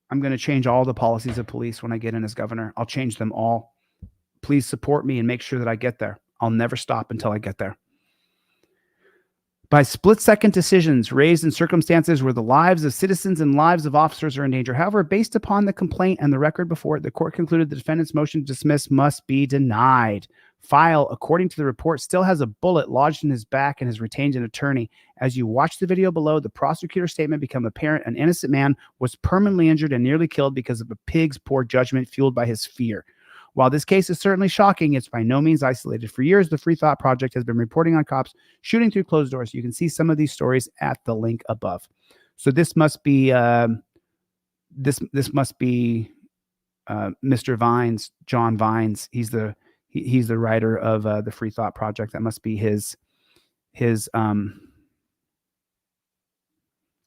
Speaker 1: I'm going to change all the policies of police when I get in as governor. I'll change them all. Please support me and make sure that I get there. I'll never stop until I get there. By split-second decisions raised in circumstances where the lives of citizens and lives of officers are in danger. However, based upon the complaint and the record before it, the court concluded the defendant's motion to dismiss must be denied. File, according to the report, still has a bullet lodged in his back and has retained an attorney. As you watch the video below, the prosecutor's statement become apparent. An innocent man was permanently injured and nearly killed because of a pig's poor judgment fueled by his fear. While this case is certainly shocking, it's by no means isolated. For years, the Free Thought Project has been reporting on cops shooting through closed doors. You can see some of these stories at the link above. So this must be this must be Mr. Vines, John Vines. He's the writer of the Free Thought Project. That must be his.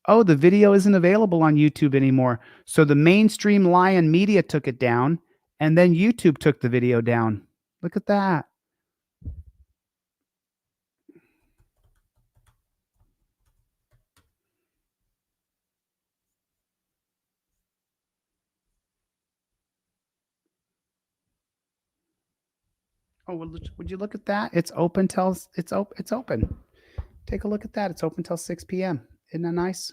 Speaker 1: Oh, the video isn't available on YouTube anymore. So the mainstream Lion Media took it down. And then YouTube took the video down. Look at that. Oh, would you look at that? It's open till it's open. Take a look at that. It's open till 6 p.m. Isn't that nice?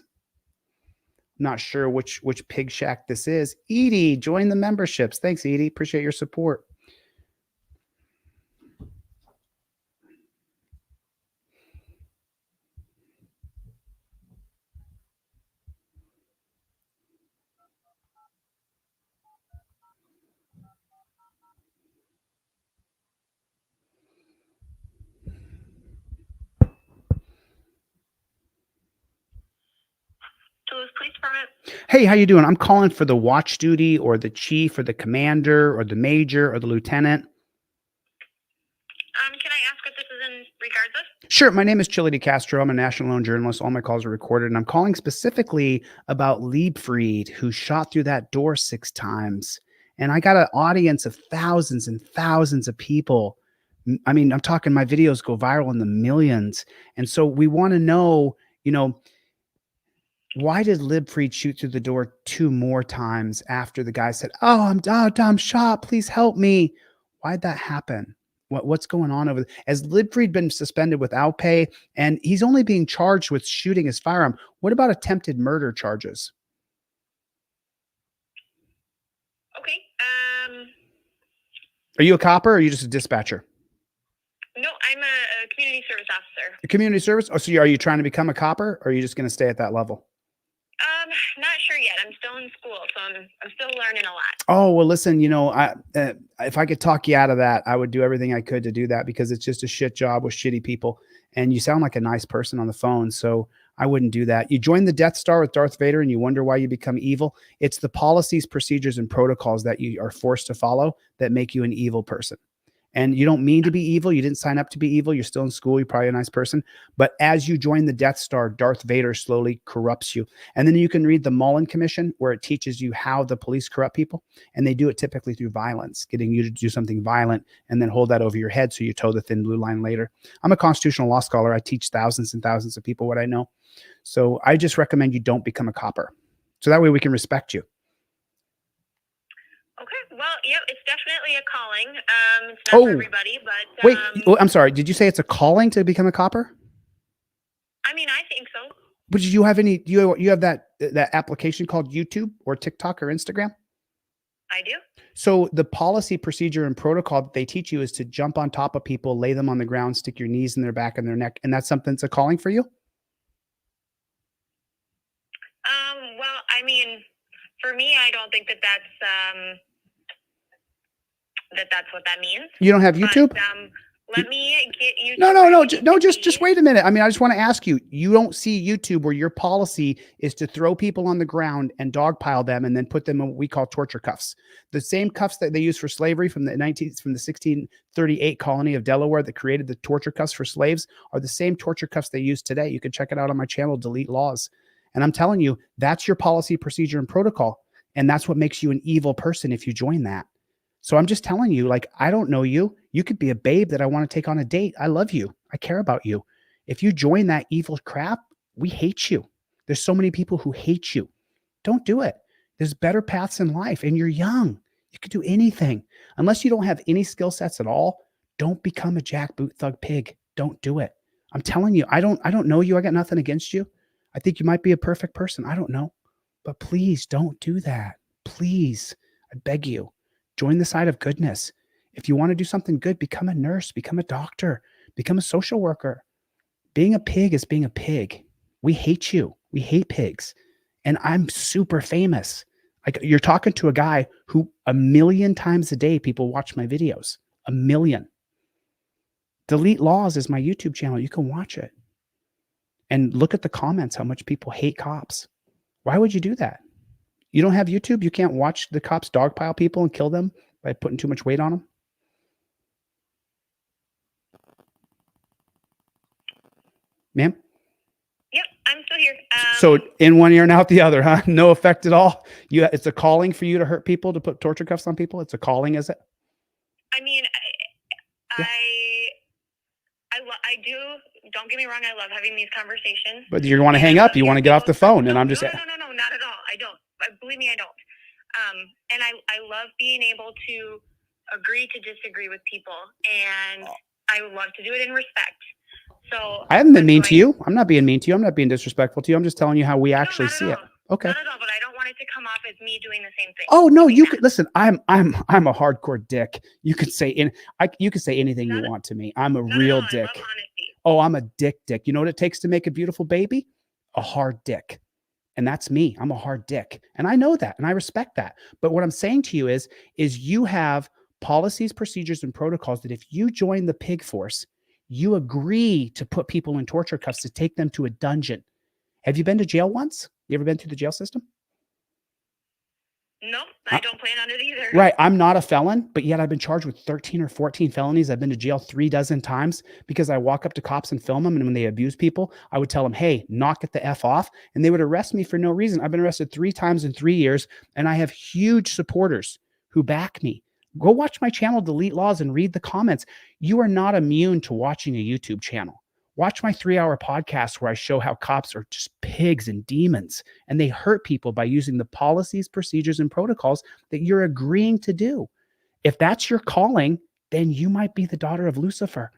Speaker 1: Not sure which pig shack this is. Edie, join the memberships. Thanks, Edie. Appreciate your support.
Speaker 4: Dlz'S Police Department.
Speaker 1: Hey, how you doing? I'm calling for the watch duty or the chief or the commander or the major or the lieutenant.
Speaker 4: Can I ask what this is in regards of?
Speaker 1: Sure. My name is ChilleDeCastro. I'm a national loan journalist. All my calls are recorded. And I'm calling specifically about Liebfried, who shot through that door 6 times. And I got an audience of thousands and thousands of people. I mean, I'm talking my videos go viral in the millions. And so we want to know, why did Liebfried shoot through the door 2 more times after the guy said, "Oh, I'm shot. Please help me"? Why'd that happen? What's going on over there? Has Liebfried been suspended without pay? And he's only being charged with shooting his firearm. What about attempted murder charges?
Speaker 4: Okay.
Speaker 1: Are you a copper or are you just a dispatcher?
Speaker 4: No, I'm a community service officer.
Speaker 1: A community service? Oh, so are you trying to become a copper or are you just going to stay at that level?
Speaker 4: Not sure yet. I'm still in school, so I'm still learning a lot.
Speaker 1: Oh, well, listen, if I could talk you out of that, I would do everything I could to do that because it's just a shit job with shitty people. And you sound like a nice person on the phone. So I wouldn't do that. You join the Death Star with Darth Vader and you wonder why you become evil. It's the policies, procedures, and protocols that you are forced to follow that make you an evil person. And you don't mean to be evil. You didn't sign up to be evil. You're still in school. You're probably a nice person. But as you join the Death Star, Darth Vader slowly corrupts you. And then you can read the Mullen Commission, where it teaches you how the police corrupt people. And they do it typically through violence, getting you to do something violent and then hold that over your head so you toe the thin blue line later. I'm a constitutional law scholar. I teach thousands and thousands of people what I know. So I just recommend you don't become a copper. So that way we can respect you.
Speaker 4: Okay, well, yep, it's definitely a calling. It's not for everybody, but
Speaker 1: wait, I'm sorry. Did you say it's a calling to become a copper?
Speaker 4: I mean, I think so.
Speaker 1: But did you have any? You have that application called YouTube or TikTok or Instagram?
Speaker 4: I do.
Speaker 1: So the policy, procedure, and protocol that they teach you is to jump on top of people, lay them on the ground, stick your knees in their back and their neck, and that's something that's a calling for you.
Speaker 4: Well, I mean, for me, I don't think that that's what that means.
Speaker 1: You don't have YouTube?
Speaker 4: But, let me get you.
Speaker 1: No. Just wait a minute. I mean, I just want to ask you. You don't see YouTube where your policy is to throw people on the ground and dogpile them and then put them in what we call torture cuffs. The same cuffs that they used for slavery from the 1638 colony of Delaware that created the torture cuffs for slaves are the same torture cuffs they use today. You can check it out on my channel, DeleteLawZ. And I'm telling you, that's your policy, procedure, and protocol. And that's what makes you an evil person if you join that. So I'm just telling you, like, I don't know you. You could be a babe that I want to take on a date. I love you. I care about you. If you join that evil crap, we hate you. There's so many people who hate you. Don't do it. There's better paths in life and you're young. You could do anything. Unless you don't have any skill sets at all, don't become a jackboot thug pig. Don't do it. I'm telling you, I don't know you. I got nothing against you. I think you might be a perfect person. I don't know. But please don't do that. Please, I beg you. Join the side of goodness. If you want to do something good, become a nurse, become a doctor, become a social worker. Being a pig is being a pig. We hate you. We hate pigs. And I'm super famous. Like, you're talking to a guy who 1 million times a day people watch my videos. 1 million. DeleteLawZ is my YouTube channel. You can watch it. And look at the comments, how much people hate cops. Why would you do that? You don't have YouTube? You can't watch the cops dogpile people and kill them by putting too much weight on them? Ma'am?
Speaker 4: Yep, I'm still here.
Speaker 1: So in one ear and out the other, huh? No effect at all? It's a calling for you to hurt people, to put torture cuffs on people? It's a calling, is it?
Speaker 4: I mean, I do. Don't get me wrong. I love having these conversations.
Speaker 1: But you want to hang up. You want to get off the phone. And I'm just...
Speaker 4: No, not at all. I don't. Believe me, I don't. And I love being able to agree to disagree with people, and I would love to do it in respect. So
Speaker 1: I haven't been mean to you. I'm not being mean to you. I'm not being disrespectful to you. I'm just telling you how we actually see it. Okay.
Speaker 4: Not at all, but I don't want it to come off as me doing the same thing.
Speaker 1: Oh no, you could listen. I'm a hardcore dick. You could say you could say anything you want to me. I'm a real dick. Oh, I'm a dick. You know what it takes to make a beautiful baby? A hard dick. And that's me. I'm a hard dick. And I know that and I respect that. But what I'm saying to you is you have policies, procedures, and protocols that if you join the pig force, you agree to put people in torture cuffs to take them to a dungeon. Have you been to jail once? You ever been through the jail system?
Speaker 4: Nope, I don't plan on it either.
Speaker 1: Right. I'm not a felon, but yet I've been charged with 13 or 14 felonies. I've been to jail 36 times because I walk up to cops and film them. And when they abuse people, I would tell them, hey, knock it the F off. And they would arrest me for no reason. I've been arrested 3 times in 3 years. And I have huge supporters who back me. Go watch my channel, DeleteLawZ, and read the comments. You are not immune to watching a YouTube channel. Watch my 3-hour podcast where I show how cops are just pigs and demons, and they hurt people by using the policies, procedures, and protocols that you're agreeing to do. If that's your calling, then you might be the daughter of Lucifer.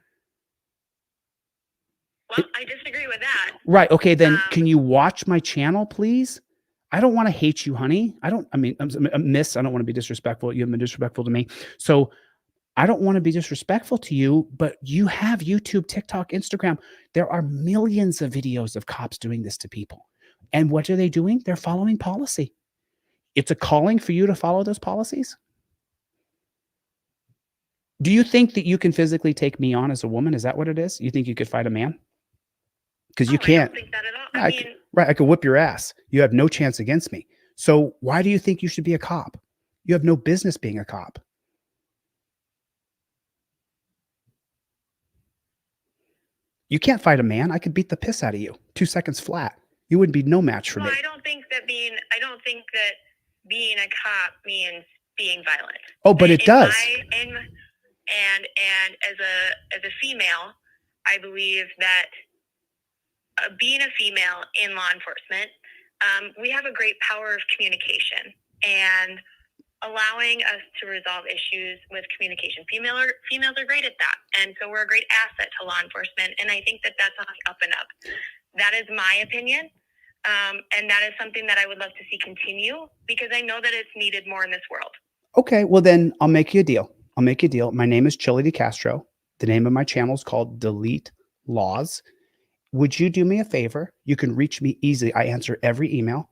Speaker 4: Well, I disagree with that.
Speaker 1: Right. Okay. Then can you watch my channel, please? I don't want to hate you, honey. I'm miss. I don't want to be disrespectful. You haven't been disrespectful to me. So I don't want to be disrespectful to you, but you have YouTube, TikTok, Instagram. There are millions of videos of cops doing this to people. And what are they doing? They're following policy. It's a calling for you to follow those policies. Do you think that you can physically take me on as a woman? Is that what it is? You think you could fight a man? Because you can't.
Speaker 4: I don't think that at all.
Speaker 1: Right. I could whip your ass. You have no chance against me. So why do you think you should be a cop? You have no business being a cop. You can't fight a man. I could beat the piss out of you 2 seconds flat. You wouldn't be no match for me.
Speaker 4: I don't think that being a cop means being violent.
Speaker 1: Oh, but it does.
Speaker 4: And as a female, I believe that being a female in law enforcement, we have a great power of communication and allowing us to resolve issues with communication. Females are great at that. And so we're a great asset to law enforcement. And I think that that's on the up and up. That is my opinion. And that is something that I would love to see continue because I know that it's needed more in this world.
Speaker 1: Okay. Well, then I'll make you a deal. My name is ChilleDeCastro. The name of my channel is called DeleteLawZ. Would you do me a favor? You can reach me easily. I answer every email.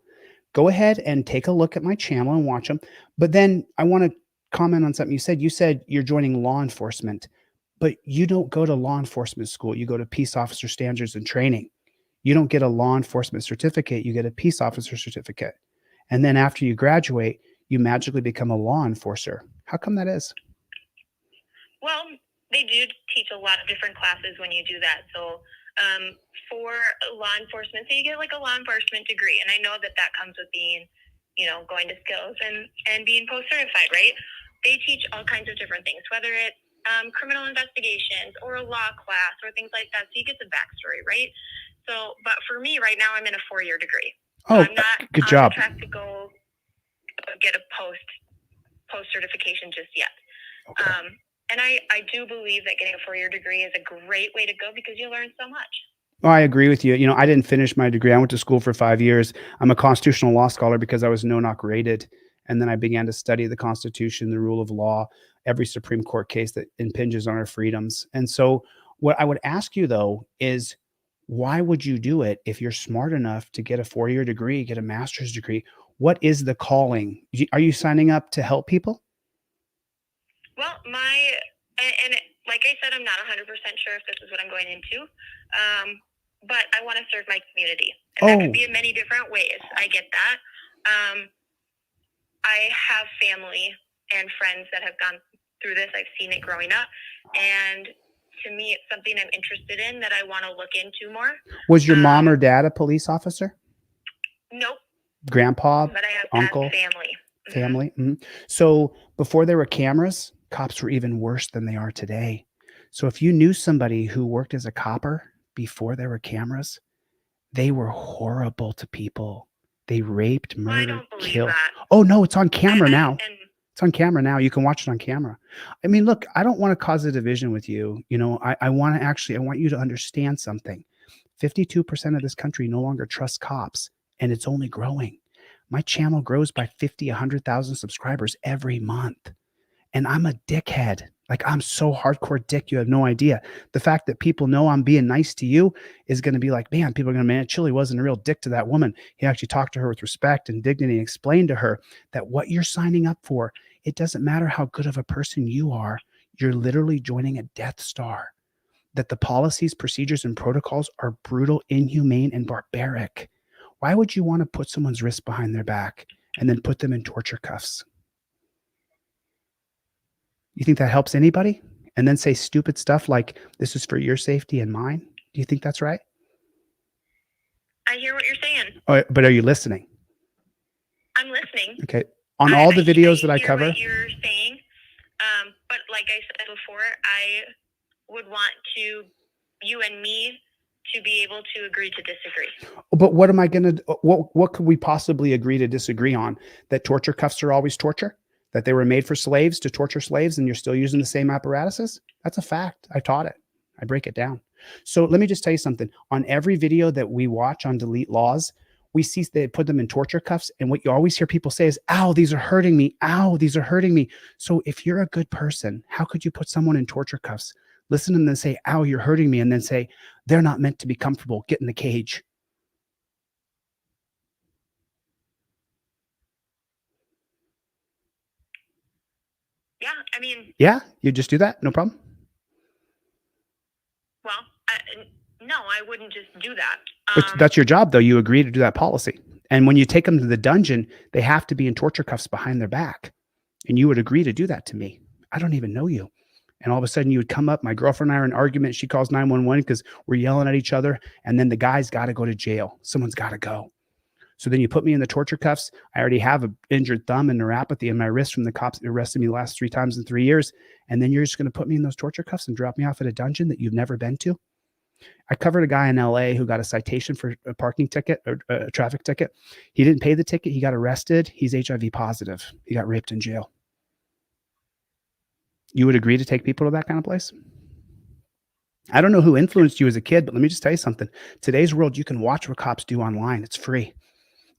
Speaker 1: Go ahead and take a look at my channel and watch them. But then I want to comment on something you said. You said you're joining law enforcement, but you don't go to law enforcement school. You go to peace officer standards and training. You don't get a law enforcement certificate. You get a peace officer certificate. And then after you graduate, you magically become a law enforcer. How come that is?
Speaker 4: Well, they do teach a lot of different classes when you do that. So for law enforcement, so you get like a law enforcement degree. And I know that that comes with being, going to skills and being post-certified, right? They teach all kinds of different things, whether it's criminal investigations or a law class or things like that. So you get the backstory, right? So, but for me right now, I'm in a 4-year degree. So
Speaker 1: Oh,
Speaker 4: I'm not
Speaker 1: good
Speaker 4: on
Speaker 1: job.
Speaker 4: track to go get a post certification just yet.
Speaker 1: Okay.
Speaker 4: And I do believe that getting a 4-year degree is a great way to go because you learn so much.
Speaker 1: Well, I agree with you. I didn't finish my degree. I went to school for 5 years. I'm a constitutional law scholar because I was no-knock rated. And then I began to study the Constitution, the rule of law, every Supreme Court case that impinges on our freedoms. And so what I would ask you, though, is why would you do it if you're smart enough to get a 4-year degree, get a master's degree? What is the calling? Are you signing up to help people?
Speaker 4: Well, and like I said, I'm not 100% sure if this is what I'm going into, but I want to serve my community. And that could be in many different ways. I get that. I have family and friends that have gone through this. I've seen it growing up. And to me, it's something I'm interested in that I want to look into more.
Speaker 1: Was your mom or dad a police officer?
Speaker 4: Nope.
Speaker 1: Grandpa,
Speaker 4: But I have
Speaker 1: uncle,
Speaker 4: family.
Speaker 1: family. Mhm. So before there were cameras, cops were even worse than they are today. So if you knew somebody who worked as a copper before there were cameras, they were horrible to people. They raped, murdered, killed. Oh no, it's on camera now. It's on camera now. You can watch it on camera. I mean, look, I don't want to cause a division with you. You know, I want you to understand something. 52% of this country no longer trusts cops, and it's only growing. My channel grows by 50, 100,000 subscribers every month. And I'm a dickhead. Like, I'm so hardcore dick, you have no idea. The fact that people know I'm being nice to you is going to be like, man, people are going to, man, Chille wasn't a real dick to that woman. He actually talked to her with respect and dignity and explained to her that what you're signing up for, it doesn't matter how good of a person you are. You're literally joining a Death Star. That the policies, procedures, and protocols are brutal, inhumane, and barbaric. Why would you want to put someone's wrist behind their back and then put them in torture cuffs? You think that helps anybody? And then say stupid stuff like, this is for your safety and mine? Do you think that's right?
Speaker 4: I hear what you're saying.
Speaker 1: Oh, but are you listening?
Speaker 4: I'm listening.
Speaker 1: Okay. On all the videos that I cover.
Speaker 4: What you're saying, but like I said before, I would want you and me to be able to agree to disagree.
Speaker 1: But what am I going to, what could we possibly agree to disagree on? That torture cuffs are always torture? That they were made for slaves to torture slaves and you're still using the same apparatuses? That's a fact. I taught it. I break it down. So let me just tell you something. On every video that we watch on DeleteLawZ, we see they put them in torture cuffs. And what you always hear people say is, ow, these are hurting me. Ow, these are hurting me. So if you're a good person, how could you put someone in torture cuffs? Listen and then say, ow, you're hurting me. And then say, they're not meant to be comfortable. Get in the cage.
Speaker 4: Yeah, I mean.
Speaker 1: Yeah, you just do that. No problem.
Speaker 4: Well, no, I wouldn't just do that.
Speaker 1: But that's your job, though. You agree to do that policy. And when you take them to the dungeon, they have to be in torture cuffs behind their back. And you would agree to do that to me. I don't even know you. And all of a sudden you would come up. My girlfriend and I are in an argument. She calls 911 because we're yelling at each other. And then the guy's got to go to jail. Someone's got to go. So then you put me in the torture cuffs. I already have an injured thumb and neuropathy in my wrist from the cops that arrested me the last 3 times in 3 years. And then you're just going to put me in those torture cuffs and drop me off at a dungeon that you've never been to? I covered a guy in LA who got a citation for a parking ticket or a traffic ticket. He didn't pay the ticket. He got arrested. He's HIV positive. He got raped in jail. You would agree to take people to that kind of place? I don't know who influenced you as a kid, but let me just tell you something. Today's world, you can watch what cops do online. It's free.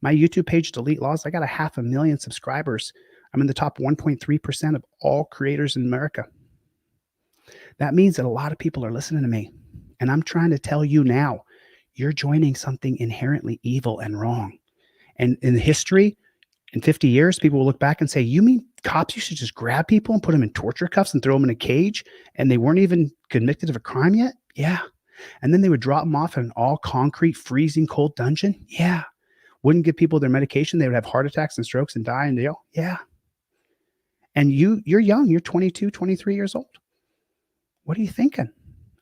Speaker 1: My YouTube page, DeleteLawZ, I got 500,000 subscribers. I'm in the top 1.3% of all creators in America. That means that a lot of people are listening to me. And I'm trying to tell you now, you're joining something inherently evil and wrong. And in history, in 50 years, people will look back and say, you mean cops used to just grab people and put them in torture cuffs and throw them in a cage and they weren't even convicted of a crime yet? Yeah. And then they would drop them off in an all concrete, freezing cold dungeon? Yeah. Wouldn't give people their medication. They would have heart attacks and strokes and die in jail? Yeah. And you're young. You're 22, 23 years old. What are you thinking?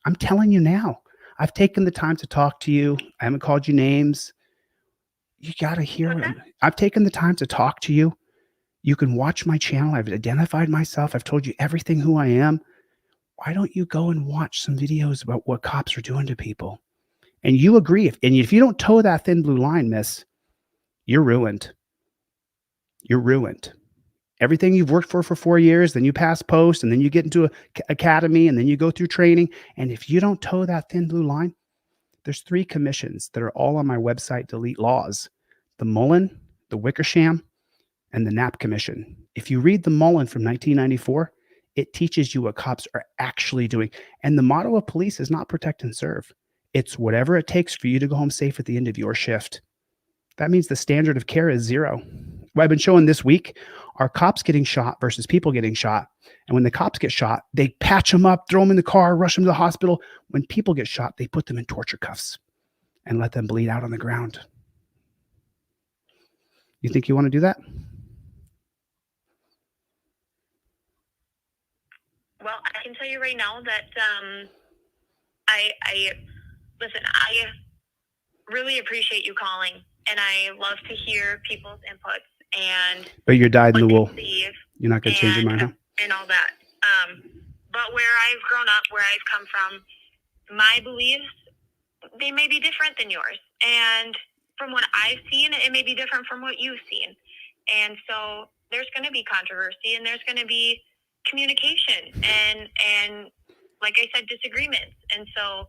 Speaker 1: I'm telling you now. I've taken the time to talk to you. I haven't called you names. You got to hear it. I've taken the time to talk to you. You can watch my channel. I've identified myself. I've told you everything who I am. Why don't you go and watch some videos about what cops are doing to people? And you agree. And if you don't toe that thin blue line, miss, you're ruined. You're ruined. Everything you've worked for 4 years, then you pass post, and then you get into an academy, and then you go through training. And if you don't toe that thin blue line, there's 3 commissions that are all on my website, DeleteLawZ. The Mullen, the Wickersham, and the Knapp Commission. If you read the Mullen from 1994, it teaches you what cops are actually doing. And the motto of police is not protect and serve. It's whatever it takes for you to go home safe at the end of your shift. That means the standard of care is 0. What I've been showing this week are cops getting shot versus people getting shot. And when the cops get shot, they patch them up, throw them in the car, rush them to the hospital. When people get shot, they put them in torture cuffs and let them bleed out on the ground. You think you want to do that?
Speaker 4: Well, I can tell you right now that listen, I really appreciate you calling, and I love to hear people's inputs and.
Speaker 1: But you're dyed in the wool.
Speaker 4: Believe
Speaker 1: You're not going to change your mind, huh?
Speaker 4: And all that. But where I've grown up, where I've come from, my beliefs, they may be different than yours. And from what I've seen, it may be different from what you've seen. And so there's going to be controversy and there's going to be communication and like I said, disagreements. And so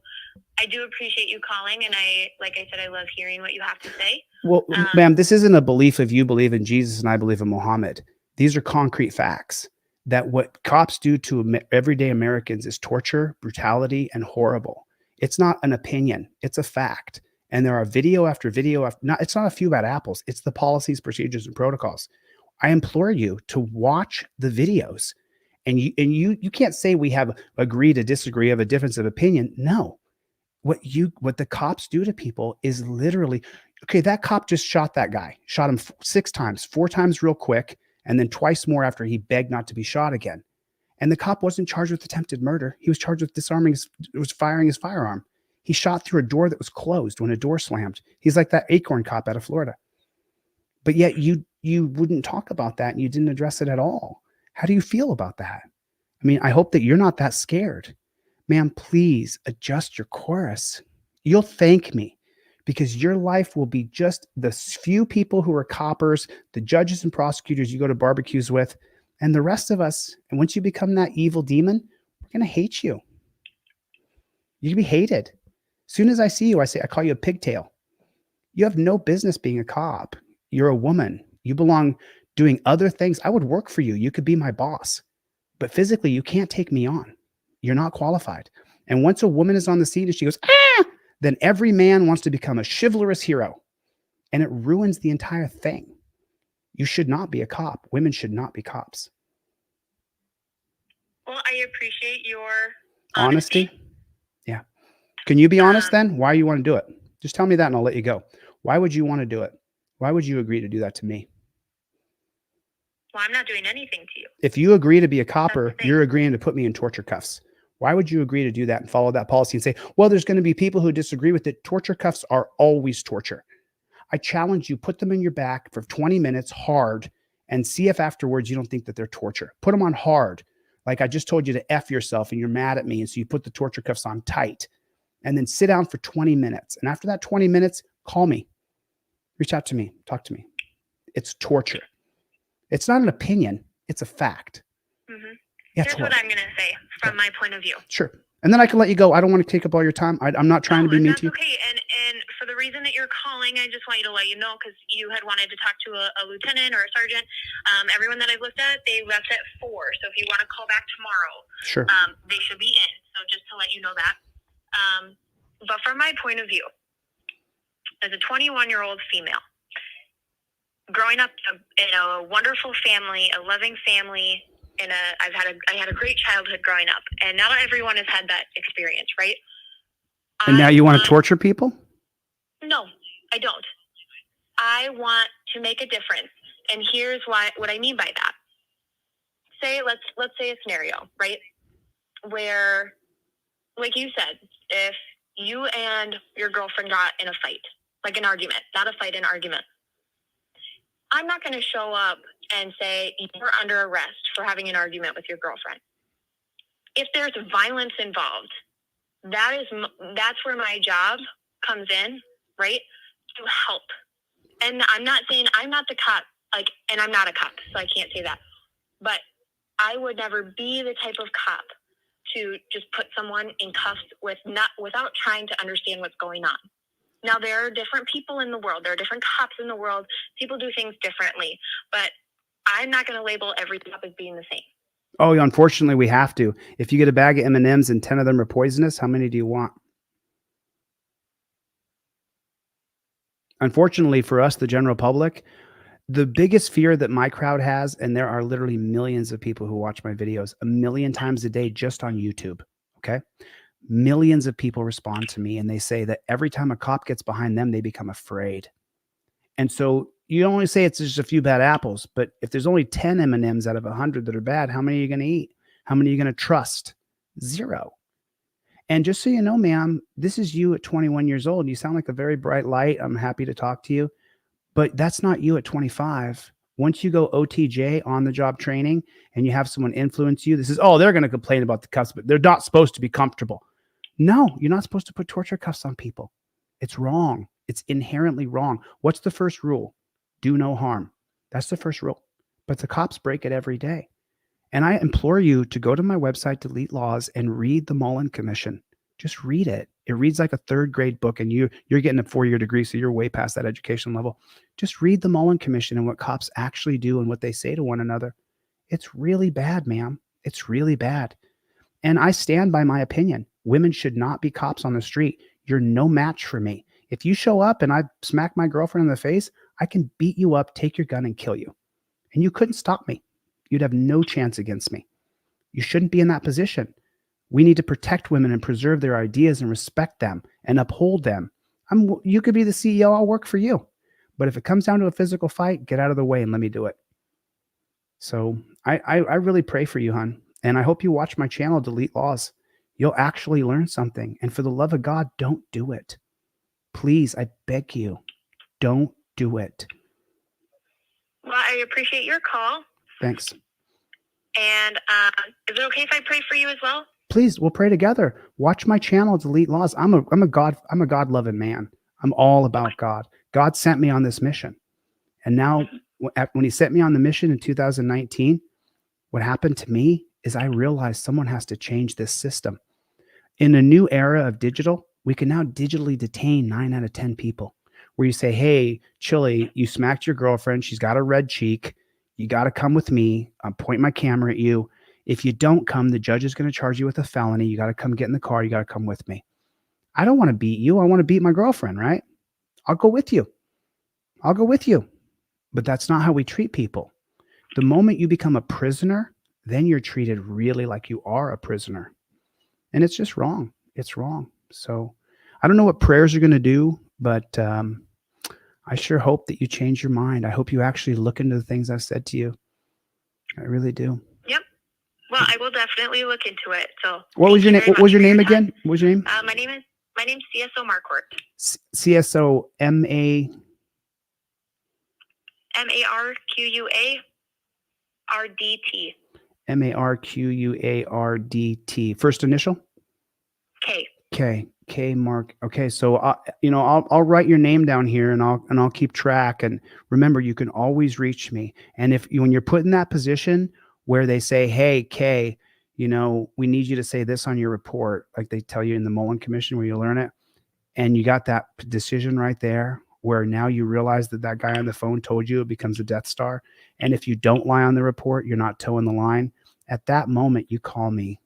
Speaker 4: I do appreciate you calling, and like I said, I love hearing what you have to say.
Speaker 1: Well, ma'am, this isn't a belief if you believe in Jesus and I believe in Muhammad. These are concrete facts that what cops do to everyday Americans is torture, brutality, and horrible. It's not an opinion. It's a fact. And there are video after video. It's not a few bad apples. It's the policies, procedures, and protocols. I implore you to watch the videos. And you can't say we have agree to disagree, have a difference of opinion. No. What the cops do to people is literally, okay, that cop just shot that guy, shot him 6 times, 4 times real quick, and then twice more after he begged not to be shot again. And the cop wasn't charged with attempted murder. He was charged with firing his firearm. He shot through a door that was closed when a door slammed. He's like that Acorn cop out of Florida. But yet you wouldn't talk about that and you didn't address it at all. How do you feel about that? I mean, I hope that you're not that scared. Ma'am, please adjust your chorus. You'll thank me because your life will be just the few people who are coppers, the judges and prosecutors you go to barbecues with, and the rest of us. And once you become that evil demon, we're going to hate you. You can be hated. As soon as I see you, I call you a pigtail. You have no business being a cop. You're a woman. You belong doing other things. I would work for you. You could be my boss. But physically, you can't take me on. You're not qualified. And once a woman is on the scene and she goes, ah, then every man wants to become a chivalrous hero. And it ruins the entire thing. You should not be a cop. Women should not be cops.
Speaker 4: Well, I appreciate your
Speaker 1: honesty. Yeah. Can you be honest then? Why you want to do it? Just tell me that and I'll let you go. Why would you want to do it? Why would you agree to do that to me?
Speaker 4: Well, I'm not doing anything to you.
Speaker 1: If you agree to be a copper, you're agreeing to put me in torture cuffs. Why would you agree to do that and follow that policy and say, well, there's going to be people who disagree with it. Torture cuffs are always torture. I challenge you, put them in your back for 20 minutes hard and see if afterwards you don't think that they're torture. Put them on hard. Like I just told you to F yourself and you're mad at me. And so you put the torture cuffs on tight and then sit down for 20 minutes. And after that 20 minutes, call me, reach out to me, talk to me. It's torture. It's not an opinion. It's a fact.
Speaker 4: Mm-hmm.
Speaker 1: Yeah,
Speaker 4: here's what I'm going to say from my point of view.
Speaker 1: Sure. And then I can let you go. I don't want to take up all your time. I'm not trying to be mean to you.
Speaker 4: Okay. And for the reason that you're calling, I just want you to let you know, because you had wanted to talk to a lieutenant or a sergeant. Everyone that I've looked at, they left at 4. So if you want to call back tomorrow,
Speaker 1: sure.
Speaker 4: They should be in. So just to let you know that. But from my point of view, as a 21-year-old female, growing up in a wonderful family, a loving family, I had a great childhood growing up, and not everyone has had that experience, right?
Speaker 1: And now you want to torture people?
Speaker 4: No, I don't. I want to make a difference, and here's what I mean by that. Let's say a scenario, right, where, like you said, if you and your girlfriend got in a fight, like an argument, not a fight, an argument. I'm not going to show up and say you're under arrest for having an argument with your girlfriend. If there's violence involved, that's where my job comes in, right? To help. And I'm not saying I'm not the cop, and I'm not a cop, so I can't say that. But I would never be the type of cop to just put someone in cuffs without trying to understand what's going on. Now, there are different people in the world. There are different cops in the world. People do things differently. But I'm not going to label every cop as being the same.
Speaker 1: Oh, unfortunately, we have to. If you get a bag of M&Ms and 10 of them are poisonous, how many do you want? Unfortunately for us, the general public, the biggest fear that my crowd has, and there are literally millions of people who watch my videos 1 million times a day just on YouTube, okay? Millions of people respond to me and they say that every time a cop gets behind them, they become afraid. And so you only say it's just a few bad apples, but if there's only 10 M&Ms out of 100 that are bad, how many are you going to eat? How many are you going to trust? 0. And just so you know, ma'am, this is you at 21 years old. You sound like a very bright light. I'm happy to talk to you, but that's not you at 25. Once you go OTJ, on the job training, and you have someone influence you, this is, oh, they're going to complain about the cuffs, but they're not supposed to be comfortable. No, you're not supposed to put torture cuffs on people. It's wrong. It's inherently wrong. What's the first rule? Do no harm. That's the first rule. but the cops break it every day. And I implore you to go to my website, DeleteLawZ, and read the Mullen Commission. Just read it. It reads like a third grade book, and you're getting a 4-year degree, so you're way past that education level. Just read the Mullen Commission and what cops actually do and what they say to one another. It's really bad, ma'am. It's really bad. And I stand by my opinion. Women should not be cops on the street. You're no match for me. If you show up and I smack my girlfriend in the face, I can beat you up, take your gun, and kill you. And you couldn't stop me. You'd have no chance against me. You shouldn't be in that position. We need to protect women and preserve their ideas and respect them and uphold them. You could be the CEO. I'll work for you. But if it comes down to a physical fight, get out of the way and let me do it. So I really pray for you, hon. And I hope you watch my channel, DeleteLawZ. You'll actually learn something. And for the love of God, don't do it. Please, I beg you, don't do it.
Speaker 4: Well, I appreciate your call.
Speaker 1: Thanks.
Speaker 4: And is it okay if I pray for you as well?
Speaker 1: Please, we'll pray together. Watch my channel, DeleteLawZ. I'm a God-loving man. I'm all about God. God sent me on this mission. And now when he sent me on the mission in 2019, what happened to me is I realized someone has to change this system. In a new era of digital, we can now digitally detain 9 out of 10 people. Where you say, hey, Chille, you smacked your girlfriend. She's got a red cheek. You got to come with me. I'll point my camera at you. If you don't come, the judge is going to charge you with a felony. You got to come get in the car. You got to come with me. I don't want to beat you. I want to beat my girlfriend, right? I'll go with you. I'll go with you. But that's not how we treat people. The moment you become a prisoner, then you're treated really like you are a prisoner. And it's just wrong. It's wrong. So I don't know what prayers are going to do, but I sure hope that you change your mind. I hope you actually look into the things I've said to you. I really do.
Speaker 4: Yep. Well, I will definitely look into it. So
Speaker 1: What was your name? What was your name again? What was your name?
Speaker 4: My name's CSO Marquardt.
Speaker 1: CSO
Speaker 4: MARQUARDT.
Speaker 1: MARQUARDT. First initial?
Speaker 4: K.
Speaker 1: K Mark. Okay, so I'll write your name down here and I'll keep track. And remember, you can always reach me. And when you're put in that position where they say, hey, K, we need you to say this on your report, like they tell you in the Mullen Commission where you learn it, and you got that decision right there where now you realize that guy on the phone told you, it becomes a Death Star. And if you don't lie on the report, you're not towing the line. At that moment, you call me.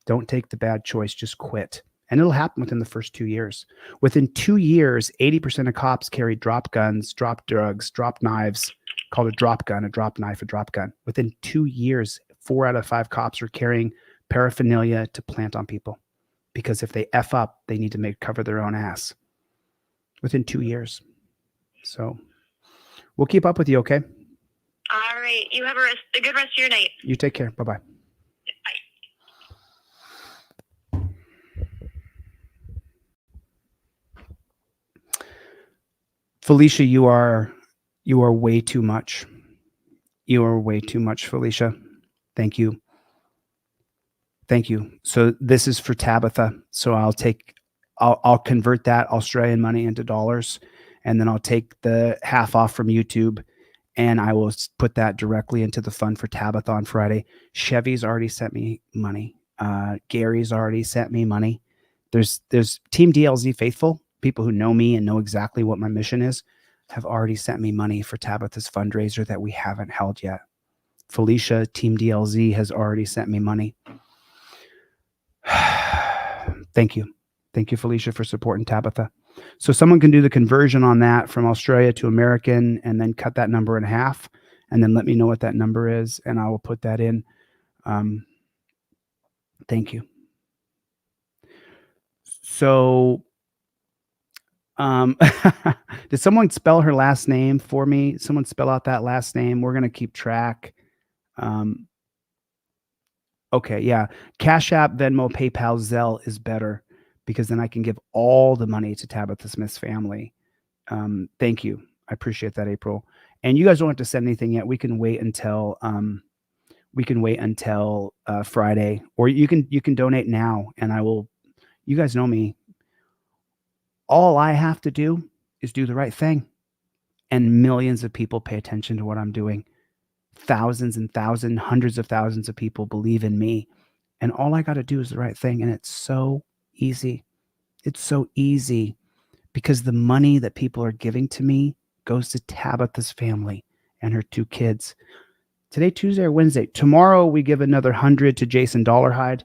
Speaker 1: Don't take the bad choice. Just quit. And it'll happen within the first 2 years. Within 2 years, 80% of cops carry drop guns, drop drugs, drop knives, called a drop gun, a drop knife, a drop gun. Within 2 years, 4 out of 5 cops are carrying paraphernalia to plant on people. Because if they F up, they need to cover their own ass. Within 2 years. So we'll keep up with you, okay?
Speaker 4: All right. You have a good rest of your night.
Speaker 1: You take care. Bye-bye. Felicia, you are way too much. You are way too much, Felicia. Thank you. Thank you. So this is for Tabitha. So I'll convert that Australian money into dollars, and then I'll take the half off from YouTube, and I will put that directly into the fund for Tabitha on Friday. Chevy's already sent me money. Gary's already sent me money. There's Team DLZ faithful, people who know me and know exactly what my mission is, have already sent me money for Tabitha's fundraiser that we haven't held yet. Felicia, Team DLZ, has already sent me money. Thank you. Thank you, Felicia, for supporting Tabitha. So someone can do the conversion on that from Australia to American and then cut that number in half and then let me know what that number is and I will put that in. Thank you. So did someone spell her last name for me? Someone spell out that last name. We're going to keep track. Okay, yeah. Cash App, Venmo, PayPal, Zelle is better because then I can give all the money to Tabitha Smith's family. Thank you. I appreciate that, April. And you guys don't have to send anything yet. We can wait until Friday, or you can donate now and I will. You guys know me. All I have to do is do the right thing, and millions of people pay attention to what I'm doing. thousands and thousands, hundreds of thousands of people believe in me. And all I got to do is the right thing. And it's so easy. It's so easy because the money that people are giving to me goes to Tabitha's family and her 2 kids. Today, Tuesday or Wednesday. Tomorrow, we give another 100 to Jason Dollarhide.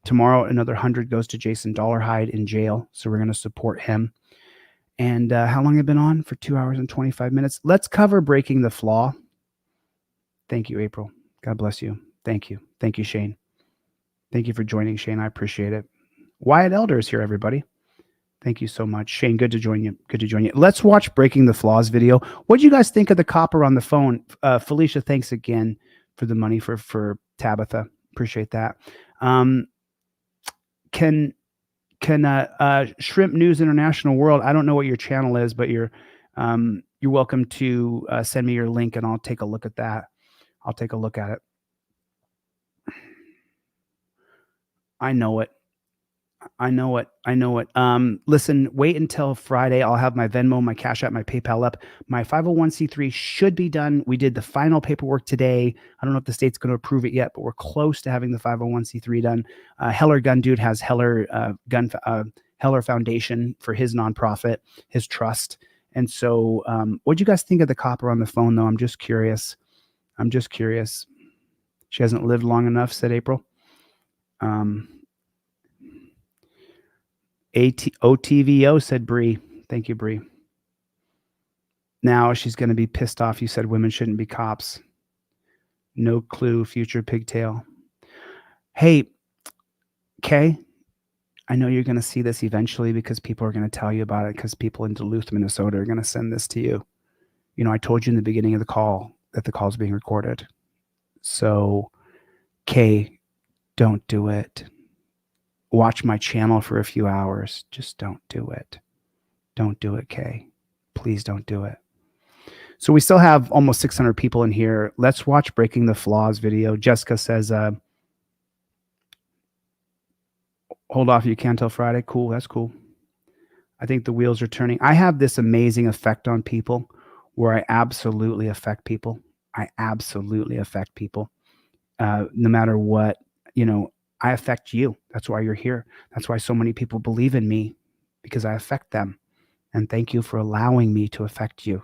Speaker 1: Tomorrow, another 100 goes to Jason Dollarhide in jail. So we're going to support him. And how long have I been on? For 2 hours and 25 minutes. Let's cover breaking the flaw. Thank you, April. God bless you. Thank you. Thank you, Shane. Thank you for joining, Shane. I appreciate it. Wyatt Elder is here, everybody. Thank you so much. Shane, good to join you. Good to join you. Let's watch Breaking the Flaws video. What do you guys think of the copper on the phone? Felicia, thanks again for the money for Tabitha. Appreciate that. Can Shrimp News International World, I don't know what your channel is, but you're welcome to send me your link and I'll take a look at that. I'll take a look at it. I know it. I know it. I know it. Listen, wait until Friday. I'll have my Venmo, my Cash App, my PayPal up. My 501c3 should be done. We did the final paperwork today. I don't know if the state's going to approve it yet, but we're close to having the 501c3 done. Heller Gun Dude has Heller Heller Foundation for his nonprofit, his trust. And so, what do you guys think of the copper on the phone, though? I'm just curious. I'm just curious. She hasn't lived long enough, said April. OTVO said Bree. Thank you, Bree. Now she's going to be pissed off. You said women shouldn't be cops. No clue, future pigtail. Hey, Kay, I know you're going to see this eventually because people are going to tell you about it because people in Duluth, Minnesota are going to send this to you. You know, I told you in the beginning of the call that the call is being recorded. So, Kay, don't do it. Watch my channel for a few hours. Just don't do it. Don't do it, Kay. Please don't do it. So we still have almost 600 people in here. Let's watch Breaking the Flaws video. Jessica says, hold off, you can't till Friday. Cool, that's cool. I think the wheels are turning. I have this amazing effect on people where I absolutely affect people. I absolutely affect people. No matter what, you know, I affect you. That's why you're here. That's why so many people believe in me, because I affect them. And thank you for allowing me to affect you.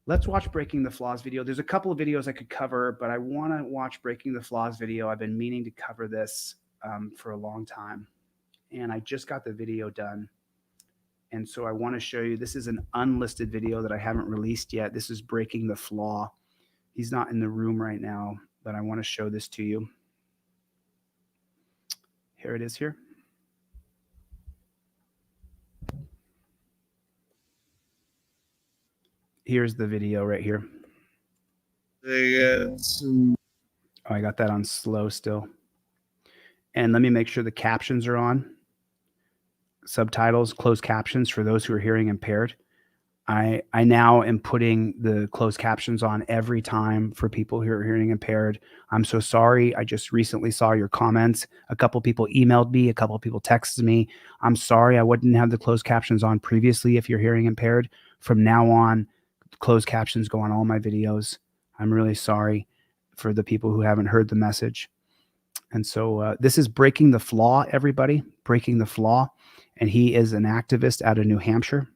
Speaker 1: Let's watch Breaking the Flaws video. There's a couple of videos I could cover, but I want to watch Breaking the Flaws video. I've been meaning to cover this for a long time. And I just got the video done. And so I want to show you, this is an unlisted video that I haven't released yet. This is Breaking the Flaw. He's not in the room right now, but I want to show this to you. Here it is here. Here's the video right here. Oh, I got that on slow still. And let me make sure the captions are on. Subtitles, closed captions for those who are hearing impaired. I now am putting the closed captions on every time for people who are hearing impaired. I'm so sorry. I just recently saw your comments. A couple people emailed me. A couple people texted me. I'm sorry I wouldn't have the closed captions on previously if you're hearing impaired. From now on, closed captions go on all my videos. I'm really sorry for the people who haven't heard the message. And so this is Breaking the Flaw, everybody. Breaking the Flaw. And he is an activist out of New Hampshire.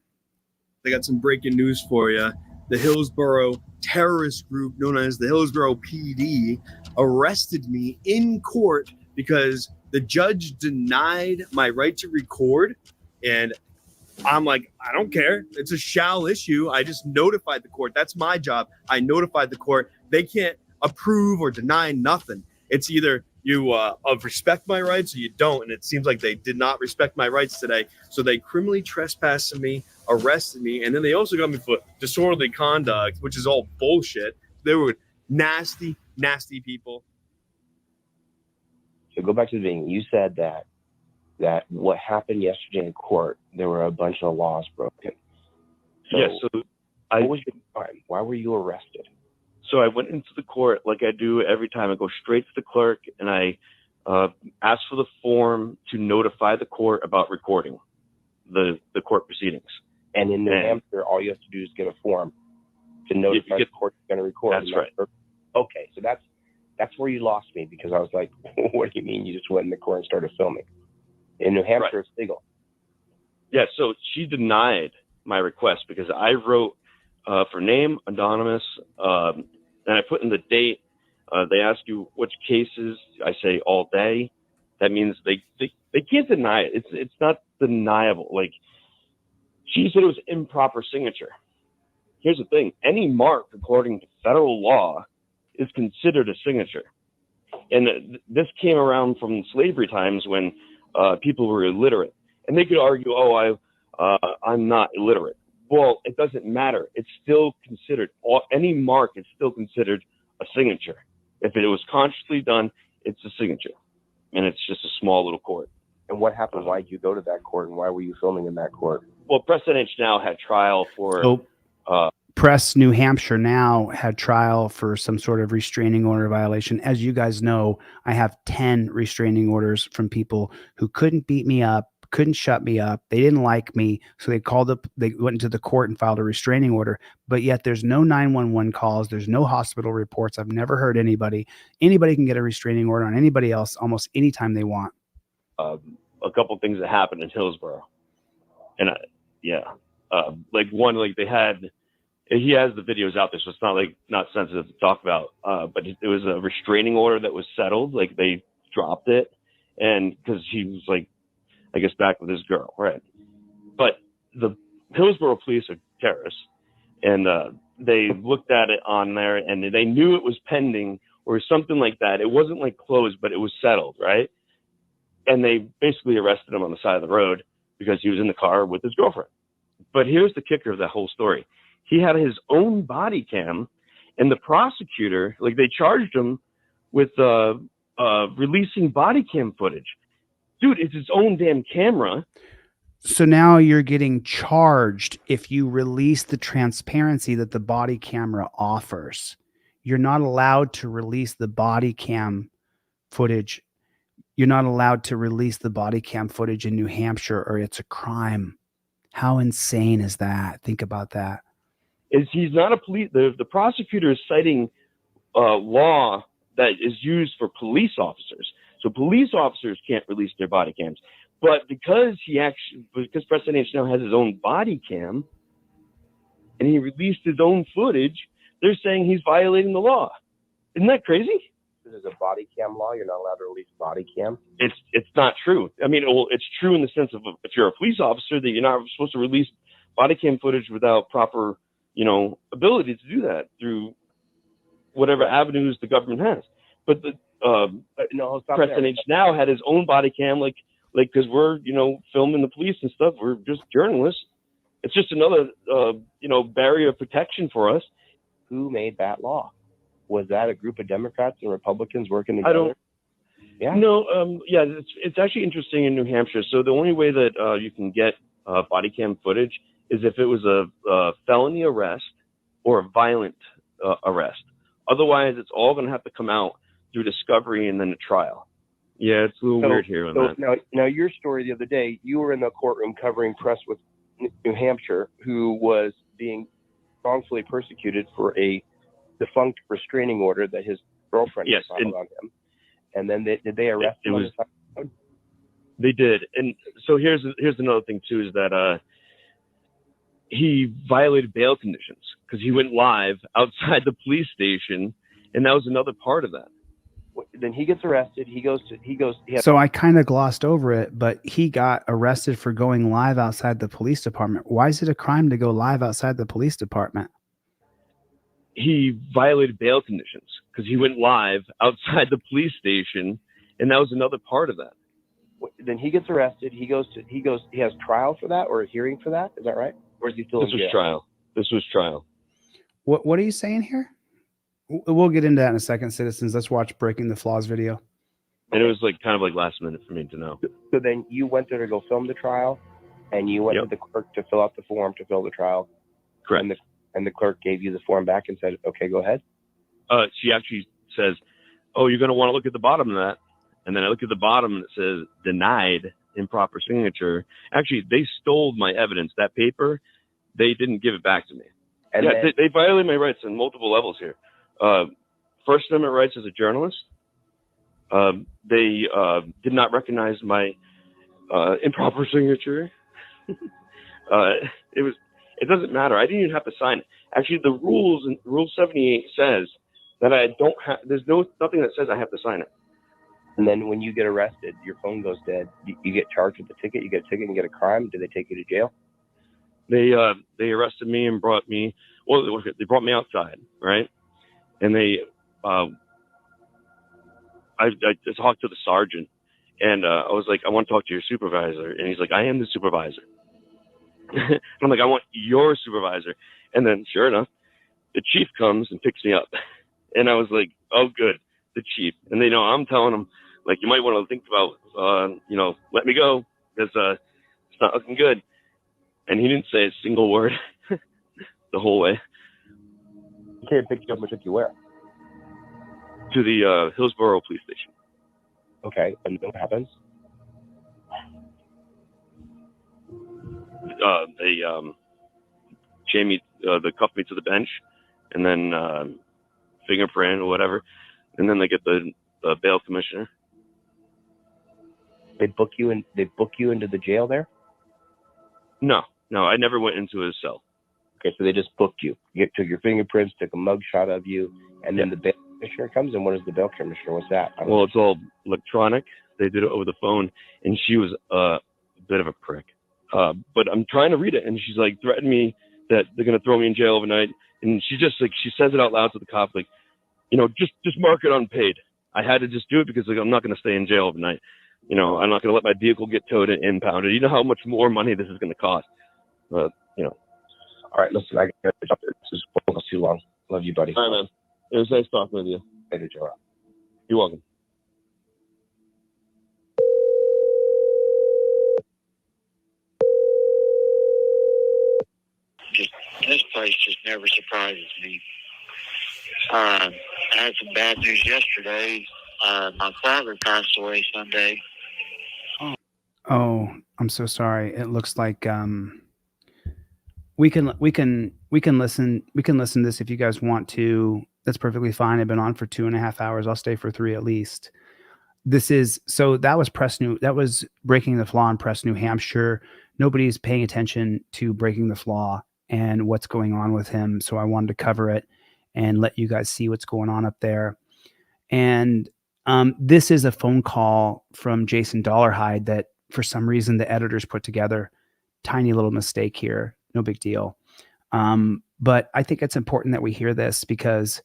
Speaker 16: I got some breaking news for you. The Hillsborough terrorist group known as the Hillsborough PD arrested me in court because the judge denied my right to record. And I'm like, I don't care. It's a shall issue. I just notified the court. That's my job. I notified the court. They can't approve or deny nothing. It's either you respect my rights or you don't. And it seems like they did not respect my rights today. So they criminally trespassed me, arrested me, and then they also got me for disorderly conduct, which is all bullshit. They were nasty, nasty people.
Speaker 17: So go back to the beginning. You said that what happened yesterday in court, there were a bunch of laws broken. So
Speaker 18: yes. So
Speaker 17: what was your crime? Why were you arrested?
Speaker 18: So I went into the court like I do every time. I go straight to the clerk and I asked for the form to notify the court about recording the court proceedings.
Speaker 17: And in New Hampshire, all you have to do is get a form to notify the court you're going to record.
Speaker 18: That's right.
Speaker 17: Okay, so that's where you lost me, because I was like, what do you mean you just went in the court and started filming? In New Hampshire, it's legal.
Speaker 18: Yeah, so she denied my request because I wrote for name, anonymous, and I put in the date. They ask you which cases. I say all day. That means they can't deny it. It's not deniable. Like, she said it was improper signature. Here's the thing. Any mark, according to federal law, is considered a signature. And this came around from slavery times when people were illiterate. And they could argue, I'm not illiterate. Well, it doesn't matter. It's still considered, any mark is still considered a signature. If it was consciously done, it's a signature. And it's just a small little court.
Speaker 17: And what happened? Why did you go to that court, and why were you filming in that court?
Speaker 18: Well, Press NH Now had trial for...
Speaker 1: Press New Hampshire Now had trial for some sort of restraining order violation. As you guys know, I have 10 restraining orders from people who couldn't beat me up, couldn't shut me up. They didn't like me. So they went into the court and filed a restraining order, but yet there's no 911 calls. There's no hospital reports. I've never heard anybody can get a restraining order on anybody else almost anytime they want.
Speaker 18: A couple things that happened in Hillsborough. And he has the videos out there, so it's not sensitive to talk about. But it was a restraining order that was settled. Like, they dropped it, and because he was, like, I guess, back with his girl, right? But the Hillsborough police are terrorists, and they looked at it on there, and they knew it was pending or something like that. It wasn't like closed, but it was settled, right? And they basically arrested him on the side of the road because he was in the car with his girlfriend. But here's the kicker of that whole story. He had his own body cam, and the prosecutor, like, they charged him with releasing body cam footage. Dude, it's his own damn camera.
Speaker 1: So now you're getting charged if you release the transparency that the body camera offers. You're not allowed to release the body cam footage. You're not allowed to release the body cam footage in New Hampshire, or it's a crime. How insane is that? Think about that.
Speaker 18: He's not a police. The prosecutor is citing law that is used for police officers. So police officers can't release their body cams. But because Press NH now has his own body cam, and he released his own footage, they're saying he's violating the law. Isn't that crazy?
Speaker 17: There's a body cam law. You're not allowed to release body cam.
Speaker 18: It's not true. I mean, it's true in the sense of, if you're a police officer, that you're not supposed to release body cam footage without proper, ability to do that through whatever avenues the government has. But the Press NH Now had his own body cam, like because we're filming the police and stuff. We're just journalists. It's just another barrier of protection for us.
Speaker 17: Who made that law? Was that a group of Democrats and Republicans working together?
Speaker 18: It's actually interesting in New Hampshire. So the only way that you can get body cam footage is if it was a felony arrest or a violent arrest. Otherwise, it's all going to have to come out through discovery and then a trial. Yeah, it's a little weird here on that.
Speaker 17: Now, your story the other day, you were in the courtroom covering press with New Hampshire, who was being wrongfully persecuted for a defunct restraining order that his girlfriend filed on him. And then did they arrest him on the side of the road?
Speaker 18: They did. And so here's another thing too, is that he violated bail conditions because he went live outside the police station, and that was another part of that.
Speaker 17: Then he gets arrested.
Speaker 1: So I kind of glossed over it, but he got arrested for going live outside the police department. Why is it a crime to go live outside the police department?
Speaker 18: He violated bail conditions because he went live outside the police station, and that was another part of that.
Speaker 17: Then he gets arrested. He has trial for that, or a hearing for that. Is that right? Or is he still in jail?
Speaker 18: This was trial.
Speaker 1: What are you saying here? We'll get into that in a second, citizens. Let's watch Breaking the Flaws video.
Speaker 18: And it was kind of last minute for me to know.
Speaker 17: So then you went there to go film the trial, and you went to the clerk to fill out the form to fill the trial.
Speaker 18: Correct.
Speaker 17: And the clerk gave you the form back and said, okay, go ahead.
Speaker 18: She actually says, oh, you're going to want to look at the bottom of that. And then I look at the bottom and it says denied improper signature. Actually, they stole my evidence. That paper, they didn't give it back to me.
Speaker 17: And
Speaker 18: yeah,
Speaker 17: then,
Speaker 18: they violate my rights on multiple levels here. First Amendment rights as a journalist. They did not recognize my improper signature. It doesn't matter. I didn't even have to sign it. Actually, the rules in Rule 78 says that I don't have. There's nothing that says I have to sign it.
Speaker 17: and then when you get arrested, your phone goes dead. You get charged with a ticket. You get a ticket and get a crime. Do they take you to jail?
Speaker 18: They arrested me and brought me. Well, they brought me outside, right? And they I talked to the sergeant, and I was like, I want to talk to your supervisor, and he's like, I am the supervisor. And I'm like, I want your supervisor. And then, sure enough, the chief comes and picks me up, and I was like, oh, good, the chief. And they know I'm telling them, like, you might want to think about, let me go because it's not looking good. And he didn't say a single word the whole way.
Speaker 17: The kid picked you up and took you where?
Speaker 18: To the Hillsborough police station.
Speaker 17: Okay, and what happens?
Speaker 18: They chain me, they cuff me to the bench, and then fingerprint or whatever, and then they get the bail commissioner.
Speaker 17: They book you in. They book you into the jail there.
Speaker 18: No, I never went into his cell.
Speaker 17: Okay, so they just booked you. You took your fingerprints, took a mug shot of you, and then the bail commissioner comes. And what is the bail commissioner? What's that?
Speaker 18: Well, it's all electronic. They did it over the phone, and she was a bit of a prick. But I'm trying to read it, and she's like threatening me that they're gonna throw me in jail overnight. And she just like she says it out loud to the cop, like, just mark it unpaid. I had to just do it because I'm not gonna stay in jail overnight. I'm not gonna let my vehicle get towed and impounded. You know how much more money this is gonna cost.
Speaker 17: All right, listen, I got to jump. This is too long. Love you, buddy.
Speaker 18: All right, man. It was nice talking with you.
Speaker 17: Later, Joe.
Speaker 18: You're welcome.
Speaker 19: This place just never surprises me. I had some bad news yesterday. My father passed away Sunday.
Speaker 1: Oh, I'm so sorry. It looks like we can listen to this if you guys want to. That's perfectly fine. I've been on for 2.5 hours. I'll stay for 3 at least. That was Breaking the Flaw in Press, New Hampshire. Nobody's paying attention to Breaking the Flaw and what's going on with him. So I wanted to cover it and let you guys see what's going on up there. And this is a phone call from Jason Dollarhide that for some reason the editors put together. Tiny little mistake here. No big deal. But I think it's important that we hear this because,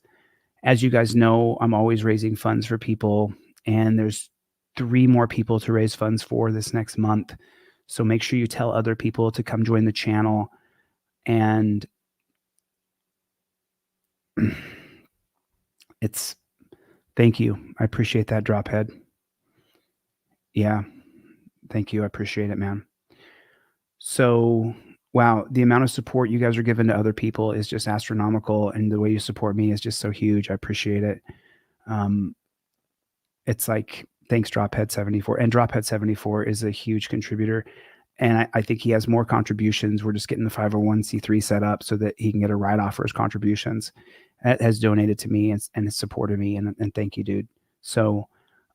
Speaker 1: as you guys know, I'm always raising funds for people, and there's 3 more people to raise funds for this next month. So make sure you tell other people to come join the channel. And thank you. I appreciate that, Drophead. Yeah. Thank you. I appreciate it, man. So, wow, the amount of support you guys are giving to other people is just astronomical, and the way you support me is just so huge. I appreciate it. It's like, thanks, Drophead74. And Drophead74 is a huge contributor, and I think he has more contributions. We're just getting the 501c3 set up so that he can get a write-off for his contributions. That has donated to me and has supported me, and thank you, dude. So,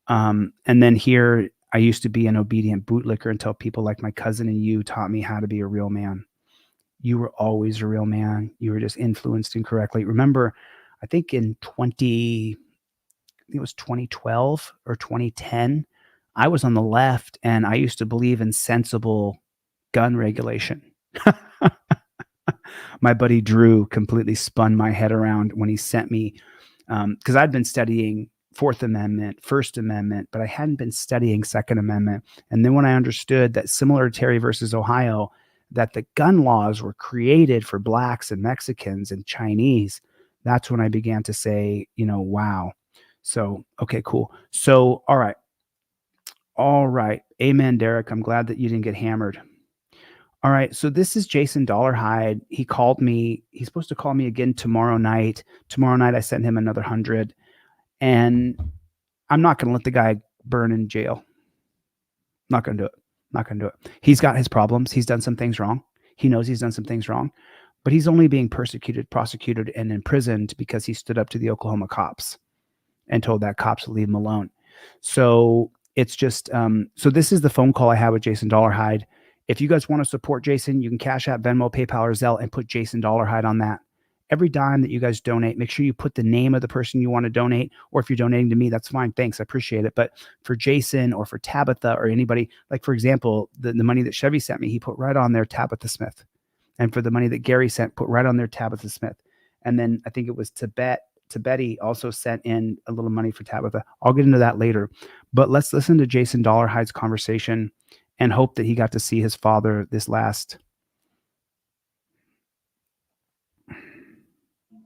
Speaker 1: and then here, I used to be an obedient bootlicker until people like my cousin and you taught me how to be a real man. You were always a real man. You were just influenced incorrectly. Remember, I think it was 2012 or 2010, I was on the left and I used to believe in sensible gun regulation. My buddy Drew completely spun my head around when he sent me, because I'd been studying Fourth Amendment, First Amendment, but I hadn't been studying Second Amendment. And then when I understood that, similar to Terry versus Ohio, that the gun laws were created for blacks and Mexicans and Chinese, that's when I began to say, wow. So, okay, cool. So, all right. Amen, Derek. I'm glad that you didn't get hammered. All right. So this is Jason Dollarhide. He called me. He's supposed to call me again tomorrow night. Tomorrow night, I sent him another 100. And I'm not going to let the guy burn in jail. Not going to do it. Not going to do it. He's got his problems. He's done some things wrong. He knows he's done some things wrong. but he's only being persecuted, prosecuted, and imprisoned because he stood up to the Oklahoma cops and told that cops to leave him alone. So it's just, so this is the phone call I had with Jason Dollarhide. If you guys want to support Jason, you can Cash App, Venmo, PayPal, or Zelle and put Jason Dollarhide on that. Every dime that you guys donate, make sure you put the name of the person you want to donate, or if you're donating to me, that's fine. Thanks. I appreciate it. But for Jason or for Tabitha or anybody, like for example, the money that Chevy sent me, he put right on there Tabitha Smith. And for the money that Gary sent, put right on there Tabitha Smith. And then I think it was Betty also sent in a little money for Tabitha. I'll get into that later. But let's listen to Jason Dollarhide's conversation and hope that he got to see his father this last.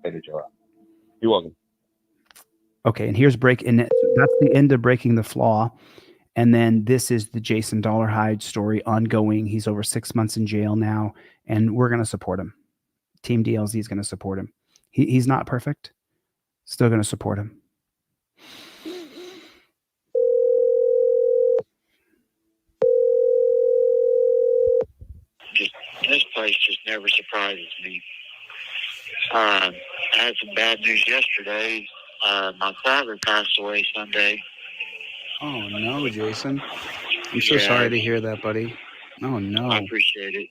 Speaker 18: You're welcome.
Speaker 1: Okay, and here's and that's the end of Breaking the Flaw. And then this is the Jason Dollarhide story ongoing. He's over 6 months in jail now, and we're going to support him. Team DLZ is going to support him. He's not perfect. Still going to support him.
Speaker 19: This place just never surprises me. I had some bad news yesterday. My father passed away Sunday.
Speaker 1: Oh, no, Jason. I'm so sorry to hear that, buddy. Oh, no.
Speaker 19: I appreciate it.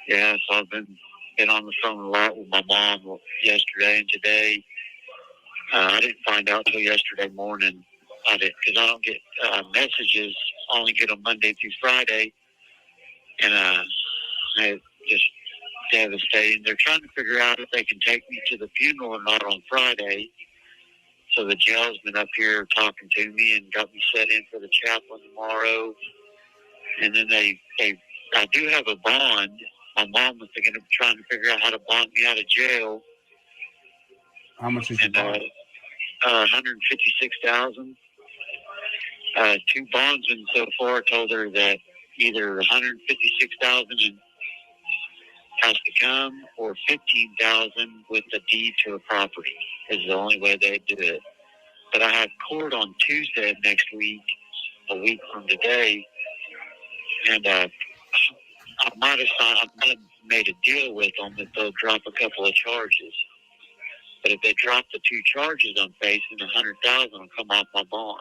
Speaker 19: Yeah, so I've been on the phone a lot with my mom yesterday and today. I didn't find out till yesterday morning. Because I don't get messages. I only get them Monday through Friday. And I just devastating. They're trying to figure out if they can take me to the funeral or not on Friday. So the jail's been up here talking to me and got me set in for the chaplain tomorrow. And then I do have a bond. My mom was trying to figure out how to bond me out of jail.
Speaker 1: How much is your bond?
Speaker 19: $156,000. Two bondsmen so far told her that either $156,000 has to come, or $15,000 with the deed to a property is the only way they do it. But I have court on Tuesday of next week, a week from today, and I might have made a deal with them that they'll drop a couple of charges. But if they drop the two charges I'm facing, $100,000 will come off my bond.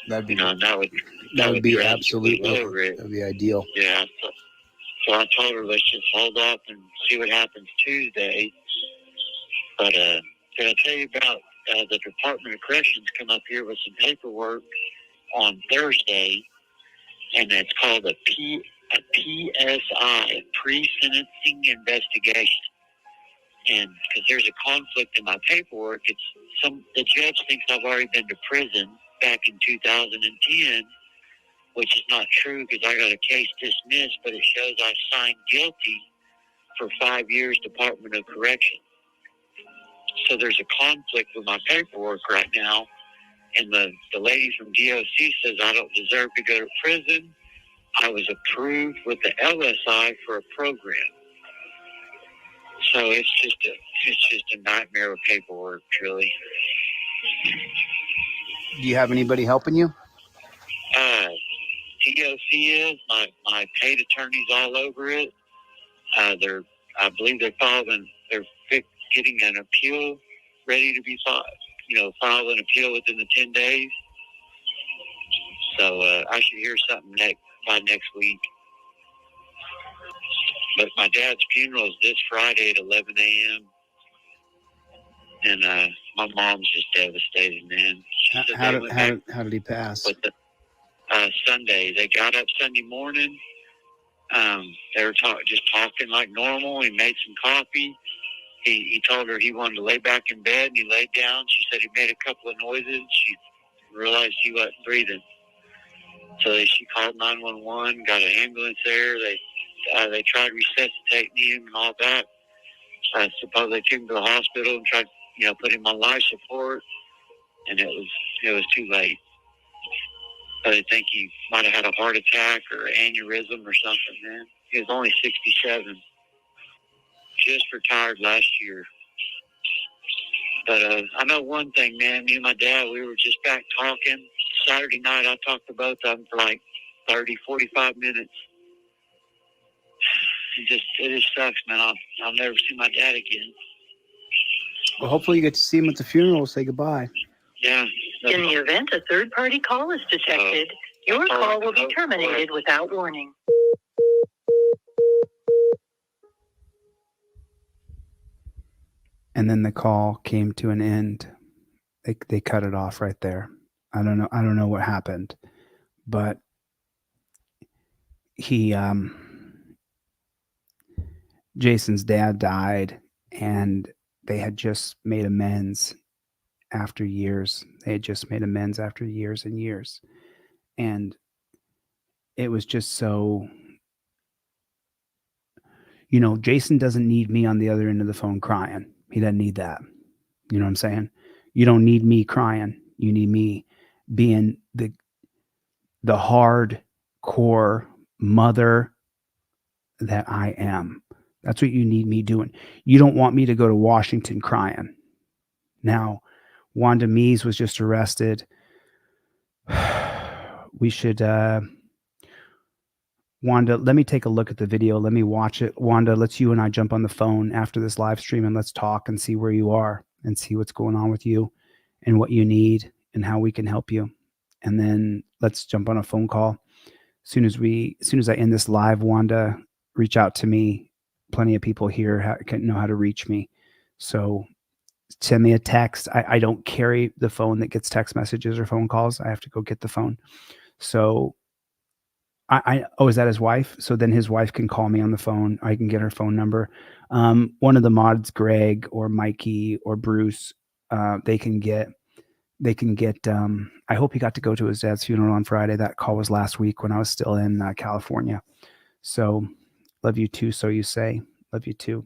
Speaker 1: That'd be
Speaker 19: that would be absolutely over it.
Speaker 1: That'd be ideal.
Speaker 19: Yeah. So I told her, let's just hold off and see what happens Tuesday. But did I tell you about the Department of Corrections come up here with some paperwork on Thursday, and it's called a PSI, pre-sentencing investigation. And because there's a conflict in my paperwork, the judge thinks I've already been to prison back in 2010, which is not true because I got a case dismissed, but it shows I signed guilty for 5 years Department of Correction. So there's a conflict with my paperwork right now, and the lady from DOC says I don't deserve to go to prison. I was approved with the LSI for a program. So it's just a nightmare of paperwork, truly.
Speaker 1: Do you have anybody helping you?
Speaker 19: DOC is my paid attorneys all over it. I believe they're getting an appeal ready to be filed. File an appeal within the 10 days. So I should hear something by next week. But my dad's funeral is this Friday at 11 a.m. And my mom's just devastated, man.
Speaker 1: How did he pass?
Speaker 19: Sunday. They got up Sunday morning. They were just talking like normal. He made some coffee. He told her he wanted to lay back in bed, and he laid down. She said he made a couple of noises. She realized he wasn't breathing. So she called 911, got an ambulance there. They tried resuscitating him and all that. I suppose they took him to the hospital and tried, put him on life support, and it was too late. I think he might have had a heart attack or aneurysm or something, man. He was only 67. Just retired last year. But I know one thing, man. Me and my dad, we were just back talking. Saturday night, I talked to both of them for like 30, 45 minutes. it just sucks, man. I'll never see my dad again.
Speaker 20: Well, hopefully you get to see him at the funeral. Say goodbye.
Speaker 19: Yeah.
Speaker 8: In the event a third-party call is detected, your call will be terminated without warning.
Speaker 1: And then the call came to an end. They cut it off right there. I don't know what happened, but Jason's dad died, and they had just made amends after years. They had just made amends after years and years. And it was just so, Jason doesn't need me on the other end of the phone crying. He doesn't need that. You know what I'm saying? You don't need me crying. You need me being the hardcore mother that I am. That's what you need me doing. You don't want me to go to Washington crying. Now, Wanda Meese was just arrested. We should, Wanda, let me take a look at the video. Let me watch it. Wanda, let's you and I jump on the phone after this live stream and let's talk and see where you are and see what's going on with you and what you need and how we can help you. And then let's jump on a phone call. As soon as I end this live, Wanda, reach out to me. Plenty of people here know how to reach me. So send me a text. I don't carry the phone that gets text messages or phone calls. I have to go get the phone. So is that his wife? So then his wife can call me on the phone. I can get her phone number. One of the mods, Greg or Mikey or Bruce, they can get, I hope he got to go to his dad's funeral on Friday. That call was last week when I was still in California. So love you too. So you say, love you too.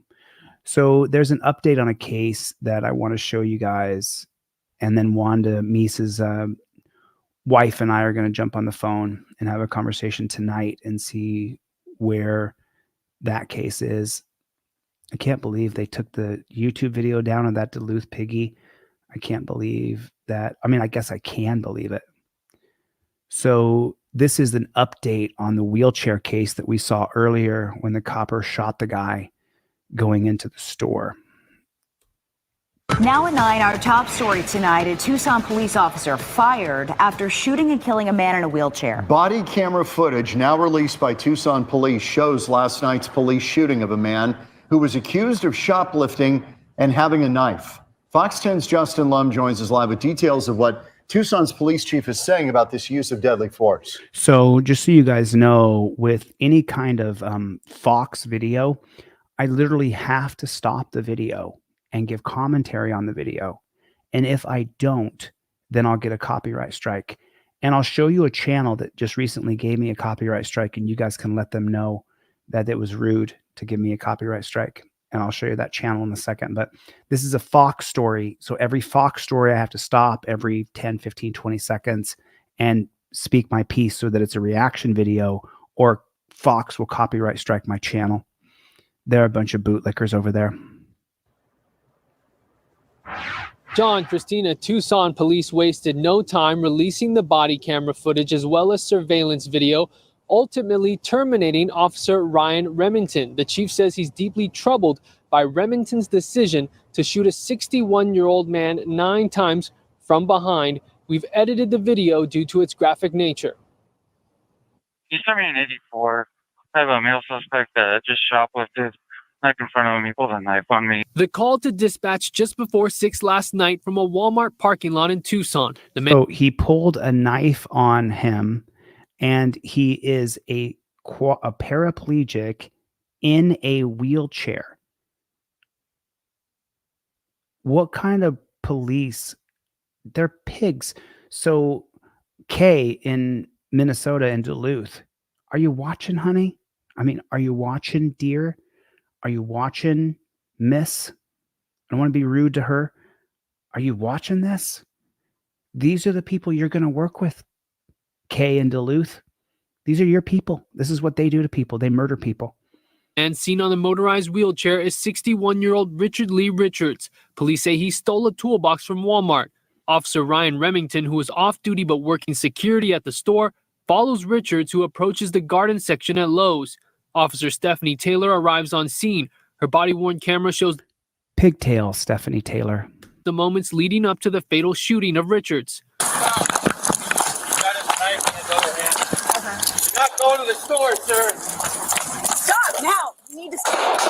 Speaker 1: So there's an update on a case that I want to show you guys. And then Wanda Meese's wife and I are going to jump on the phone and have a conversation tonight and see where that case is. I can't believe they took the YouTube video down of that Duluth piggy. I can't believe that. I mean, I guess I can believe it. So this is an update on the wheelchair case that we saw earlier when the copper shot the guy going into the store.
Speaker 21: Now at 9, our top story tonight, a Tucson police officer fired after shooting and killing a man in a wheelchair.
Speaker 22: Body camera footage now released by Tucson police shows last night's police shooting of a man who was accused of shoplifting and having a knife. Fox 10's Justin Lum joins us live with details of what Tucson's police chief is saying about this use of deadly force.
Speaker 1: So just so you guys know, with any kind of Fox video, I literally have to stop the video and give commentary on the video. And if I don't, then I'll get a copyright strike. And I'll show you a channel that just recently gave me a copyright strike, and you guys can let them know that it was rude to give me a copyright strike. And I'll show you that channel in a second. But this is a Fox story. So every Fox story, I have to stop every 10, 15, 20 seconds and speak my piece so that it's a reaction video, or Fox will copyright strike my channel. There are a bunch of bootlickers over there.
Speaker 23: John, Christina, Tucson police wasted no time releasing the body camera footage as well as surveillance video, ultimately terminating Officer Ryan Remington. The chief says he's deeply troubled by Remington's decision to shoot a 61-year-old man 9 times from behind. We've edited the video due to its graphic nature.
Speaker 24: He sent me an 84. I have a male suspect that just shoplifted, like in front of me, pulled a knife on me.
Speaker 23: The call to dispatch just before 6 last night from a Walmart parking lot in Tucson. The man
Speaker 1: So he pulled a knife on him, and he is a paraplegic in a wheelchair. What kind of police? They're pigs. So Kay in Minnesota and Duluth, are you watching, honey? I mean, are you watching, dear? Are you watching, miss? I don't want to be rude to her. Are you watching this? These are the people you're going to work with, Kay in Duluth. These are your people. This is what they do to people. They murder people.
Speaker 23: And seen on the motorized wheelchair is 61-year-old Richard Lee Richards. Police say he stole a toolbox from Walmart. Officer Ryan Remington, who is off duty but working security at the store, follows Richards, who approaches the garden section at Lowe's. Officer Stephanie Taylor arrives on scene. Her body-worn camera shows
Speaker 1: Pigtail Stephanie Taylor.
Speaker 23: the moments leading up to the fatal shooting of Richards.
Speaker 14: Not going to the store, sir.
Speaker 2: Stop now. You need to stop.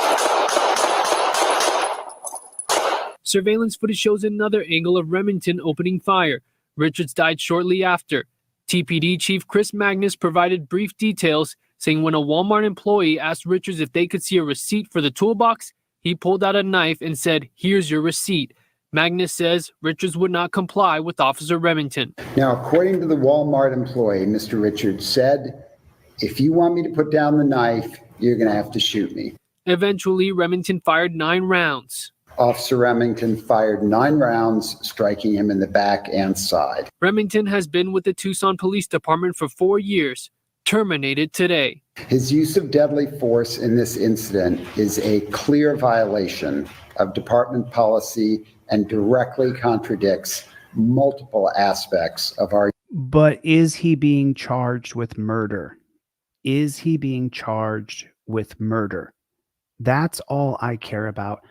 Speaker 23: Surveillance footage shows another angle of Remington opening fire. Richards died shortly after. TPD Chief Chris Magnus provided brief details, saying when a Walmart employee asked Richards if they could see a receipt for the toolbox, he pulled out a knife and said, "Here's your receipt." Magnus says Richards would not comply with Officer Remington.
Speaker 3: Now, according to the Walmart employee, Mr. Richards said, "If you want me to put down the knife, you're going to have to shoot me."
Speaker 23: Eventually, Remington fired 9 rounds.
Speaker 3: Officer Remington fired 9 rounds, striking him in the back and side.
Speaker 23: Remington has been with the Tucson Police Department for 4 years, terminated today.
Speaker 3: His use of deadly force in this incident is a clear violation of department policy and directly contradicts multiple aspects of our.
Speaker 1: But is he being charged with murder? Is he being charged with murder? That's all I care about.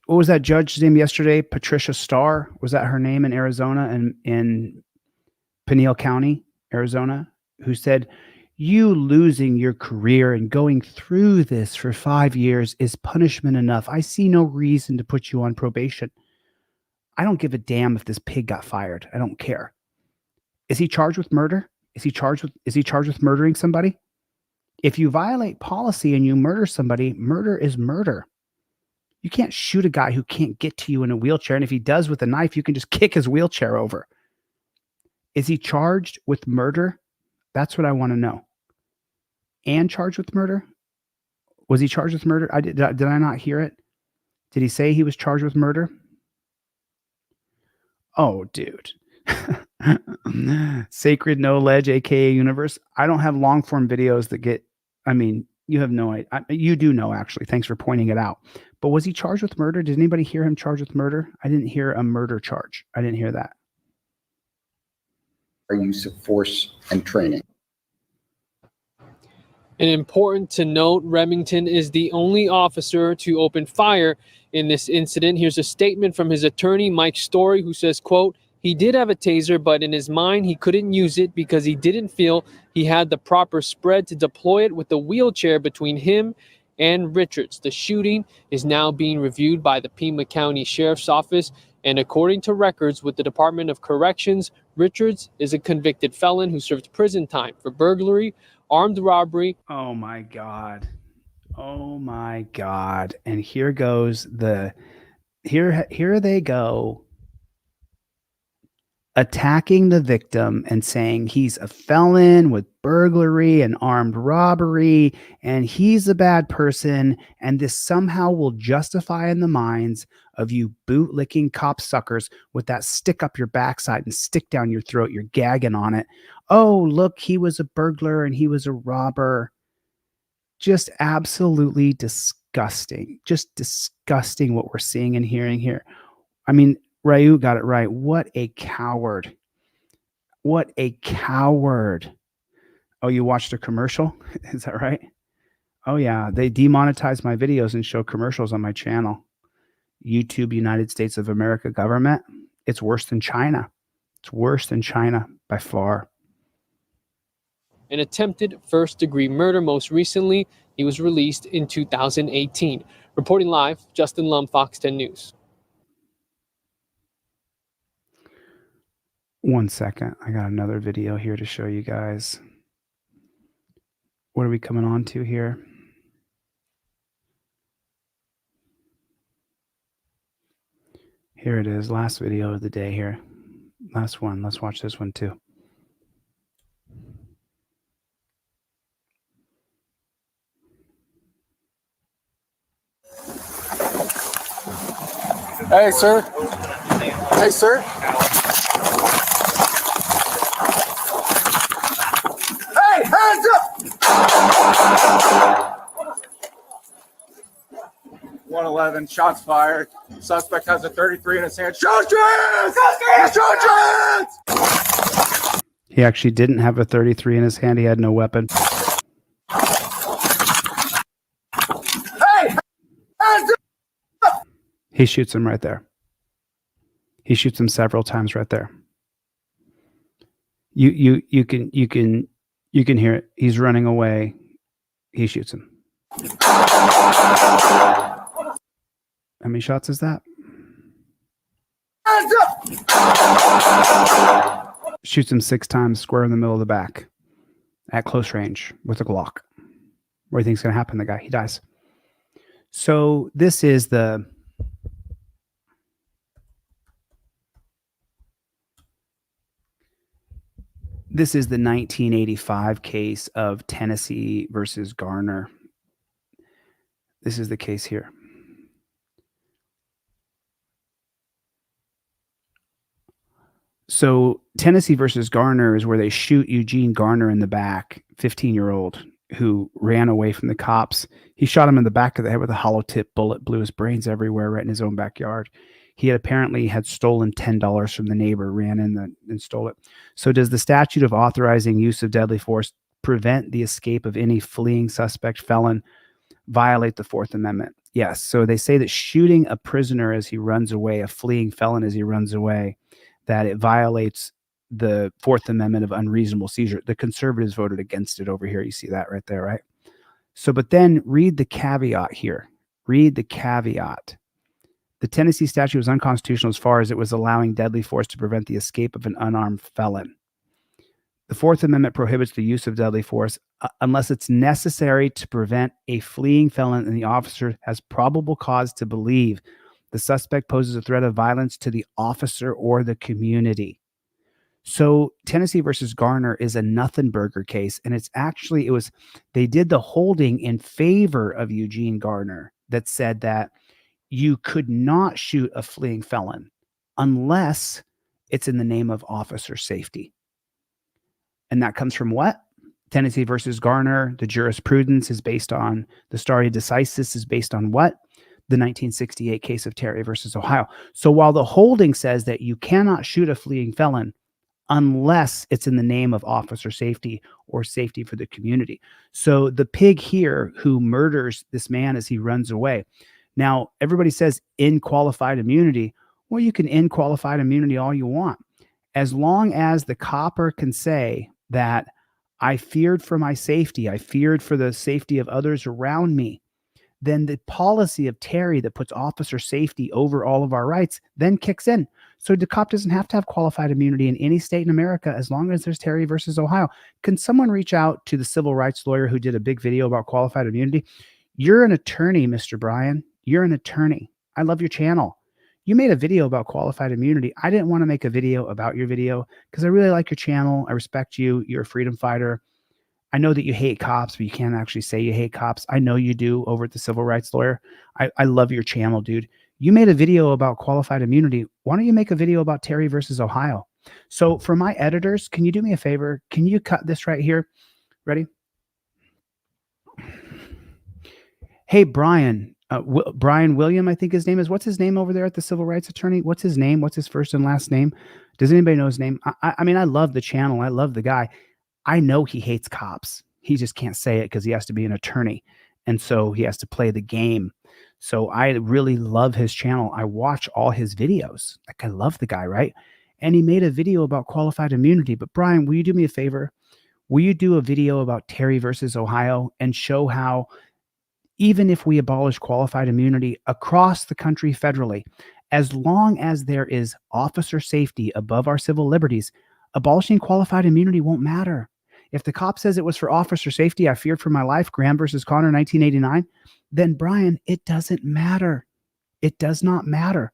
Speaker 1: What was that judge's name yesterday? Patricia Starr? Was that her name in Arizona and in Pinal County, Arizona, who said, you losing your career and going through this for 5 years is punishment enough. I see no reason to put you on probation. I don't give a damn if this pig got fired. I don't care. Is he charged with murder? Is he charged with murdering somebody? If you violate policy and you murder somebody, murder is murder. You can't shoot a guy who can't get to you in a wheelchair. And if he does with a knife, you can just kick his wheelchair over. Is he charged with murder? That's what I want to know. And charged with murder? Was he charged with murder? Did I not hear it? Did he say he was charged with murder? Oh, dude. Sacred No Ledge, aka Universe. I don't have long form videos that get, you have no idea. You do know, actually. Thanks for pointing it out. But was he charged with murder? Did anybody hear him charged with murder? I didn't hear a murder charge. I didn't hear that.
Speaker 3: Our use of force and training.
Speaker 23: And important to note, Remington is the only officer to open fire in this incident. Here's a statement from his attorney, Mike Story, who says, quote, he did have a taser, but in his mind, he couldn't use it because he didn't feel he had the proper spread to deploy it with the wheelchair between him and Richards. The shooting is now being reviewed by the Pima County Sheriff's Office. And according to records with the Department of Corrections, Richards is a convicted felon who served prison time for burglary, armed robbery.
Speaker 1: Oh my God. Oh my God. And here goes here they go attacking the victim and saying he's a felon with burglary and armed robbery and he's a bad person, and this somehow will justify in the minds of you bootlicking copsuckers with that stick up your backside and stick down your throat, you're gagging on it. Oh, look, he was a burglar and he was a robber. Just absolutely disgusting. Just disgusting what we're seeing and hearing here. Ryu got it right. What a coward. What a coward. Oh, you watched a commercial? Is that right? Oh, yeah. They demonetize my videos and show commercials on my channel. YouTube, United States of America government. It's worse than China. It's worse than China by far.
Speaker 23: An attempted first-degree murder. Most recently, he was released in 2018. Reporting live, Justin Lum, Fox 10 News.
Speaker 1: 1 second. I got another video here to show you guys. What are we coming on to here? Here it is. Last video of the day here. Last one. Let's watch this one too.
Speaker 14: Hey, sir. Hey, sir. Hey, hands up! 111, shots fired. Suspect has a 33 in his hand. Charges! Charges!
Speaker 1: He actually didn't have a 33 in his hand. He had no weapon. He shoots him right there. He shoots him several times right there. You can hear it. He's running away. He shoots him. How many shots is that? Shoots him 6 times square in the middle of the back at close range with a Glock. What do you think's going to happen? The guy, he dies. So this is the This is the 1985 case of Tennessee versus Garner. This is the case here. So Tennessee versus Garner is where they shoot Eugene Garner in the back, 15-year-old, who ran away from the cops. He shot him in the back of the head with a hollow tip bullet, blew his brains everywhere right in his own backyard. He apparently had stolen $10 from the neighbor, ran in and stole it. So does the statute of authorizing use of deadly force prevent the escape of any fleeing suspect felon, violate the Fourth Amendment? Yes. So they say that shooting a prisoner as he runs away, a fleeing felon as he runs away, that it violates the Fourth Amendment of unreasonable seizure. The conservatives voted against it over here. You see that right there, right? So, but then read the caveat here. Read the caveat. The Tennessee statute was unconstitutional as far as it was allowing deadly force to prevent the escape of an unarmed felon. The Fourth Amendment prohibits the use of deadly force unless it's necessary to prevent a fleeing felon and the officer has probable cause to believe the suspect poses a threat of violence to the officer or the community. So Tennessee versus Garner is a nothing burger case. And it's actually, they did the holding in favor of Eugene Garner that said that you could not shoot a fleeing felon unless it's in the name of officer safety. And that comes from what? Tennessee versus Garner. The jurisprudence is based on, the stare decisis is based on what? The 1968 case of Terry versus Ohio. So while the holding says that you cannot shoot a fleeing felon unless it's in the name of officer safety or safety for the community. So the pig here who murders this man as he runs away. Now, everybody says in qualified immunity. Well, you can in qualified immunity all you want. As long as the copper can say that I feared for my safety, I feared for the safety of others around me, then the policy of Terry that puts officer safety over all of our rights then kicks in. So the cop doesn't have to have qualified immunity in any state in America as long as there's Terry versus Ohio. Can someone reach out to the civil rights lawyer who did a big video about qualified immunity? You're an attorney, Mr. Brian. You're an attorney. I love your channel. You made a video about qualified immunity. I didn't want to make a video about your video because I really like your channel. I respect you. You're a freedom fighter. I know that you hate cops, but you can't actually say you hate cops. I know you do over at the civil rights lawyer. I love your channel, dude. You made a video about qualified immunity. Why don't you make a video about Terry versus Ohio? So for my editors, can you do me a favor? Can you cut this right here? Ready? Hey, Brian. Brian William, I think his name is. What's his name over there at the civil rights attorney? What's his name? What's his first and last name? Does anybody know his name? I mean, I love the channel. I love the guy. I know he hates cops. He just can't say it because he has to be an attorney. And so he has to play the game. So I really love his channel. I watch all his videos. Like, I love the guy, right? And he made a video about qualified immunity. But Brian, will you do me a favor? Will you do a video about Terry versus Ohio and show how even if we abolish qualified immunity across the country federally, as long as there is officer safety above our civil liberties, abolishing qualified immunity won't matter. If the cop says it was for officer safety, I feared for my life, Graham versus Connor, 1989, then Brian, it doesn't matter. It does not matter.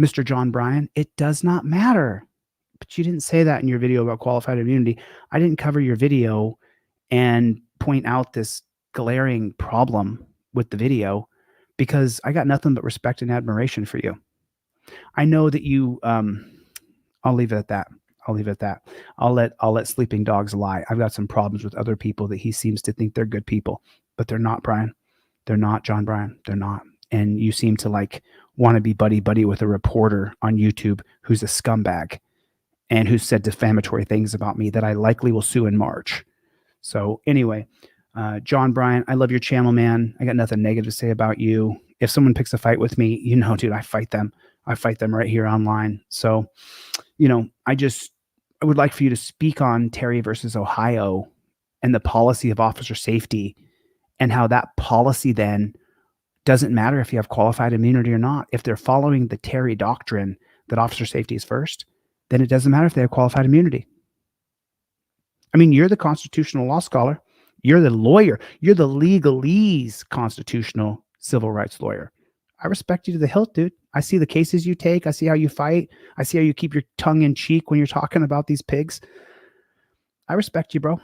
Speaker 1: Mr. John Bryan, it does not matter. But you didn't say that in your video about qualified immunity. I didn't cover your video and point out this glaring problem with the video because I got nothing but respect and admiration for you. I know that you, I'll leave it at that. I'll leave it at that. I'll let sleeping dogs lie. I've got some problems with other people that he seems to think they're good people, but they're not, Brian. They're not, John Bryan. They're not. And you seem to like want to be buddy with a reporter on YouTube who's a scumbag and who said defamatory things about me that I likely will sue in March. So anyway, John Bryan, I love your channel, man. I got nothing negative to say about you. If someone picks a fight with me, you know, dude, I fight them. I fight them right here online. So, you know, I would like for you to speak on Terry versus Ohio and the policy of officer safety and how that policy then doesn't matter if you have qualified immunity or not. If they're following the Terry doctrine that officer safety is first, then it doesn't matter if they have qualified immunity. I mean, you're the constitutional law scholar. You're the lawyer. You're the legalese constitutional civil rights lawyer. I respect you to the hilt, dude. I see the cases you take. I see how you fight. I see how you keep your tongue in cheek when you're talking about these pigs. I respect you, bro.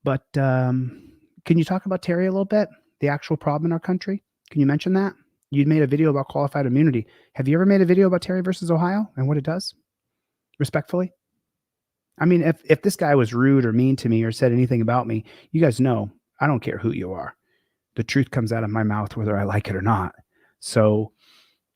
Speaker 1: But can you talk about Terry a little bit? The actual problem in our country? Can you mention that? You made a video about qualified immunity. Have you ever made a video about Terry versus Ohio and what it does? Respectfully? I mean, if this guy was rude or mean to me or said anything about me, you guys know I don't care who you are. The truth comes out of my mouth whether I like it or not. So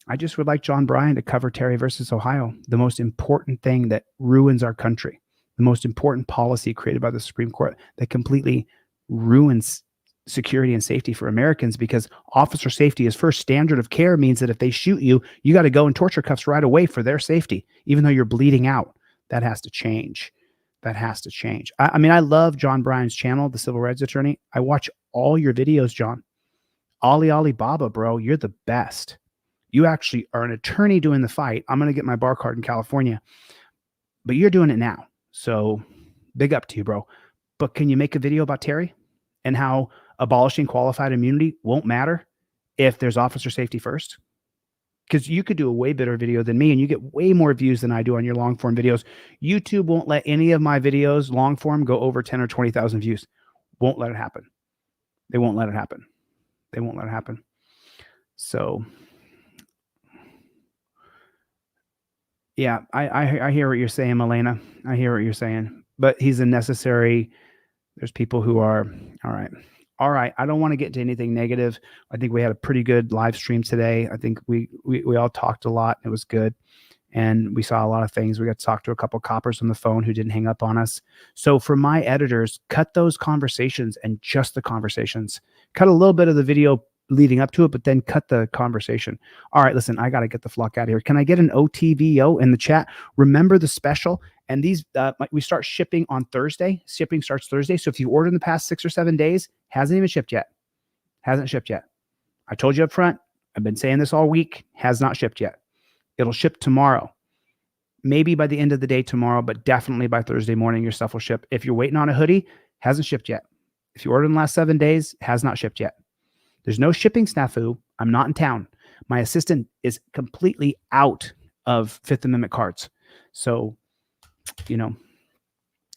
Speaker 1: I just would like John Bryan to cover Terry versus Ohio, the most important thing that ruins our country, the most important policy created by the Supreme Court that completely ruins security and safety for Americans, because officer safety is first. Standard of care means that if they shoot you, you got to go in torture cuffs right away for their safety, even though you're bleeding out. That has to change. That has to change. I mean, I love John Bryan's channel, The Civil Rights Attorney. I watch all your videos, John. Ali Baba, bro, you're the best. You actually are an attorney doing the fight. I'm going to get my bar card in California, but you're doing it now. So big up to you, bro. But can you make a video about Terry and how abolishing qualified immunity won't matter if there's officer safety first? Because you could do a way better video than me and you get way more views than I do on your long form videos. YouTube won't let any of my videos long form go over 10 or 20,000 views. Won't let it happen. They won't let it happen. They won't let it happen. So yeah, I hear what you're saying, Milena. I hear what you're saying, but he's a necessary. There's people who are all right. All right. I don't want to get to anything negative. I think we had a pretty good live stream today. I think we all talked a lot. It was good. And we saw a lot of things. We got to talk to a couple of coppers on the phone who didn't hang up on us. So for my editors, cut those conversations and just the conversations. Cut a little bit of the video leading up to it, but then cut the conversation. All right, listen, I got to get the flock out of here. Can I get an OTVO in the chat? Remember the special? And these, we start shipping on Thursday. Shipping starts Thursday. So if you order in the past 6 or 7 days, hasn't even shipped yet. Hasn't shipped yet. I told you up front. I've been saying this all week. Has not shipped yet. It'll ship tomorrow. Maybe by the end of the day tomorrow, but definitely by Thursday morning, your stuff will ship. If you're waiting on a hoodie, hasn't shipped yet. If you ordered in the last 7 days, has not shipped yet. There's no shipping snafu. I'm not in town. My assistant is completely out of Fifth Amendment cards. So, you know,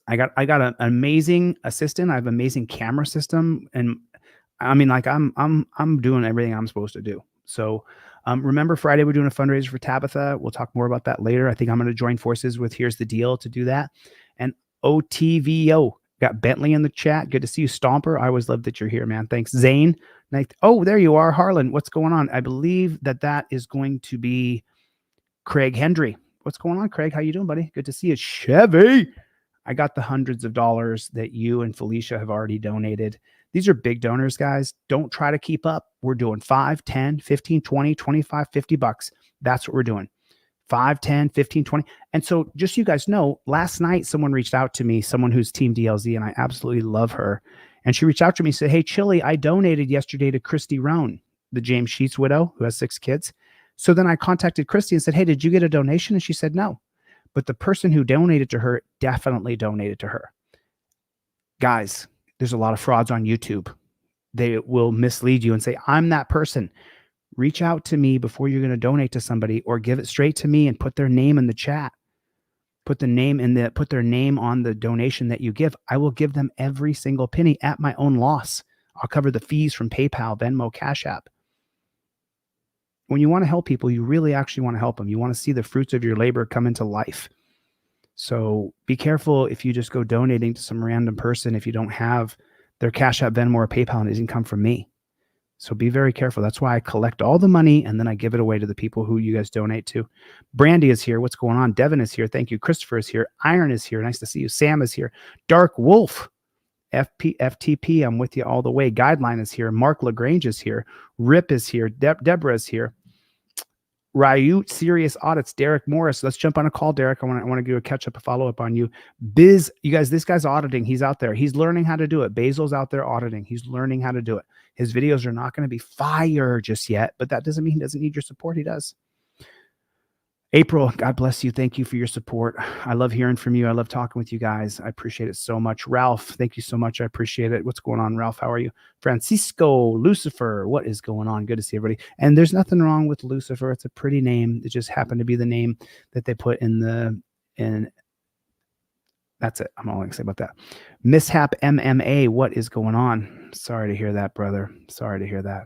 Speaker 1: I got an amazing assistant. I have an amazing camera system, and I mean, like I'm doing everything I'm supposed to do. So, remember Friday we're doing a fundraiser for Tabitha. We'll talk more about that later. I think I'm going to join forces with Here's the Deal to do that. And OTVO got Bentley in the chat. Good to see you, Stomper. I always love that you're here, man. Thanks, Zane. Oh, there you are, Harlan. What's going on? I believe that is going to be Craig Hendry. What's going on, Craig? How you doing, buddy? Good to see you, Chevy. I got the hundreds of dollars that you and Felicia have already donated. These are big donors, guys. Don't try to keep up. We're doing 5, 10, 15, 20, 25, 50 bucks. That's what we're doing. 5, 10, 15, 20. And so just so you guys know, last night someone reached out to me, someone who's Team DLZ, and I absolutely love her. And she reached out to me and said, hey, Chille, I donated yesterday to Christy Roan, the James Sheets widow who has 6 kids. So then I contacted Christy and said, hey, did you get a donation? And she said, no. But the person who donated to her definitely donated to her. Guys, there's a lot of frauds on YouTube. They will mislead you and say, I'm that person. Reach out to me before you're going to donate to somebody, or give it straight to me and put their name in the chat. Put their name on the donation that you give. I will give them every single penny at my own loss. I'll cover the fees from PayPal, Venmo, Cash App. When you want to help people, you really actually want to help them. You want to see the fruits of your labor come into life. So be careful if you just go donating to some random person if you don't have their Cash App, Venmo, or PayPal, and it doesn't come from me. So be very careful. That's why I collect all the money and then I give it away to the people who you guys donate to. Brandy is here. What's going on? Devin is here. Thank you. Christopher is here. Iron is here. Nice to see you. Sam is here. Dark Wolf FTP, I'm with you all the way. Guideline is here. Mark LaGrange is here. Rip is here. Deborah is here. Ryut Serious Audits, Derek Morris. Let's jump on a call, Derek. I want to do a catch up, a follow up on you. Biz, you guys, this guy's auditing. He's out there. He's learning how to do it. Basil's out there auditing. He's learning how to do it. His videos are not going to be fire just yet, but that doesn't mean he doesn't need your support. He does. April, God bless you. Thank you for your support. I love hearing from you. I love talking with you guys. I appreciate it so much. Ralph, thank you so much. I appreciate it. What's going on, Ralph? How are you? Francisco, Lucifer, what is going on? Good to see everybody. And there's nothing wrong with Lucifer. It's a pretty name. It just happened to be the name that they put in that's it. I'm all I can say about that. Mishap MMA, what is going on? Sorry to hear that, brother. Sorry to hear that.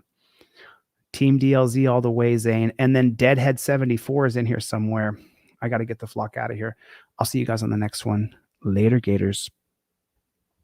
Speaker 1: Team DLZ all the way, Zane. And then Deadhead 74 is in here somewhere. I got to get the flock out of here. I'll see you guys on the next one. Later, Gators.